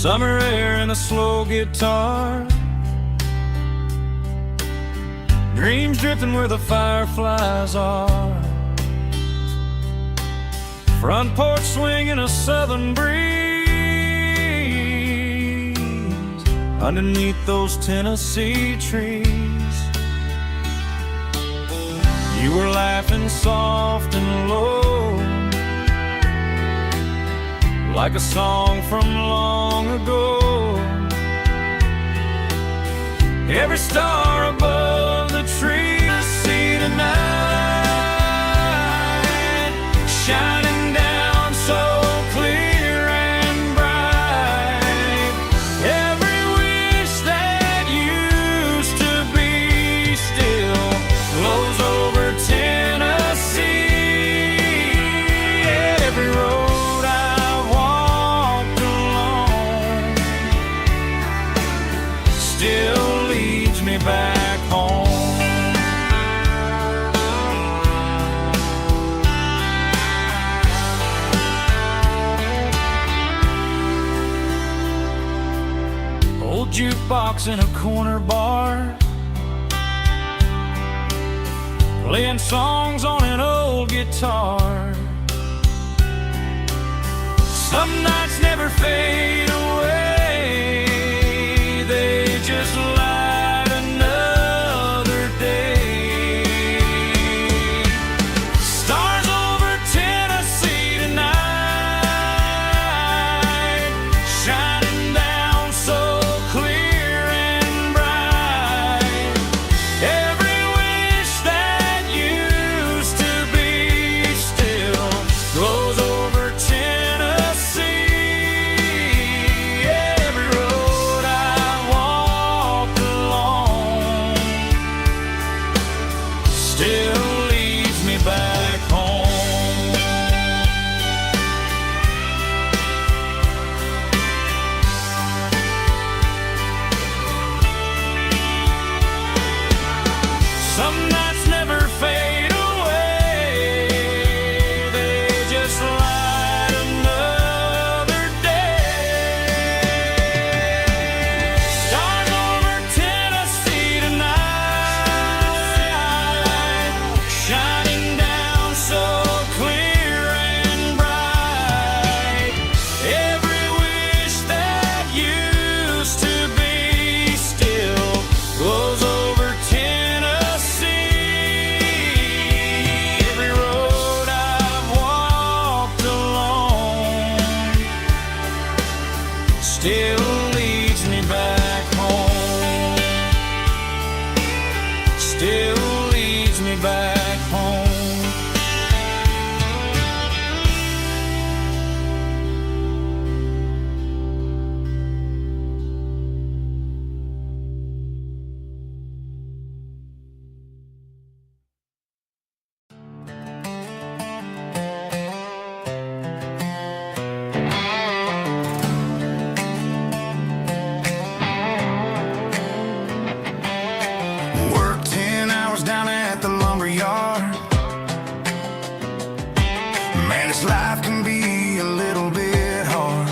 Summer air and a slow guitar, dreams drifting where the fireflies are, front porch swinging a southern breeze underneath those Tennessee trees. You were laughing soft and low, like a song from long ago. Every star above the tree I see tonight, shining down so clear and bright. Every wish that used to be still flows over Tennessee. Every road I walked along still leads me back home. Old jukebox in a corner bar, playing songs on an old guitar. Some nights never fade away, they just light another day. Stars over Tennessee tonight, shining down so clear and bright. Every wish that used to be still glows over Tennessee. Every road I walked along still leads me back home. Some nights never fade away, they just light another day. Stars over Tennessee tonight, shining down so clear and bright. Every wish that used to be still glows over Tennessee. Every road I've walked along still leads me back home. Still leads me back home. Work 10 hours down at the lumber yard. Man, this life can be a little bit hard.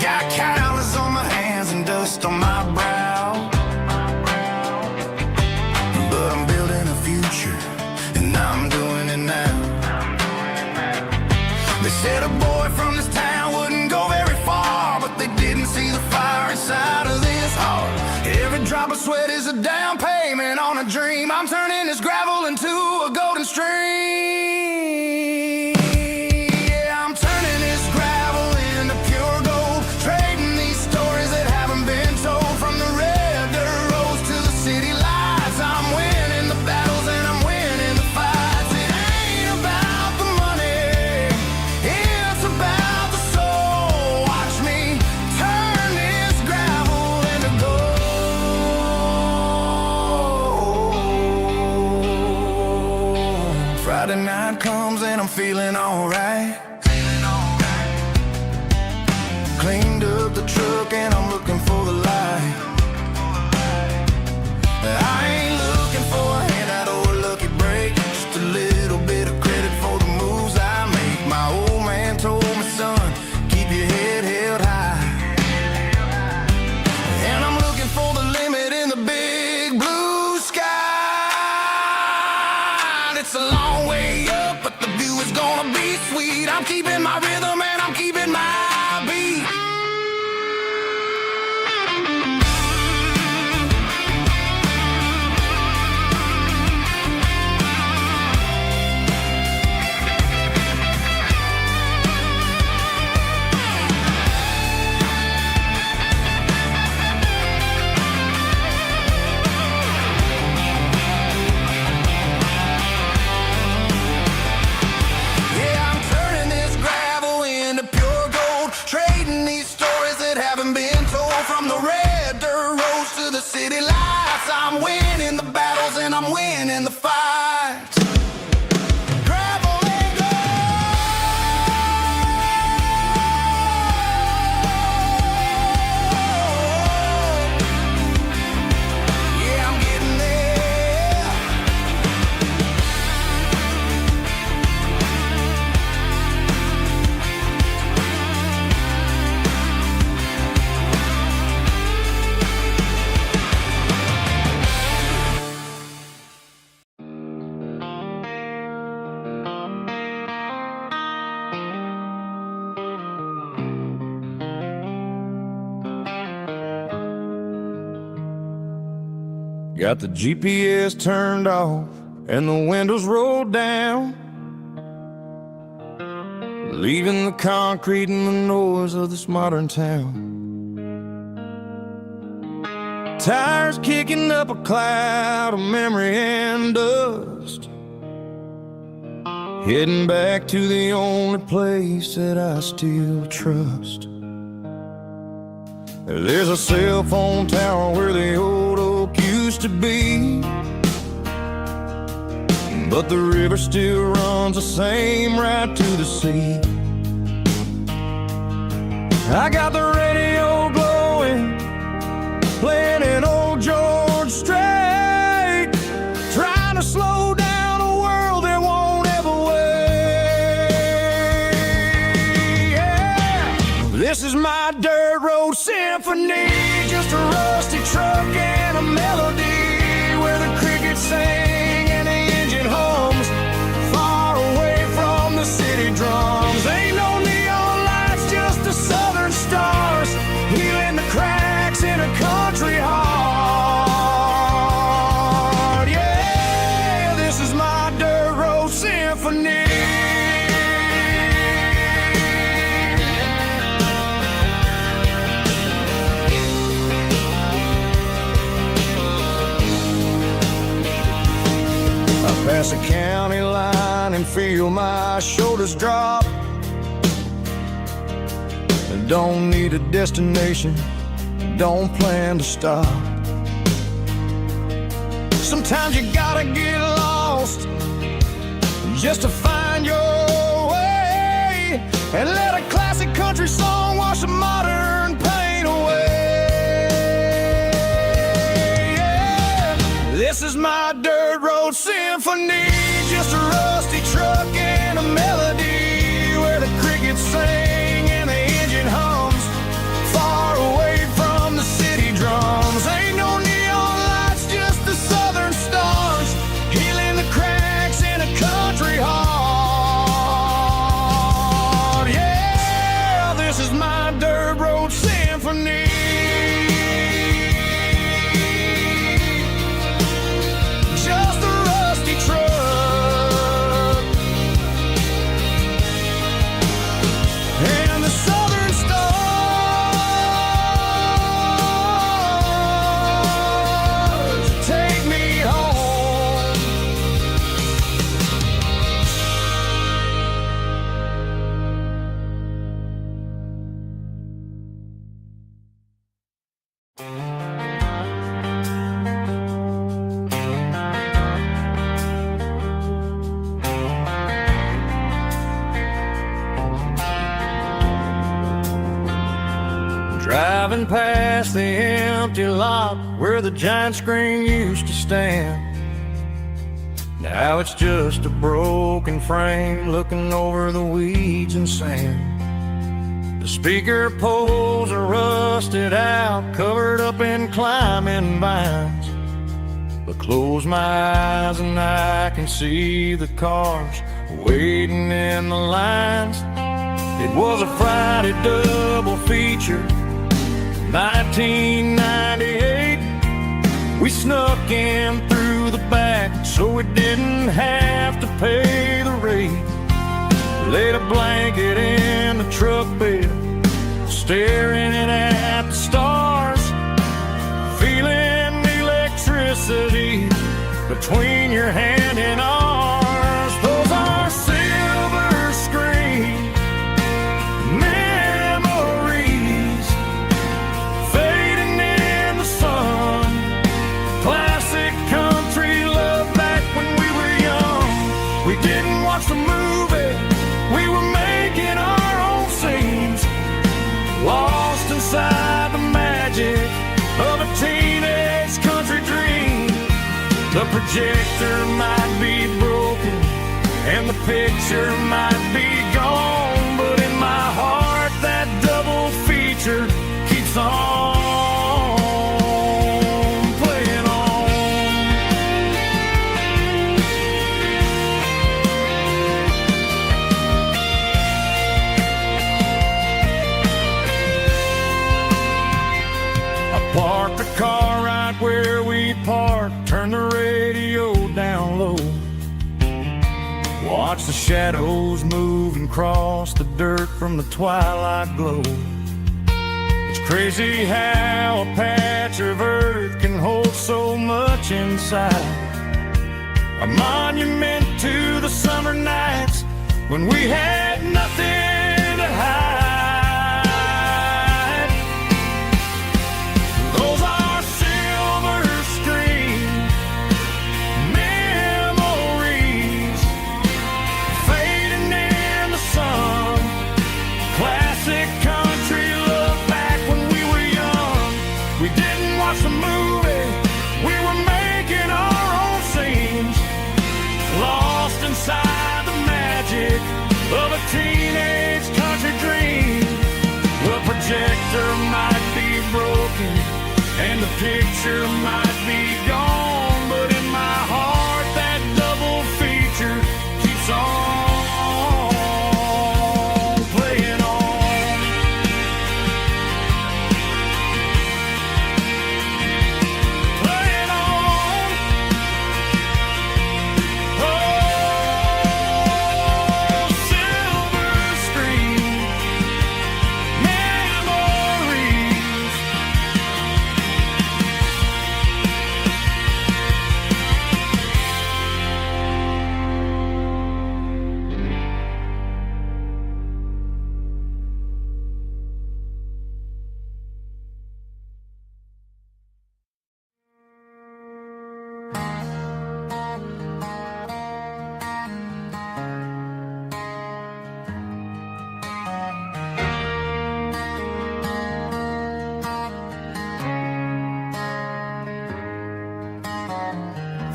Got calluses on my hands and dust on my brow, but I'm building a future and I'm doing it now. They said a boy from this town wouldn't go very far, but they didn't see the fire inside of this heart. Every drop of sweat is a down payment on a dream. I'm turning this gravel into a golden stream. Yeah, I'm turning this gravel into pure gold, trading these stories that haven't been told. From the red dirt roads to the city lights, I'm winning the battles and I'm winning the fights. It ain't about the money, it's about the soul. Watch me turn this gravel into gold. Friday night comes and I'm feeling alright. Cleaned up the truck and I'm looking for the light. I ain't looking for a handout or a lucky break, just a little bit of credit for the moves I make. My old man told me, son, keep your head getting these stories that haven't been told. From the red dirt roads to the city lights, I'm winning the battles and I'm winning the fights. Gravel and gold. Yeah, I'm getting there. Got the GPS turned off and the windows rolled down, leaving the concrete and the noise of this modern town. Tires kicking up a cloud of memory and dust, heading back to the only place that I still trust. There's a cell phone tower where the old oak used to be, but the river still runs the same right to the sea. I got the radio glowing, playing an old George Strait, trying to slow down a world that won't ever wait. Yeah. This is my dirt road symphony, just a rusty truck and a melody where the crickets sing and the engine hums, far away from the city drums. Ain't no neon lights, just the southern stars, healing the cracks in a country heart. Yeah, this is my dirt road symphony. Pass a county line and feel my shoulders drop. Don't need a destination, don't plan to stop. Sometimes you gotta get lost just to find your way, and let a classic country song wash the modern pain away. Yeah. This is my dirt road symphony, just a rusty truck and a melody where the crickets sing and the engine hums, far away from the city drums. Ain't no neon lights, just the southern stars, healing the cracks in a country heart. Yeah, this is my dirt road symphony. Just a rusty truck and the southern stars take me home. Driving past the empty lot where the giant screen used to stand. Now it's just a broken frame looking over the weeds and sand. The speaker poles are rusted out, covered up in climbing vines. But close my eyes and I can see the cars waiting in the lines. It was a Friday double feature, 1998. We snuck in through the back so we didn't have to pay the rate. Laid a blanket in the truck bed, staring at the stars, feeling the electricity between your hand and ours. Those are silver screen memories projector might be broken and the picture might be gone, but in my heart that double feature keeps on playing on. I parked the car right where we parked, turned the radio down low, watch the shadows move and cross the dirt from the twilight glow. It's crazy how a patch of earth can hold so much inside, a monument to the summer nights when we had nothing to hide. Those are silver screen memories fading in the sun. Classic country look back when we were young. We didn't watch the movie, we were making our own scenes, lost inside the magic of a teenage country dream. The projector might be broken and the picture might be gone, but in my heart that double feature keeps on playing on. Playing on. Oh, silver screen memories.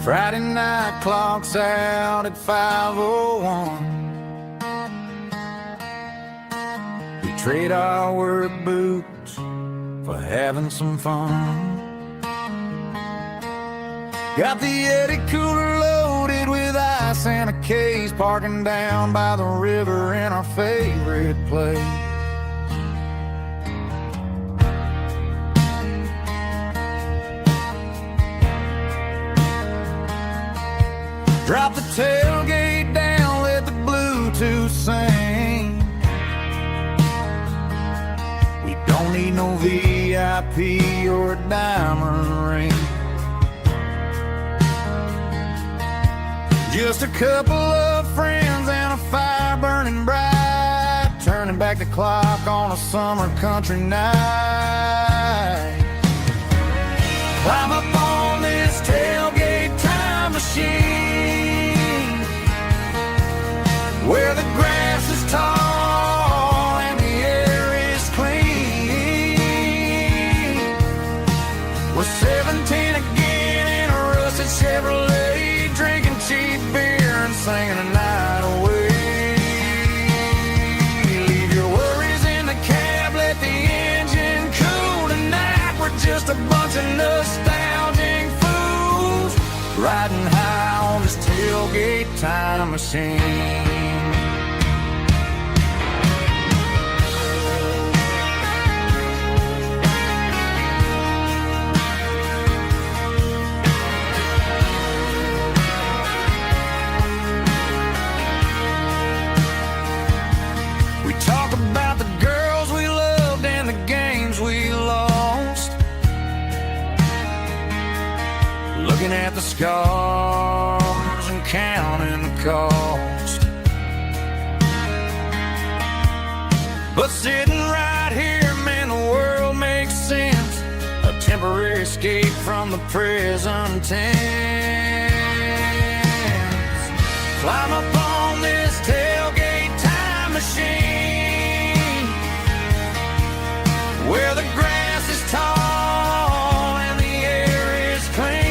Friday night clock's out at 5:01. We trade our work boots for having some fun. Got the Yeti cooler loaded with ice and a case, parking down by the river in our favorite place. Drop the tailgate down, let the Bluetooth sing. We don't need no VIP or a diamond ring. Just a couple of friends and a fire burning bright, turning back the clock on a summer country night. Climb up on this tailgate time machine, where the grass is tall and the air is clean. We're 17 again in a rusted Chevrolet, drinking cheap beer and singing the night away. Leave your worries in the cab, let the engine cool tonight. We're just a bunch of nostalgic fools riding high on this tailgate time machine. We talk about the girls we loved and the games we lost, looking at the scars and counting the cost. But sitting right here, man, the world makes sense. A temporary escape from the present tense. Climb up on this tailgate time machine, where the grass is tall and the air is clean.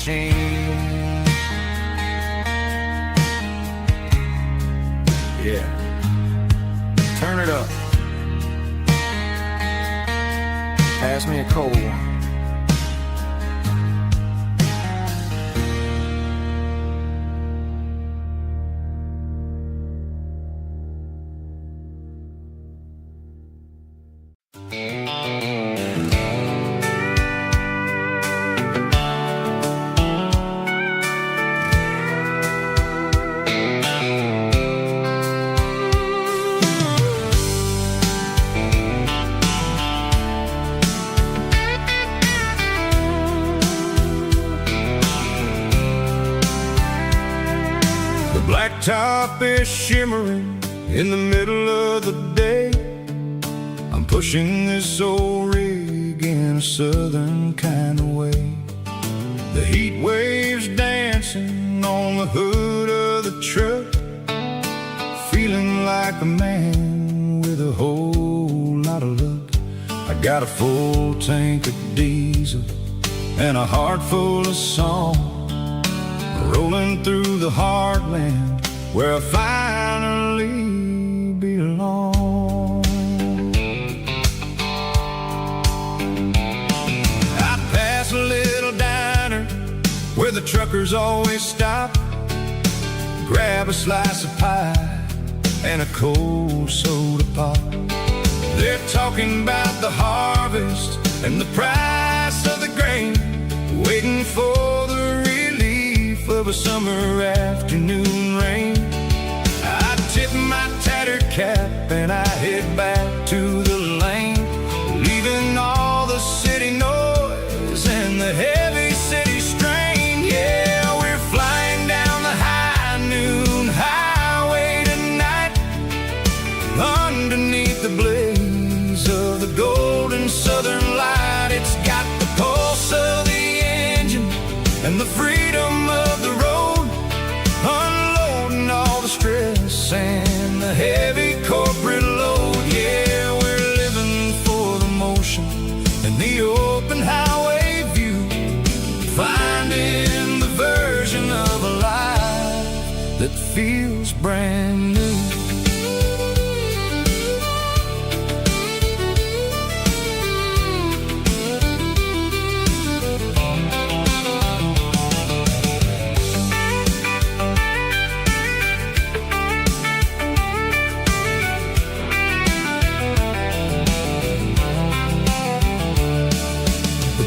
machine. Yeah, turn it up. Pass me a cold one. Blacktop is shimmering in the middle of the day. I'm pushing this old rig in a southern kind of way. The heat waves dancing on the hood of the truck, feeling like a man with a whole lot of luck. I got a full tank of diesel and a heart full of song, rolling through the heartland where I finally belong. I pass a little diner where the truckers always stop, grab a slice of pie and a cold soda pop. They're talking about the harvest and the price of the grain, waiting for the relief of a summer afternoon rain. I tip my tattered cap and I head back to the lane, leaving all the city noise and the heavy city strain. Yeah, we're flying down the high noon highway tonight, underneath the blaze of the golden southern light. It's got the pulse of the engine and the freedom of the road, unloading all the stress and the heavy corporate load. Yeah, we're living for the motion and the open highway view, finding the version of a life that feels brand new.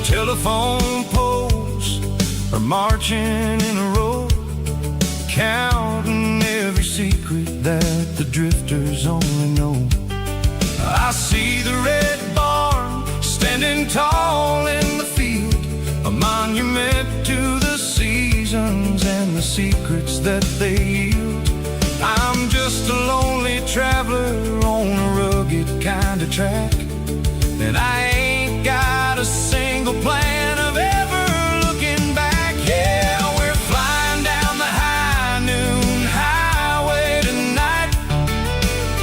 Telephone poles are marching in a row, counting every secret that the drifters only know. I see the red barn standing tall in the field, a monument to the seasons and the secrets that they yield. I'm just a lonely traveler on a rugged kind of track, and I ain't got a single plan of ever looking back. Yeah, we're flying down the high noon highway tonight,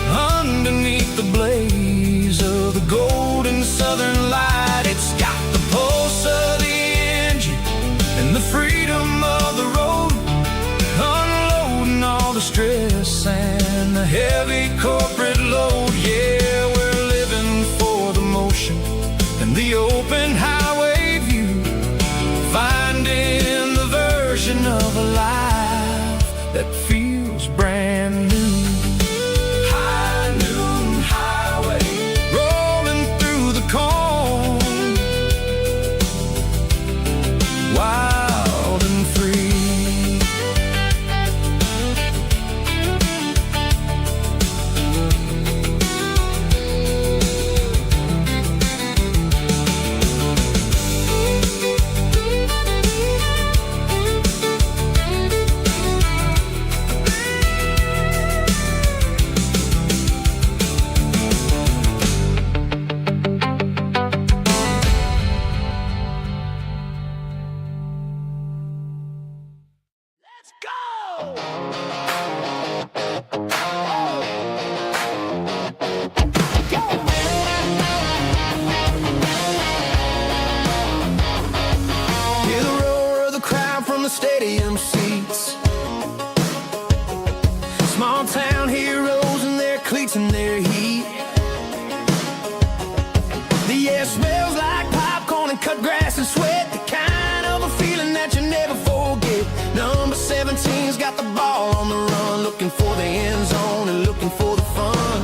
underneath the blaze of the golden southern light. It's got the pulse of the engine and the freedom of the road, unloading all the stress and the heavy corporate load. Yeah, we're living for the motion and the open highway view, finding the version of a life that feels brand new. High noon highway, rolling through the corn, wild and free. stadium seats. Small town heroes in their cleats and their heat. The air smells like popcorn and cut grass and sweat, the kind of a feeling that you never forget. Number 17's got the ball on the run, looking for the end zone and looking for the fun.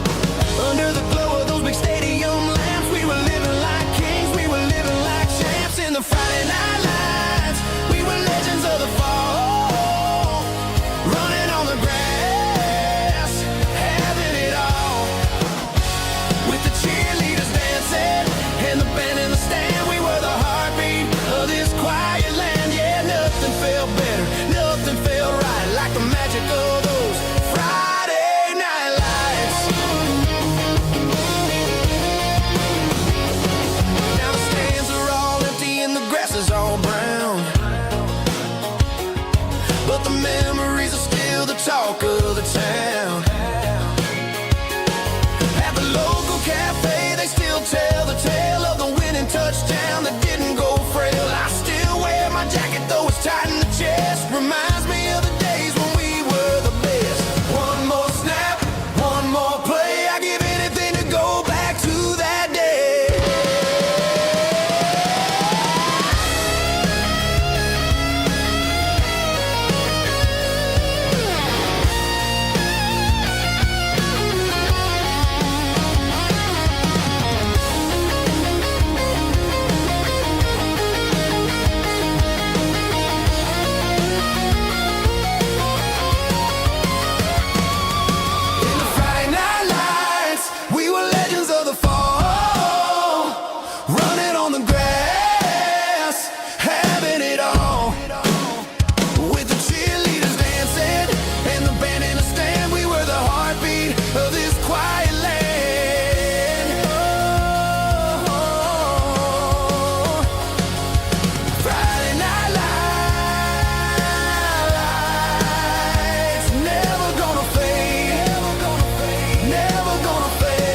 Under the glow of those big stadium lamps, we were living like kings, we were living like champs. In the Friday night lights, we were legends of the fall, running on the grass, having it all. With the cheerleaders dancing and the band in the stand, we were the heartbeat of this quiet land. Yeah, nothing felt better, nothing felt right like the magic of those Friday night lights. Now the stands are all empty and the grass is all brown, but the memories are still the talk of the town. At the local cafe, they still tell the tale of the winning touchdown that didn't go frail. I still wear my jacket though it's tight in the chest. Reminds me of the days when we were the best. One more snap, one more play. I give anything to go back to that day. In the Friday night lights, we were legends of the fall, running on the grass, having it all. With the cheerleaders dancing and the band in the stand, we were the heartbeat of this quiet land. Oh, Friday night lights, never gonna fade, never gonna fade.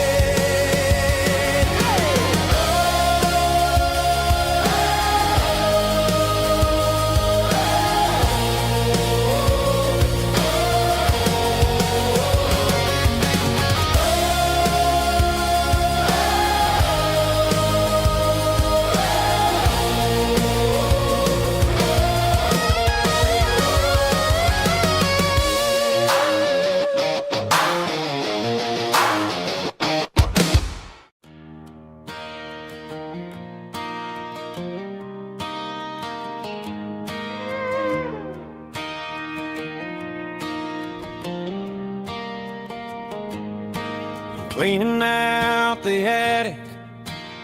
Cleaning out the attic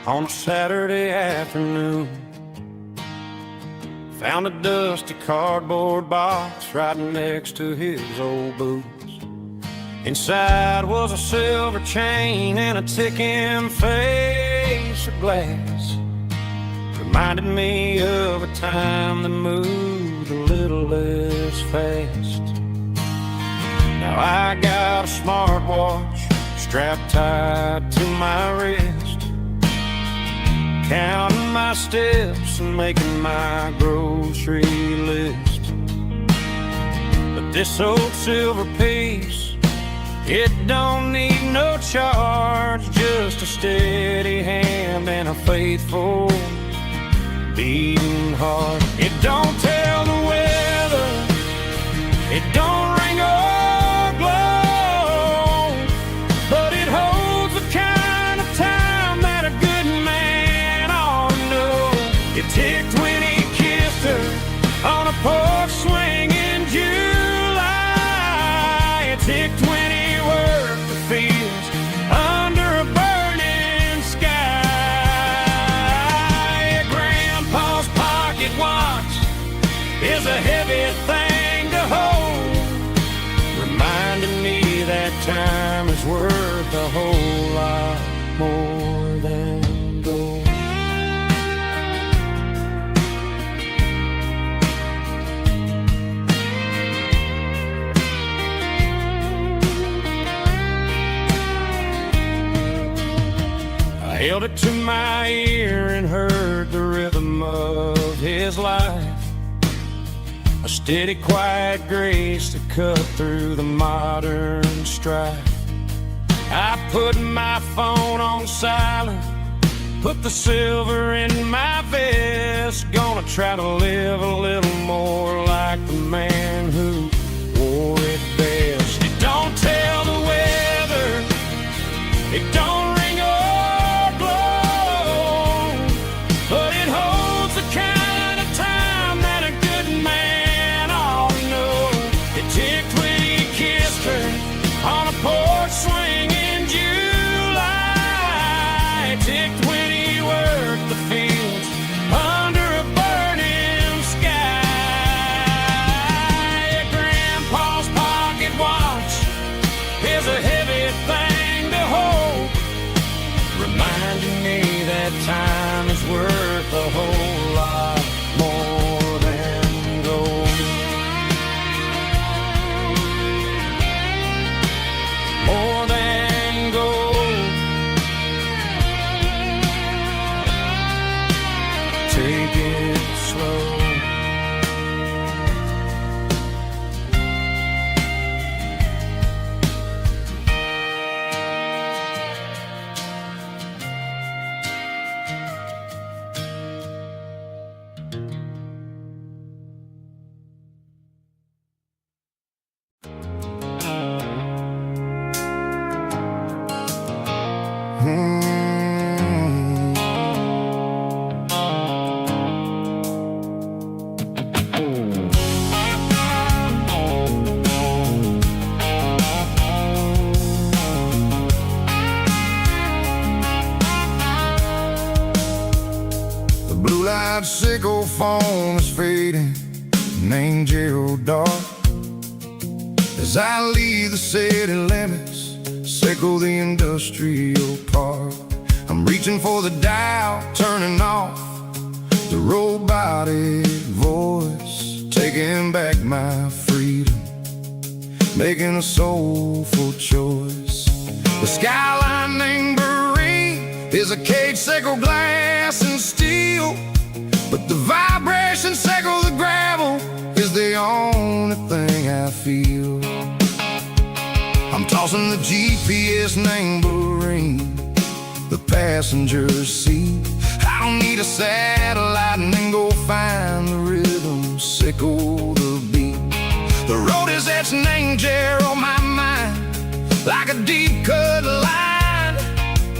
on a Saturday afternoon. Found a dusty cardboard box right next to his old boots. Inside was a silver chain and a ticking face of glass. Reminded me of a time that moved a little less fast. Now I got a smartwatch strapped tight to my wrist, counting my steps and making my grocery list. But this old silver piece, it don't need no charge, just a steady hand and a faithful beating heart. It don't tell the weather, it don't ring or glow, but it holds the kind of time that a good man ought to know. It ticked when he kissed her on a porch swing in July. It ticked when he worked the fields under a burning sky. Grandpa's pocket watch is a heavy thing to hold, reminding me that time is worth a whole lot more than gold. I held it to my ear and heard the rhythm of his life. A Steady, quiet grace to cut through the modern strife. I put my phone on silent, put the silver in my vest. Gonna try to live a little more like the man who wore it best. It don't tell the weather, it don't ring or blow, but it holds the kind of time that a good man ought to know. It ticked when he kissed her on a porch swing in July. It ticked when he worked the fields under a burning sky. Yeah, Grandpa's pocket watch is a heavy thing to hold, reminding me that time is worth a whole lot more than gold. More than gold. Take it slow. The blue-light sickle foam is fading, named Yearwood dark. As I leave the city limits, sickle the industrial park. I'm reaching for the dial, turning off the robotic voice, taking back my freedom, making a soulful choice. The skyline named Marine is a cage, sickle glass and steel, but the vibration sickle the gravel is the only thing I feel. I'm tossing the GPS named Marine, the passenger seat. I don't need a satellite and then go find the rhythm, sickle the beat. The road is etched named Jer on my mind, like a deep cut line,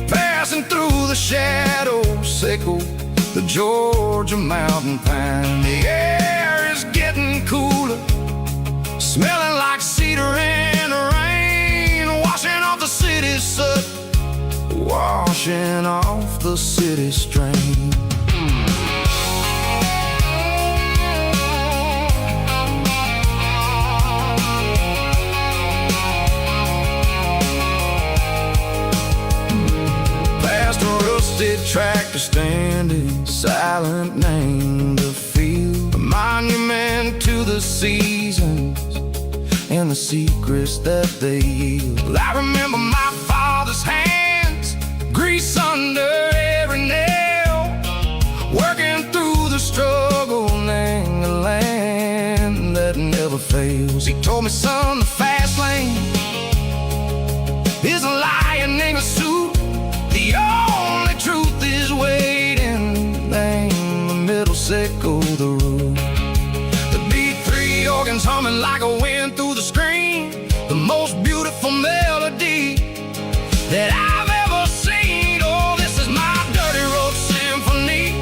passing through the shadows, sickle the Georgia mountain pine. The air is getting cooler, smelling like cedar in the rain, washing off the city's soot, washing off the city strain. Past a rusted tractor standing silent, named the field, a monument to the seasons and the secrets that they yield. I remember my father's hands, grease under every nail, working through the struggle, named the land that never fails. He told me, son, the fast lane is a lion in a suit, the only truth is waiting, named the middle, sickle the root. The B3 organs humming like a wind through the screen, the most beautiful melody that I've ever seen. Oh, this is my dirty road symphony,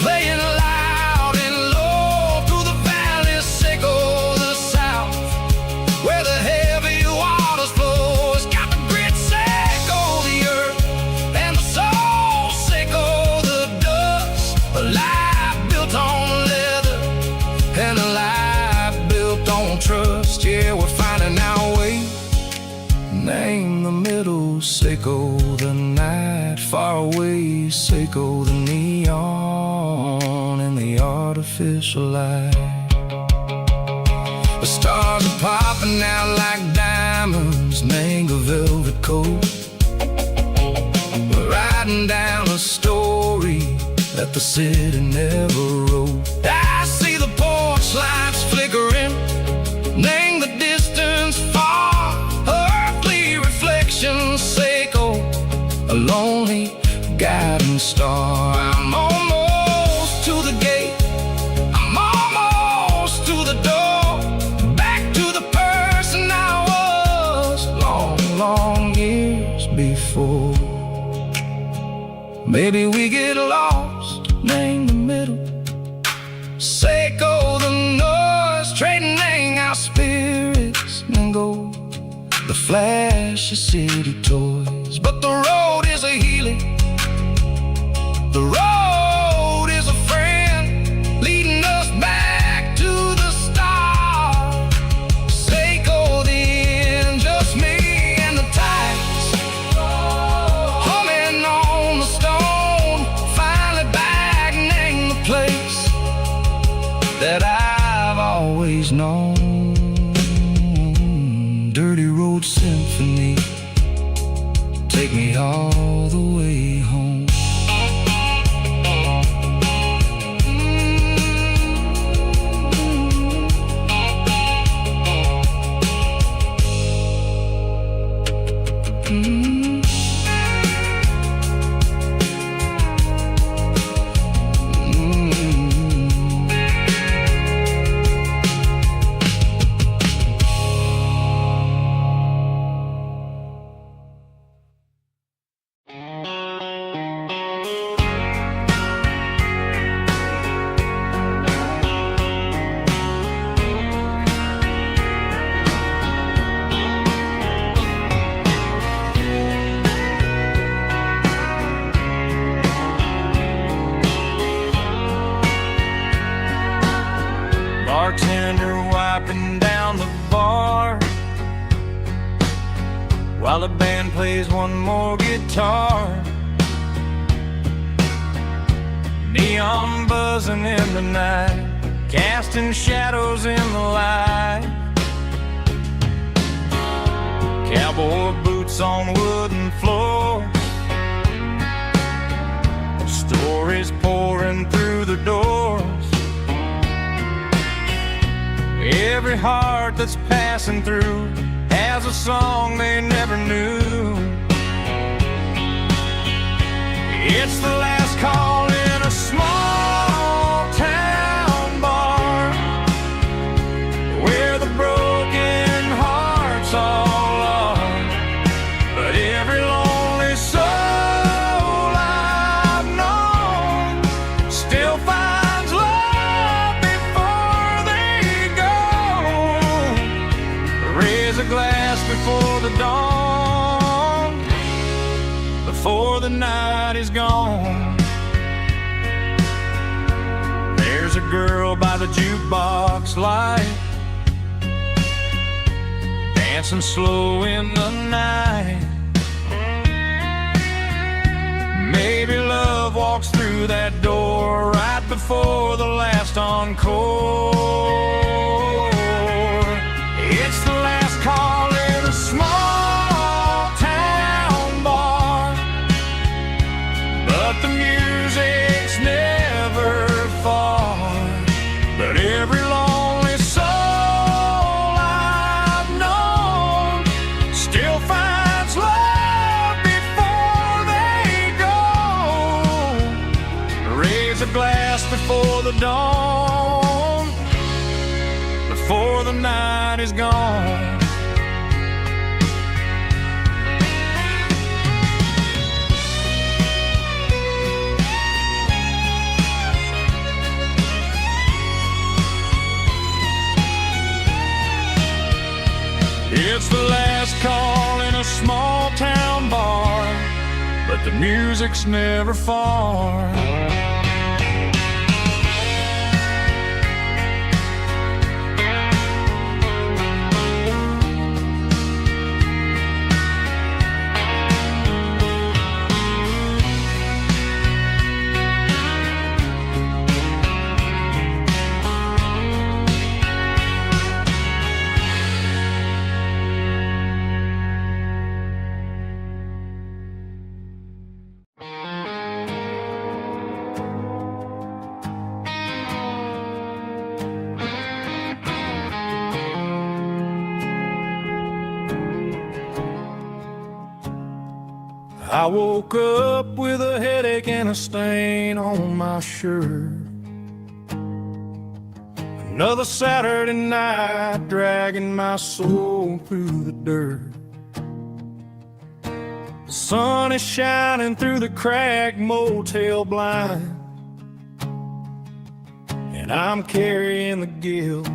playing loud and low through the valleys, sickle the south, where the heavy waters flow. It's got the grit, sickle the earth, and the soul, sickle the dust. A life built on leather and a life built on trust. Yeah, we're finding our way, name the middle, sickle the night, far away, sickle the neon and the artificial light. The stars are popping out like diamonds, mango velvet coat. We're riding down a story that the city never wrote. I see the porch lights flicker star. I'm almost to the gate, I'm almost to the door, back to the person I was long, long years before. Maybe we get lost in the middle, Seiko the noise, trading our spirits and gold, the flash of city toys. But the road is a healing, the road is a friend, leading us back to the start. Seiko the end, just me and the tides, humming on the stone, finally back in the place that I've always known. Dirty Road Symphony, take me all the way home. Bartender wiping down the bar while the band plays one more guitar. Neon buzzing in the night, casting shadows in the light. Cowboy boots on wooden floors, stories pouring through the doors. Every heart that's passing through has a song they never knew. It's the last call in a small town bar where the broken hearts all are. But every lonely soul I've known still finds love before they go. Raise a glass before the dawn, before the night is gone. There's a girl by the jukebox light, dancing slow in the night. Maybe love walks through that door right before the last encore. It's the last call in a small town bar, but the music's never far. But every lonely soul I've known still finds love before they go. Raise a glass before the dawn, before the night is gone. It's the last call in a small town bar, but the music's never far. I woke up with a headache and a stain on my shirt. Another Saturday night dragging my soul through the dirt. The sun is shining through the cracked motel blind, and I'm carrying the guilt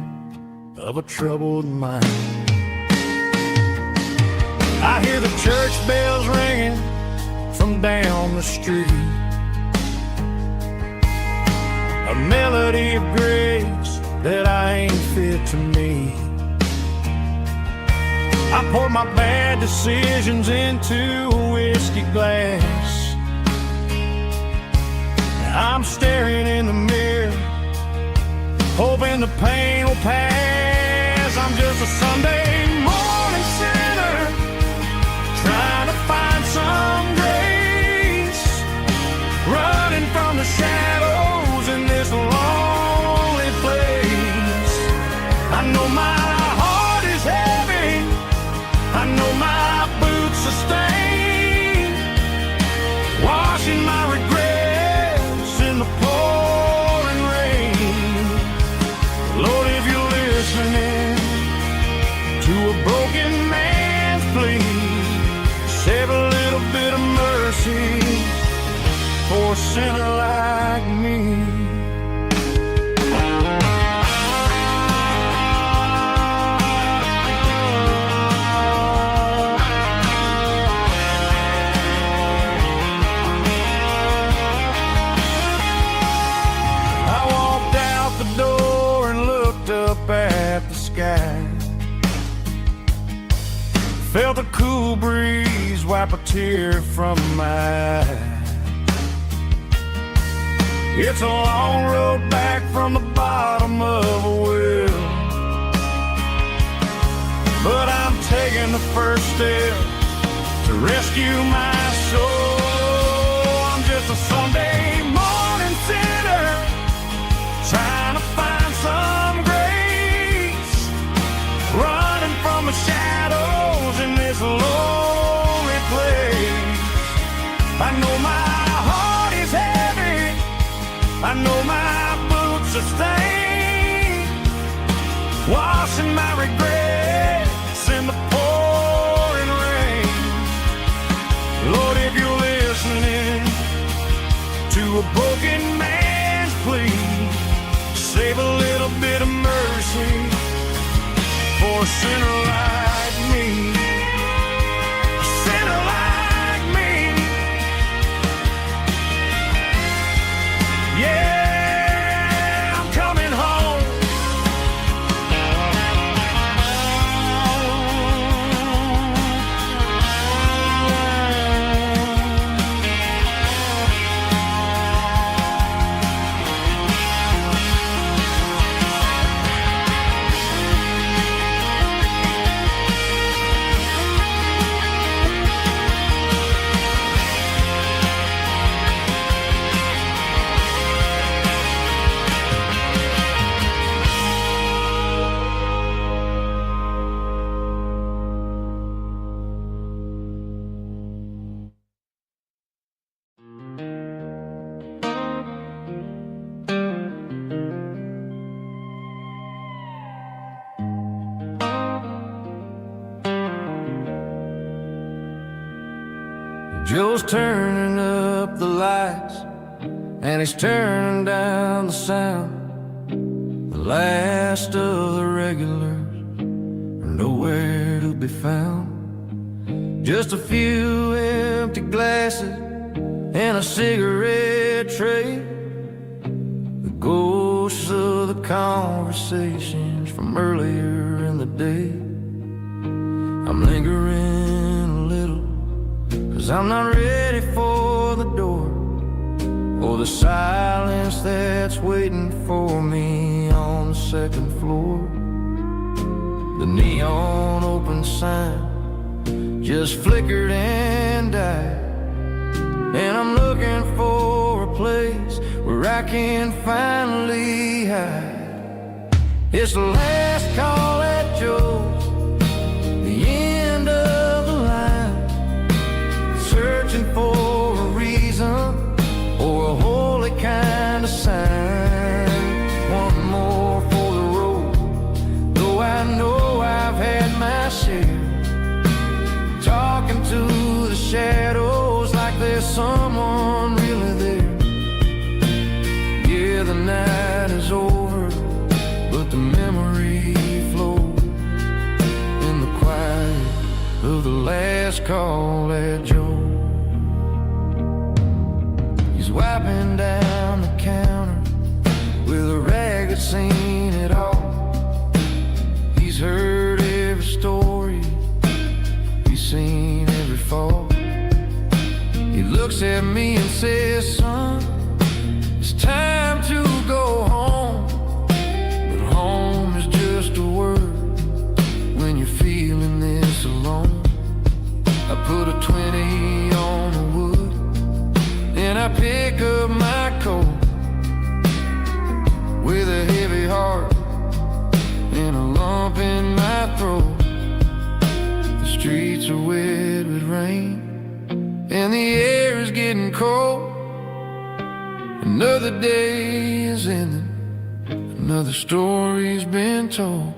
of a troubled mind. I hear the church bells ringing from down the street, a melody of grace that I ain't fit to meet. I pour my bad decisions into a whiskey glass. I'm staring in the mirror, hoping the pain will pass. I'm just a Sunday morning sinner, trying to find some grace, running from the shadows in this lonely place. I know my heart is heavy, I know my boots are stained, washing my regrets in the pouring rain. Lord, if you're listening to a broken man's plea, save a little bit of mercy for a sinner like me. I walked out the door and looked up at the sky, felt a cool breeze wipe a tear from my eye. It's a long road back from the bottom of a well, but I'm taking the first step to rescue my soul. I'm just a Sunday morning sinner, trying to find some grace, running from the shadows in this lonely place. I know my heart is heavy, I know my boots are stained, washing my regrets in the pouring rain. Lord, if you're listening to a broken man's plea, save a little bit of mercy for a sinner like me. A sinner like me. Yeah, I'm coming home. Joe's turning up the lights, and he's turning down the sound. The last of the regulars are nowhere to be found. Just a few empty glasses and a cigarette tray, the ghosts of the conversations from earlier in the day. I'm lingering a little, 'cause I'm not ready for the door, or the silence that's waiting for me on the second floor. The neon open sign just flickered and died, and I'm looking for a place where I can finally hide. It's the last call at Joe's, the end of the line, searching know I've had my share, talking to the shadows like there's someone really there. Yeah, the night is over, but the memory flows in the quiet of the last call at Joe. He's wiping down the counter with a rag that's seen it all. He's heard every story, he's seen every fall. He looks at me and says, son, it's time to go home. But home is just a word when you're feeling this alone. I put a 20 on the wood, and I pick up my coat with a heavy heart and a lump in my throat. The streets are wet with rain and the air is getting cold. Another day is ending, another story's been told.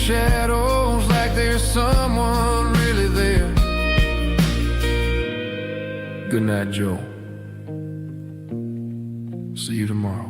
Shadows like there's someone really there. Good night, Joe. See you tomorrow.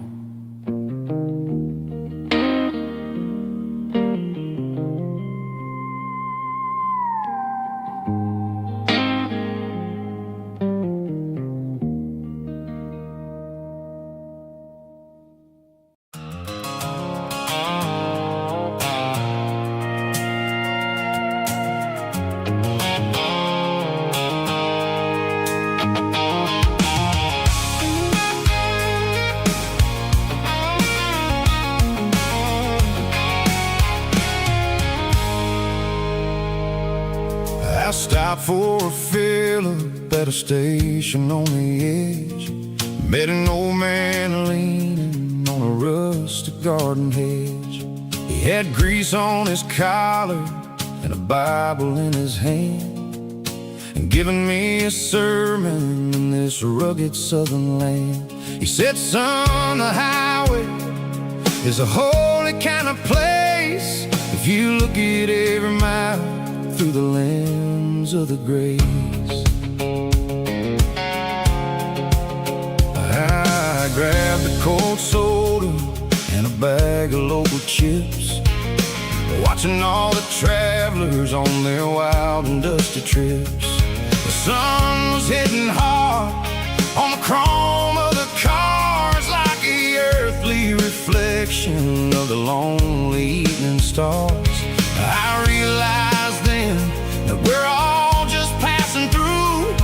I stopped for a fill-up at a station on the edge. Met an old man leaning on a rustic garden hedge. He had grease on his collar and a Bible in his hand, and giving me a sermon in this rugged southern land. He said, son, the highway is a holy kind of place if you look at every mile through the lens of the grace. I grabbed a cold soda and a bag of local chips, watching all the travelers on their wild and dusty trips. The sun was hitting hard on the chrome of the cars, like the earthly reflection of the lonely evening stars. I realized then that we're all just passing through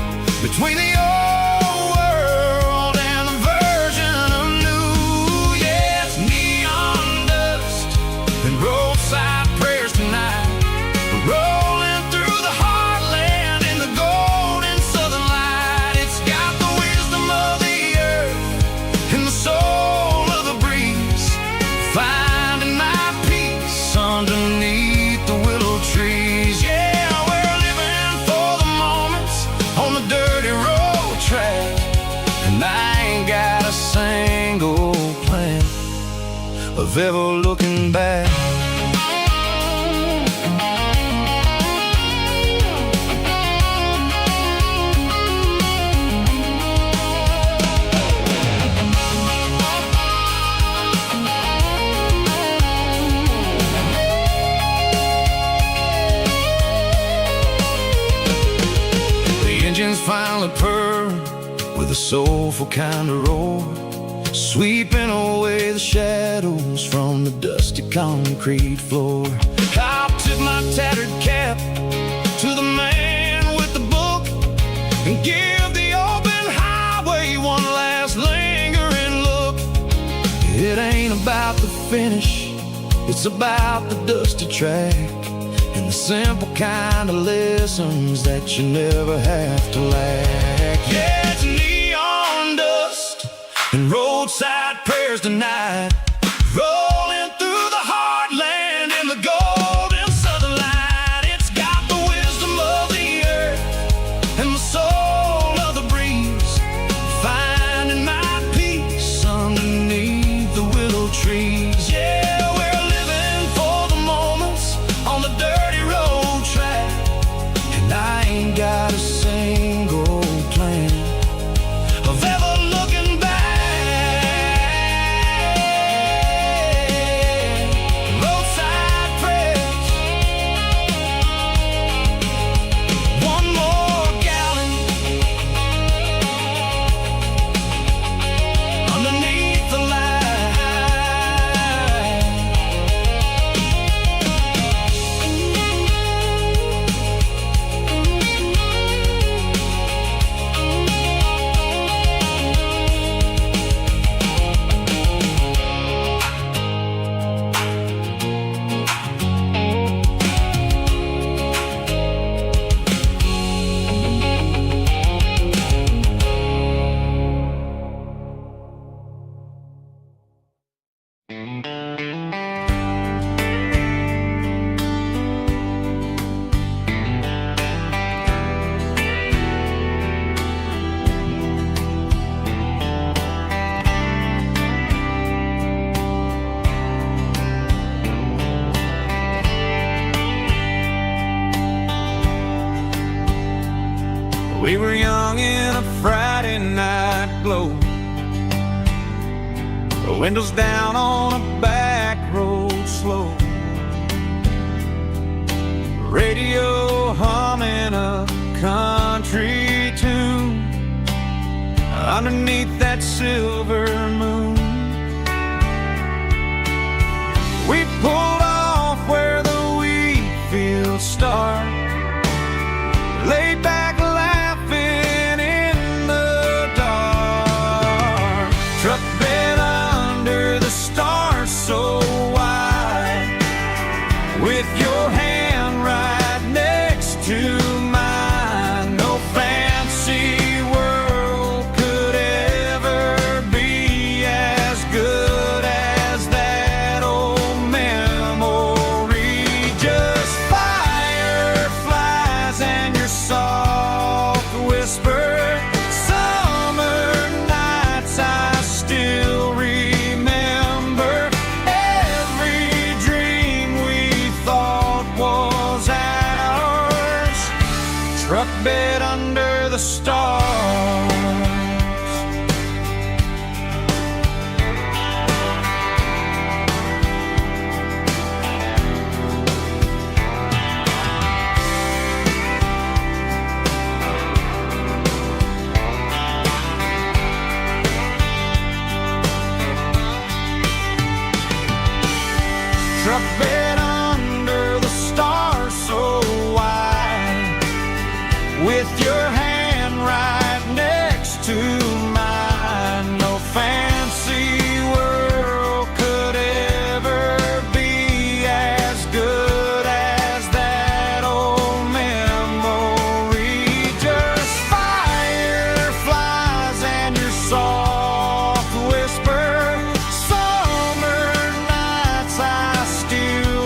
between the old world and the version of new. Yeah, it's neon dust and roadside prayers tonight. We're rolling through the heartland in the golden southern light. It's got the wisdom of the earth and the soul of the breeze, finding my peace underneath the willow trees. Yeah, we're living for the moments on the dirty road track, and I ain't got a single plan of ever looking back. Engines finally purr with a soulful kind of roar, sweeping away away the shadows from the dusty concrete floor. I'll tip my tattered cap to the man with the book and give the open highway one last lingering look. It ain't about the finish, it's about the dusty track and the simple kind of lessons that you never have to lack. Yeah, it's neon dust and roadside prayers tonight, rolling through the heartland in the golden southern light. It's got the wisdom of the earth and the soul of the breeze, finding my peace underneath the willow trees. Yeah, we're living for the moments on the dirty road track, and I ain't got a single plan of ever looking back. Roadside prayers, one more gallon underneath the light. We were young in a Friday night glow, the windows down on a back road slow, radio humming a country tune underneath that silver moon. We pulled off where the wheat fields start, laid back laughing in the dark, truck bed under the stars so wide, with your hand right next to mine. No fancy world could ever be as good as that old memory. Just fireflies and your soft whisper, summer nights I still remember, every dream we thought was ours, truck bed under the stars. Truck bed under the stars so wide, with your hand right next to mine. No fancy world could ever be as good as that old memory. Just fireflies and your soft whisper, summer nights I still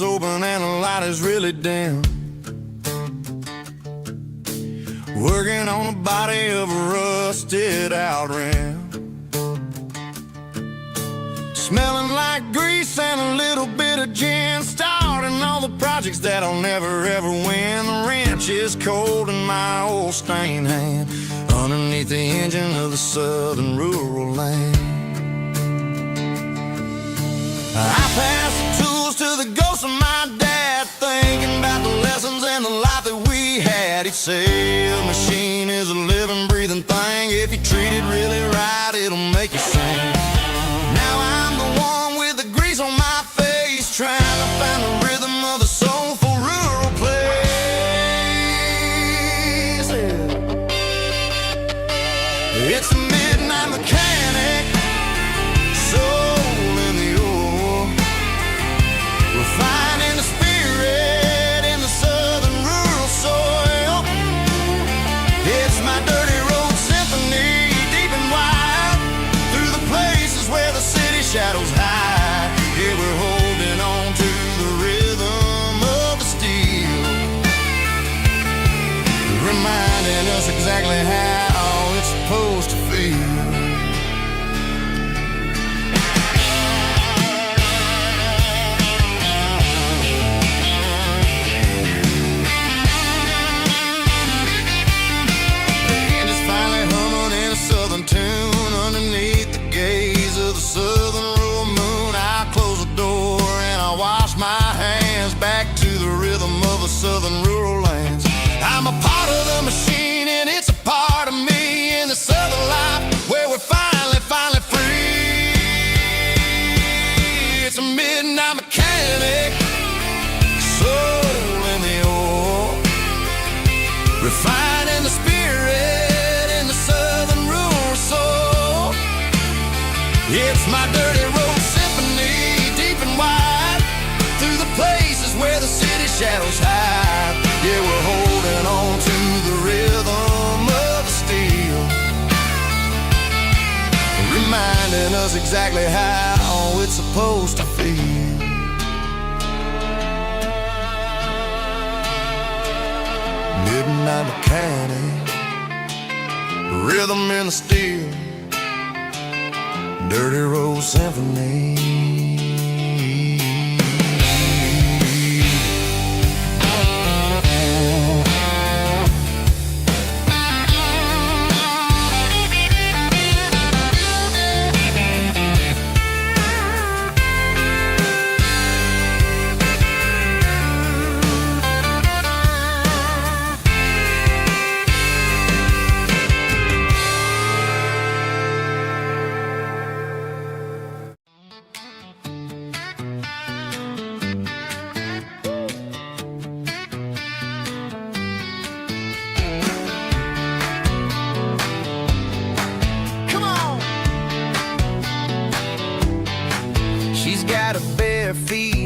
is open and the light is really dim. Working on the body of a rusted out rim. Smelling like grease and a little bit of gin. Starting all the projects that I'll never ever win. The wrench is cold in my old stained hand underneath the engine of the southern rural land. I pass the tools to the ghost of my dad, thinking about the lessons and the life that we had. He'd say a machine is a living, breathing thing. If you treat it really right, it'll make you sing. Now I'm the one with the grease on my face, trying to find the rhythm of the soulful rural place. It's a midnight mechanic, soul in the ore, refining the spirit in the southern rural soil. It's my dirty road symphony, deep and wide, through the places where the city shadows hide. Yeah, we're holding on to the rhythm of the steel, reminding us exactly how it's supposed to feel. Southern tune underneath the gaze of the southern rural moon. I close the door and I wash my hands back to the rhythm of the southern rural lands. I'm a part of the machine and it's a part of me in the southern life where we're finally free. It's a midnight mechanic, soul in the ore, refining the spirit. It's my dirty road symphony, deep and wide, through the places where the city shadows hide. Yeah, we're holding on to the rhythm of the steel, reminding us exactly how it's supposed to feel. Midnight mechanic, rhythm in the steel, dirty road symphony.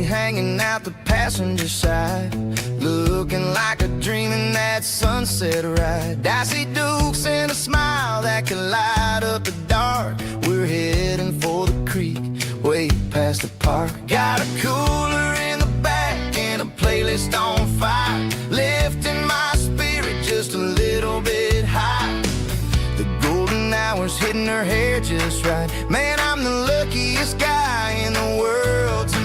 Hanging out the passenger side, looking like a dream in that sunset ride. Dicey dukes and a smile that can light up the dark. We're heading for the creek, way past the park. Got a cooler in the back and a playlist on fire, lifting my spirit just a little bit high. The golden hours hitting her hair just right. Man, I'm the luckiest guy in the world tonight.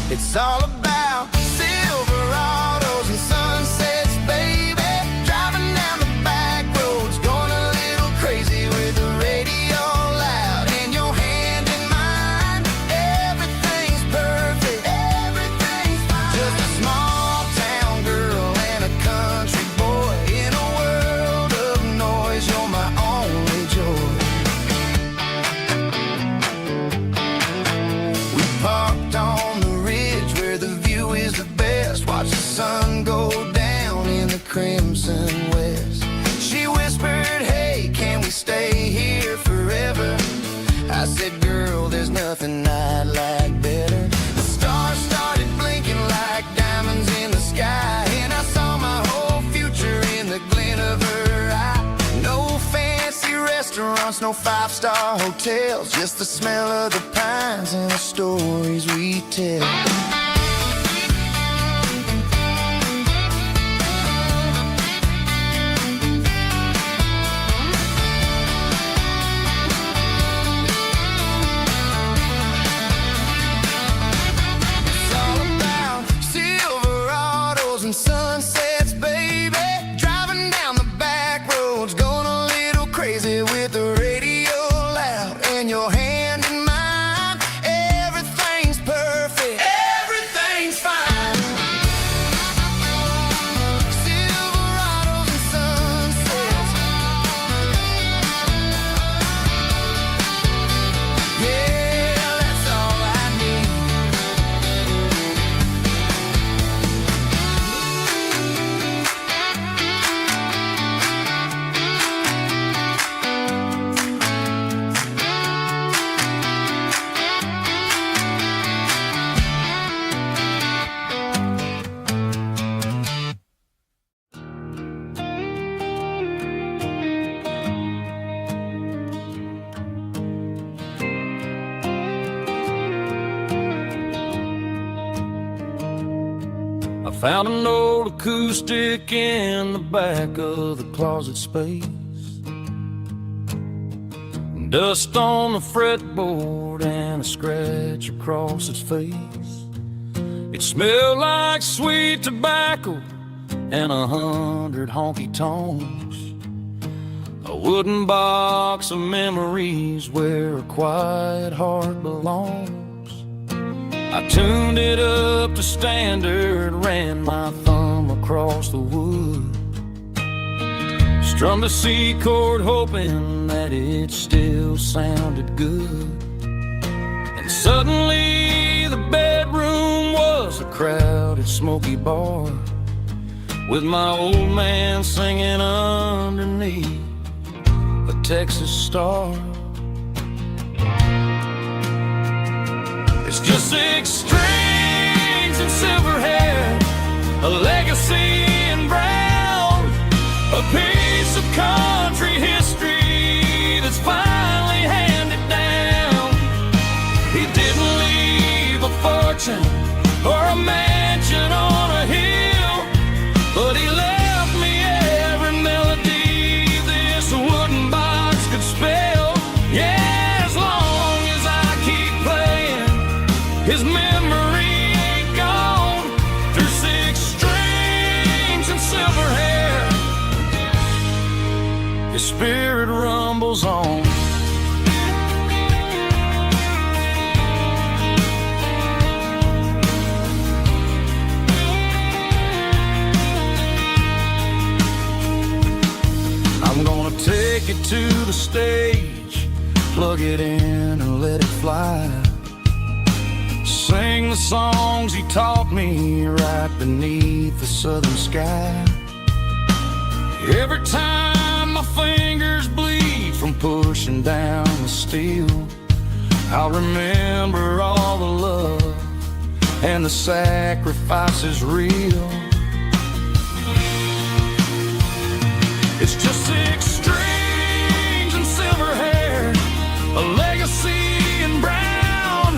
It's all about Silverados and sunsets, baby. Driving down the back roads, going a little crazy with the radio loud and your hand in mine. Everything's perfect, everything's fine. Just a small town girl and a country boy in a world of noise. You're my only joy. We parked on the watch the sun go down in the crimson west. She whispered, hey, can we stay here forever? I said, girl, there's nothing I'd like better. The stars started blinking like diamonds in the sky, and I saw my whole future in the glint of her eye. No fancy restaurants, no five-star five-star hotels, just the smell of the pines and the stories we tell. Sunsets, baby, driving down the back roads, going a little crazy with the radio loud and your hand in mine. Everything's perfect, everything's fine. Silverados and sunsets, yeah, that's all I need. I found an old acoustic in the back of the closet space. Dust on the fretboard and a scratch across its face. It smelled like sweet tobacco and 100 honky-tonks. A wooden box of memories where a quiet heart belongs. I tuned it up to standard, ran my thumb across the wood, strummed a C chord hoping that it still sounded good. And suddenly the bedroom was a crowded smoky bar, with my old man singing underneath a Texas star. It's just 6 strings and silver hair, a legacy in brown, a piece of country history that's finally handed down. He didn't leave a fortune or a mansion on a hill, but he left me every melody this wooden box could spell. Yeah, as long as I keep playing, his memory ain't gone. Through 6 strings and silver hair, his spirit rumbles on. I'm gonna take it to the stage, plug it in and let it fly. Sing the songs he taught me right beneath the southern sky. Every time my fingers bleed from pushing down the steel, I'll remember all the love and the sacrifices real. It's just 6 strings and silver hair, a legacy in brown,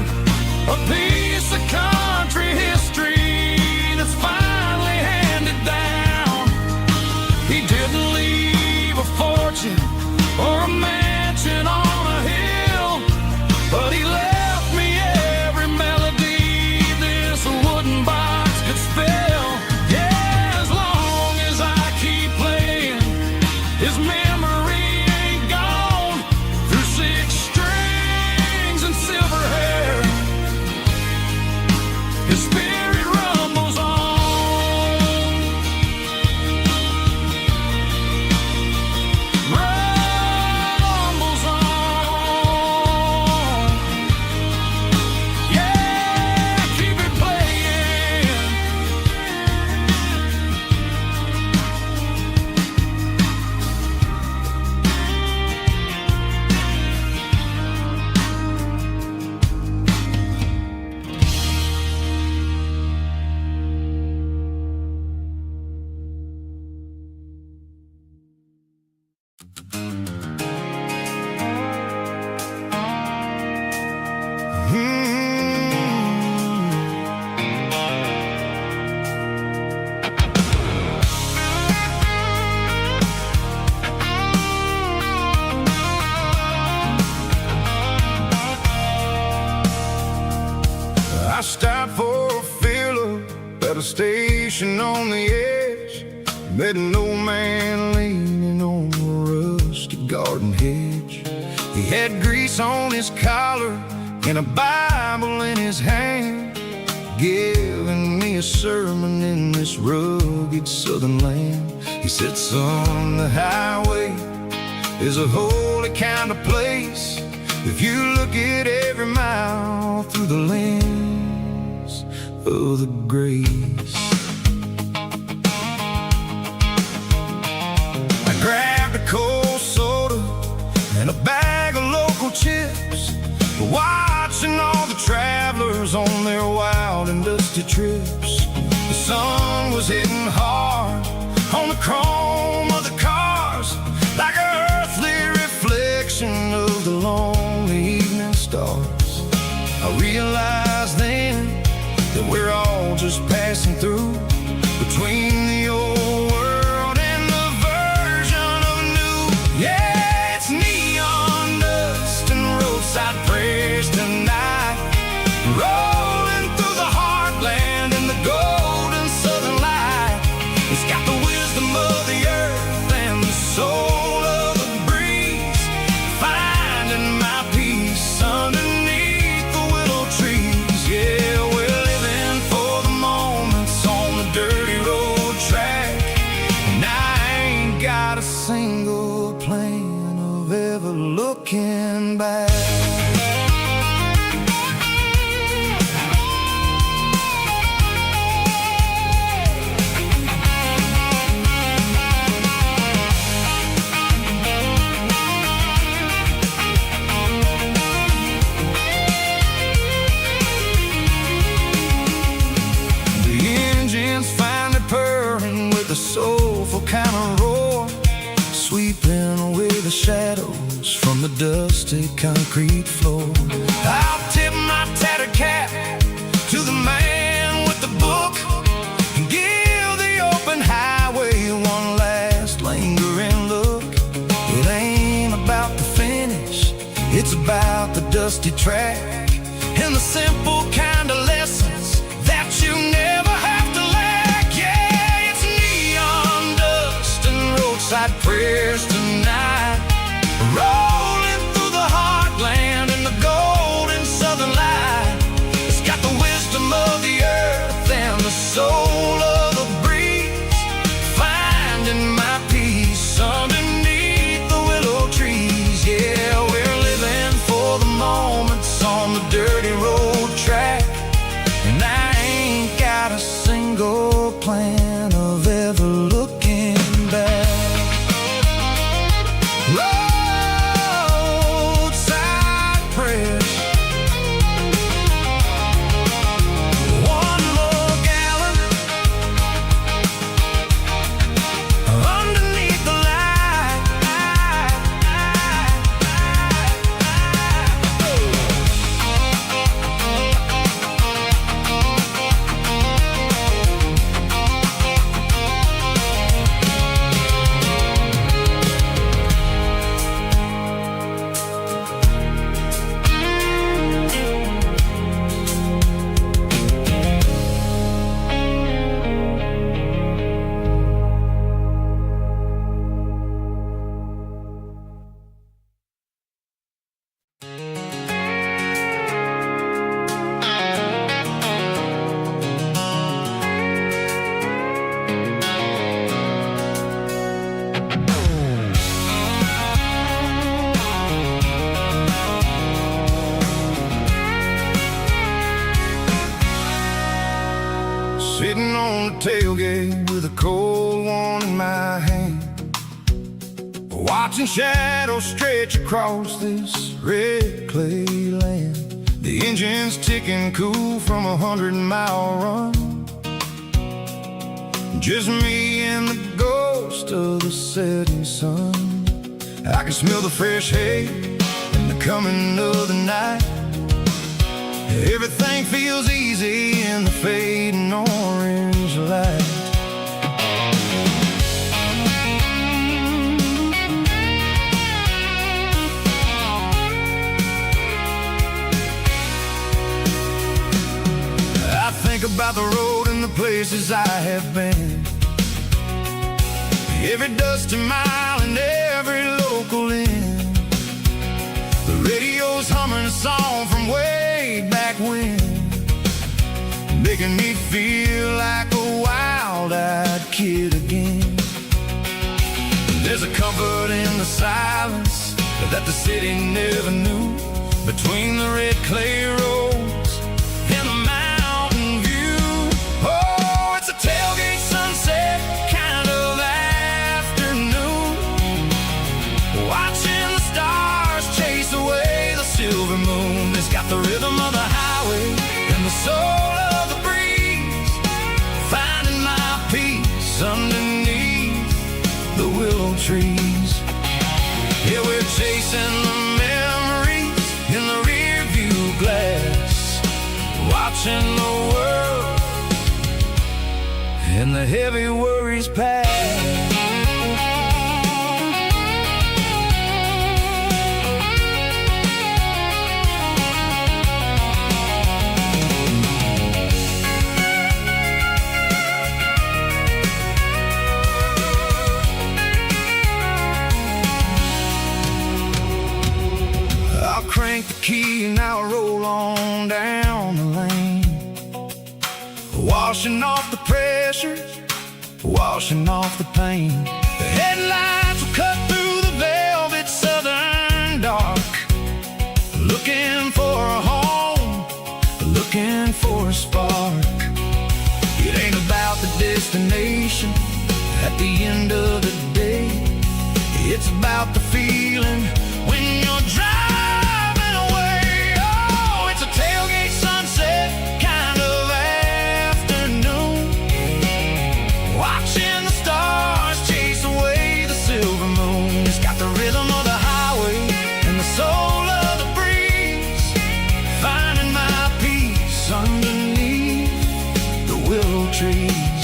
a piece of country history that's finally handed down. He didn't leave a fortune or a mansion on a hill, but he left me every melody this wooden box could spell. at a station on the edge, met an old man leaning on a rusty garden hedge. He had grease on his collar and a Bible in his hand, giving me a sermon in this rugged southern land. He said, son, the highway is a holy kind of place if you look at every mile through the lens of the grace. I grabbed a cold soda and a bag of local chips, watching all the travelers on their wild and dusty trips. The sun was hitting hard on the chrome of the cars, like an earthly reflection of the lonely evening stars. I realized then that we're all just passing through between the old world and the version of new. Yeah, it's neon dust and roadside prayers tonight, rolling through the heartland in the golden southern light. It's got the wisdom of the earth and the soul of the breeze, finding my peace underneath the willow trees. Yeah, we're living for the moments on the dirty road track, and I ain't got a single plan of ever looking back. A soulful kind of roar, sweeping away the shadows from the dusty concrete floor. I'll tip my tattered cap to the man with the book and give the open highway one last lingering look. It ain't about the finish, it's about the dusty track and the simple kind of lessons that you never have to lack. Roadside prayers tonight, rolling through the heartland in the golden southern light. It's got the wisdom of the earth and the soul of the breeze, finding my peace underneath the willow trees. Yeah, we're living for the moments on the dirty road track, and I ain't got a single plan of ever looking back. Sitting on the tailgate with a cold one in my hand, watching shadows stretch across this red clay land. The engine's ticking cool from 100-mile run, just me and the ghost of the setting sun. I can smell the fresh hay and the coming of the night. Everything feels easy in the fading orange light. I think about about the road and the places I have been. Every dusty mile and every local inn. The radio's humming a song from way back when, making me feel like a wild-eyed kid again. There's a comfort in the silence that the city never knew, between the red clay roads and the mountain view. Oh, it's a tailgate sunset kind of afternoon, watching the stars chase away the silver moon. It's got the rhythm of the highway and the soul of the breeze, finding my peace underneath the willow trees. Yeah, we're chasing the memories in the rear view glass, watching the world and the heavy worries pass. Crank the key and I'll roll on down the lane, washing off the pressure, washing off the pain. The headlights will cut through the velvet southern dark, looking for a home, looking for a spark. It ain't about the destination at the end of the day, it's about the feeling when you're driving. Tailgate sunset kind of afternoon, watching the stars chase away the silver moon. It's got the rhythm of the highway and the soul of the breeze, finding my peace underneath the willow trees.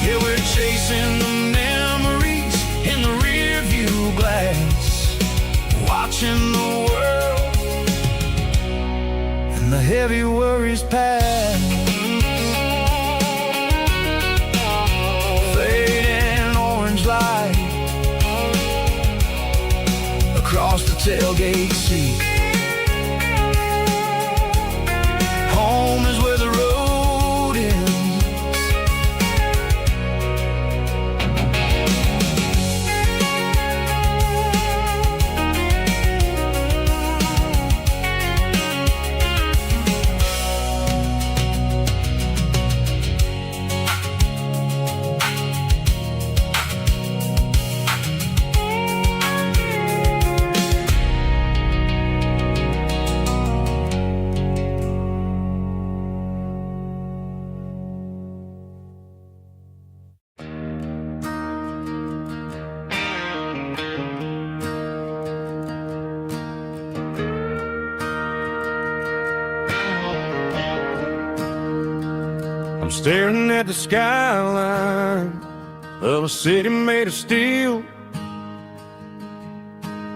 Yeah, we're chasing the memories in the rear view glass, watching the world the heavy worries pass. Fading orange light across the tailgate seat. Home is where the road ends. Staring at the skyline of a city made of steel,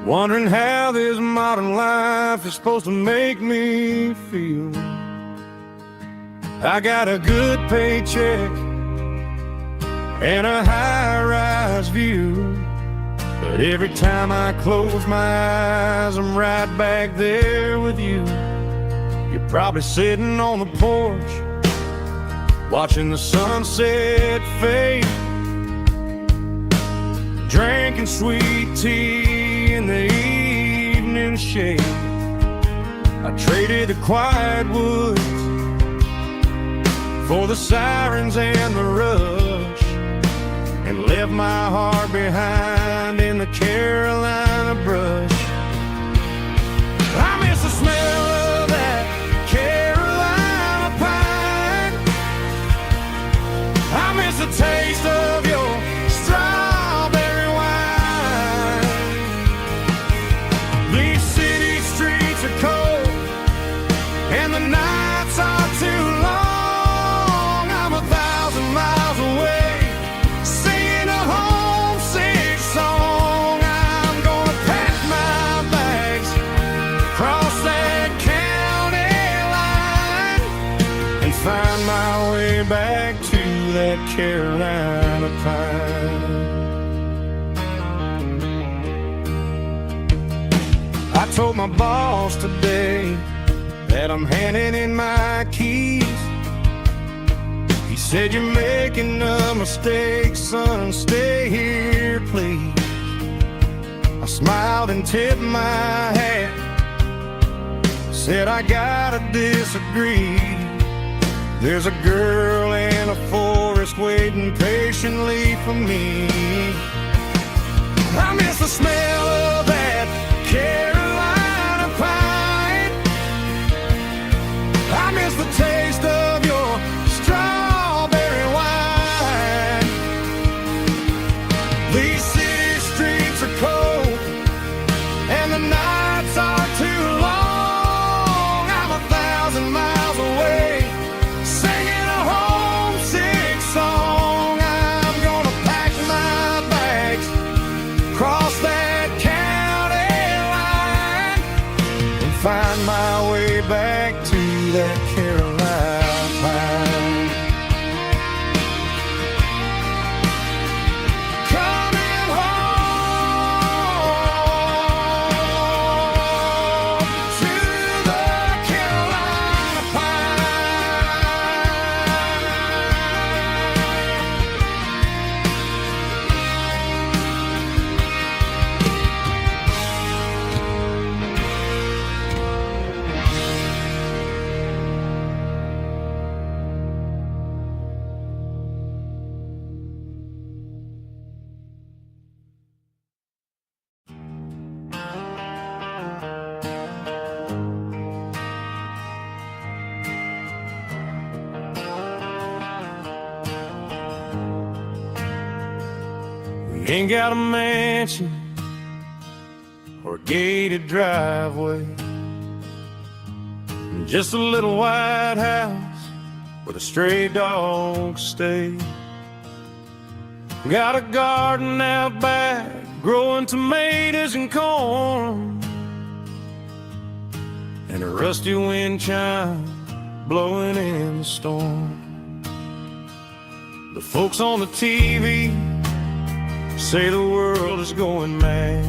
wondering how this modern life is supposed to make me feel. I got a good paycheck and a high-rise view, but every time I close my eyes, I'm right back there with you. You're probably sitting on the porch, watching the sunset fade, drinking sweet tea in the evening shade. I traded the quiet woods for the sirens and the rush, and left my heart behind in the Carolina brush. I miss the smell of that Carolina pine. I miss the taste of your strawberry wine. These city streets are cold and the nights are too long. I'm 1,000 miles away, singing a homesick song. I'm gonna my way back to that Carolina pine. I told my boss today that I'm handing in my keys. He said, "You're making a mistake, son, stay here, please." I smiled and tipped my hat, said, "I gotta disagree. There's a girl in a forest waiting patiently for me. I miss the smell of that Carolina pine. I miss the taste of your strawberry wine. These city streets are cold and the nights are too long. I'm 1,000 miles away, singing a homesick song. I'm gonna pack my bags, cross that county line, and find my way back to that Carolina pine. Coming home to the Carolina Ain't got a mansion or a gated driveway, just a little white house where the stray dogs stay. Got a garden out back, growing tomatoes and corn, and a rusty wind chime blowing in the storm. The folks on the TV say the world is going mad,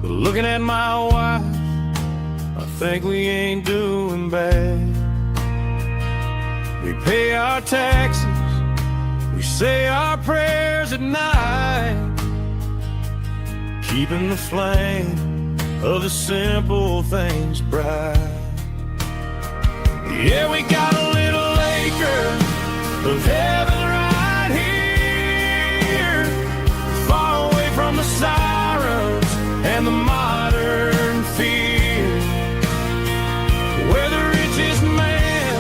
but looking at my wife, I think we ain't doing bad. We pay our taxes, we say our prayers at night, keeping the flame of the simple things bright. Yeah, we got a little acre of heaven right here, far away from the sirens and the modern fear, where the richest man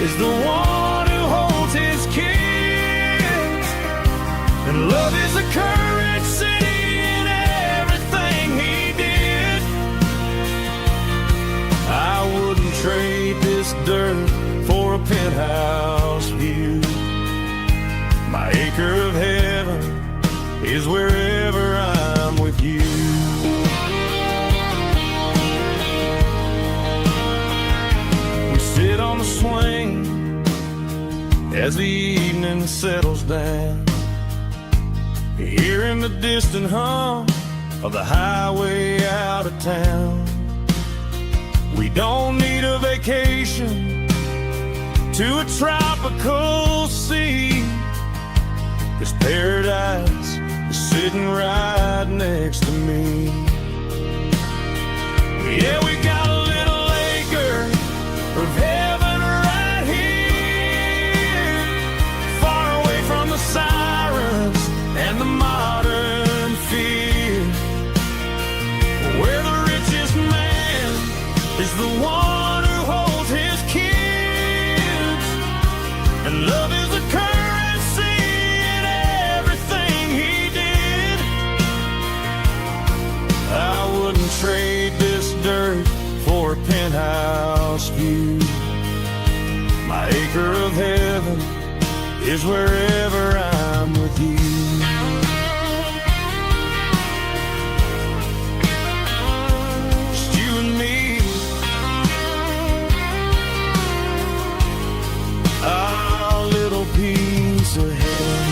is the one who holds his kids, and love is a currency in everything he did. I wouldn't trade this dirt for a penthouse view. My acre of heaven is wherever I'm with you. We sit on the swing as the evening settles down, hearing the distant hum of the highway out of town. We don't need a vacation to a tropical sea, 'cause paradise is sitting right next to me. Yeah, we got a little acre of heaven right here, far away from the sirens and the modern fear, where the richest man is the one who holds his kids, and love is a currency in everything he did. I wouldn't trade this dirt for a penthouse view. My acre of heaven is wherever I'm with you. Just you and me. piece of heaven.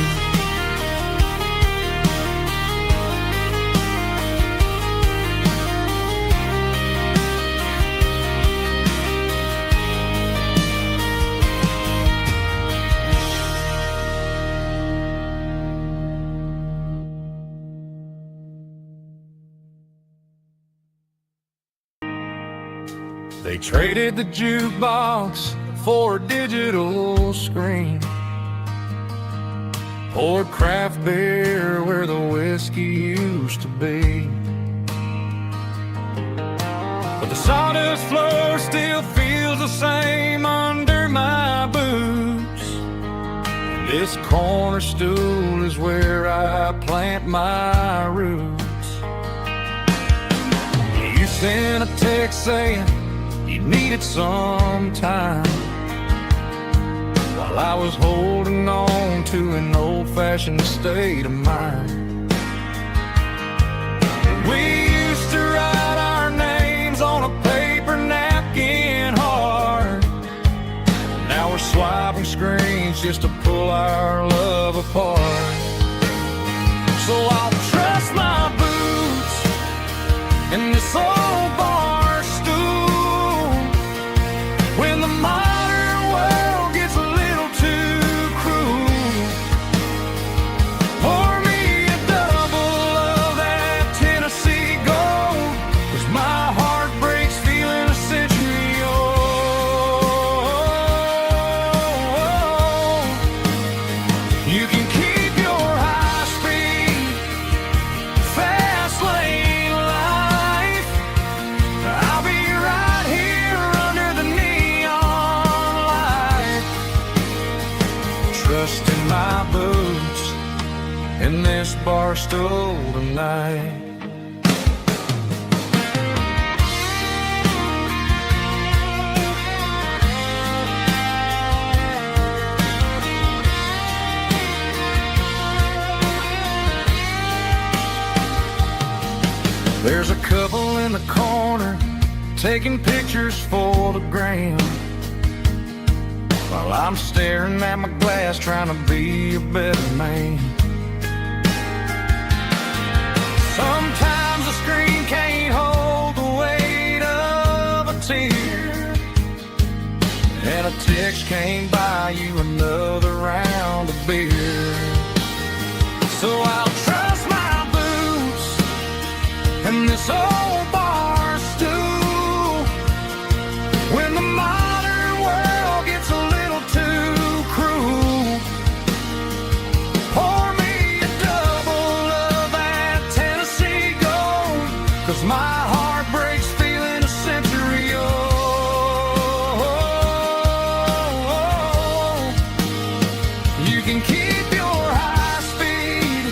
They traded the jukebox for a digital screen, poured craft beer where the whiskey used to be. But the sawdust floor still feels the same under my boots. This corner stool is where I plant my roots. You sent a text saying you needed some time, while I was holding on to an old-fashioned state of mind. We used to write our names on a paper napkin hard. Now we're swiping screens just to pull our love apart. So I'll trust my boots in this old bar stool when the modern world gets a little too cruel. Pour me a double of that Tennessee Gold, 'cause my heart breaks feeling a century old. You can keep your high-speed, fast lane life. I'll be right here under the neon light, trusting my boots in this bar stool tonight. There's a couple in the corner taking pictures for the gram, while I'm staring at my glass trying to be a better man. Sometimes the screen can't hold the weight of a tear, and a text can't buy you another round of beer. So I'll trust my boots and this old bar stool when the modern world gets a little too cruel. Pour me a double of that Tennessee Gold, 'cause my heart breaks feeling a century old. You can keep your high speed,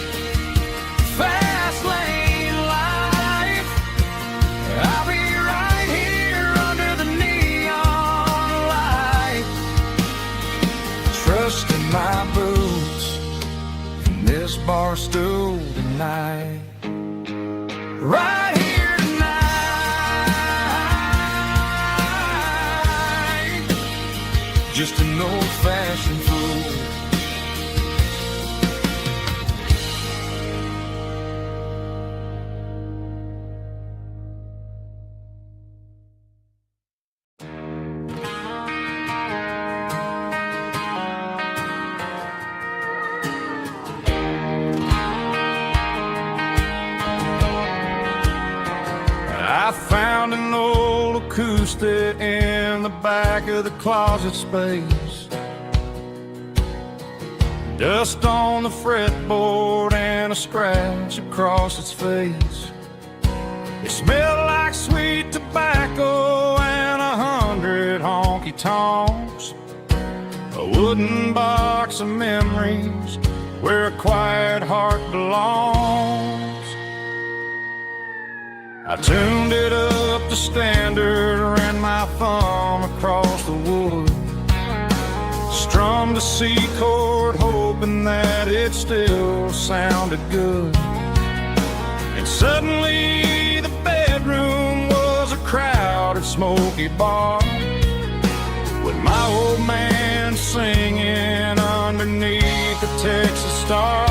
fast lane life. I'll be right here under the neon light, trusting my boots in this bar stool tonight. Right here tonight, just an old-fashioned fool. I found an old acoustic in the back of the closet space. Dust on the fretboard and a scratch across its face. It smelled like sweet tobacco and 100 honky-tonks. A wooden box of memories where a quiet heart belongs. I tuned it up to standard, ran my thumb across the wood, strummed a C chord hoping that it still sounded good. And suddenly the bedroom was a crowded smoky bar, with my old man singing underneath star.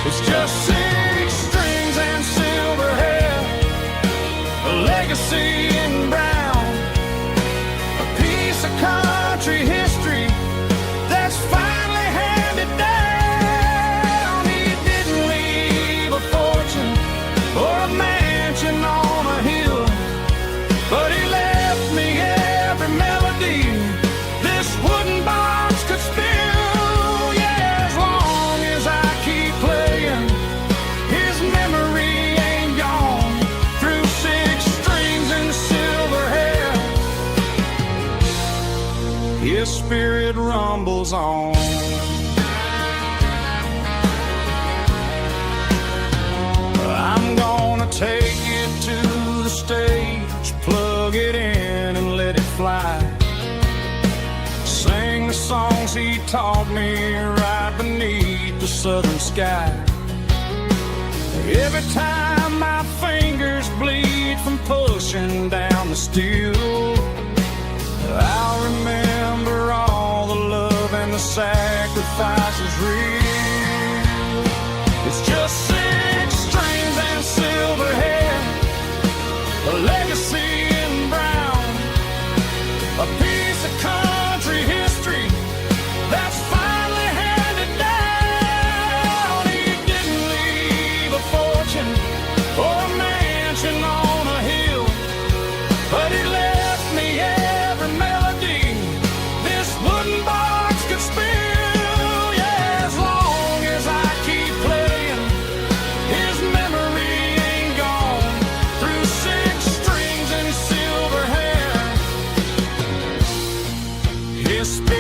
It's just 6 strings and silver hair, a legacy in brown, a piece of country history that's finally handed down. He didn't leave a fortune or a mansion on a hill, but he left me every melody this wooden box could spill. Yeah, as long as I keep playing, his memory ain't gone. Through 6 strings and silver hair, his spirit rumbles on. I'm gonna take it to the stage, plug it in and let it fly. Sing the songs he taught me right beneath the southern sky. Every time my fingers bleed from pushing down the steel, I'll remember all the love and the sacrifices real. It's just 6 strings and silver hair, a legacy in brown, a piece of country history that's finally handed down. He didn't leave a fortune or a mansion on a hill, but he left me every melody this wooden box could spill. Yeah, as long as I keep playing, his memory ain't gone. Through 6 strings and silver hair, his spirit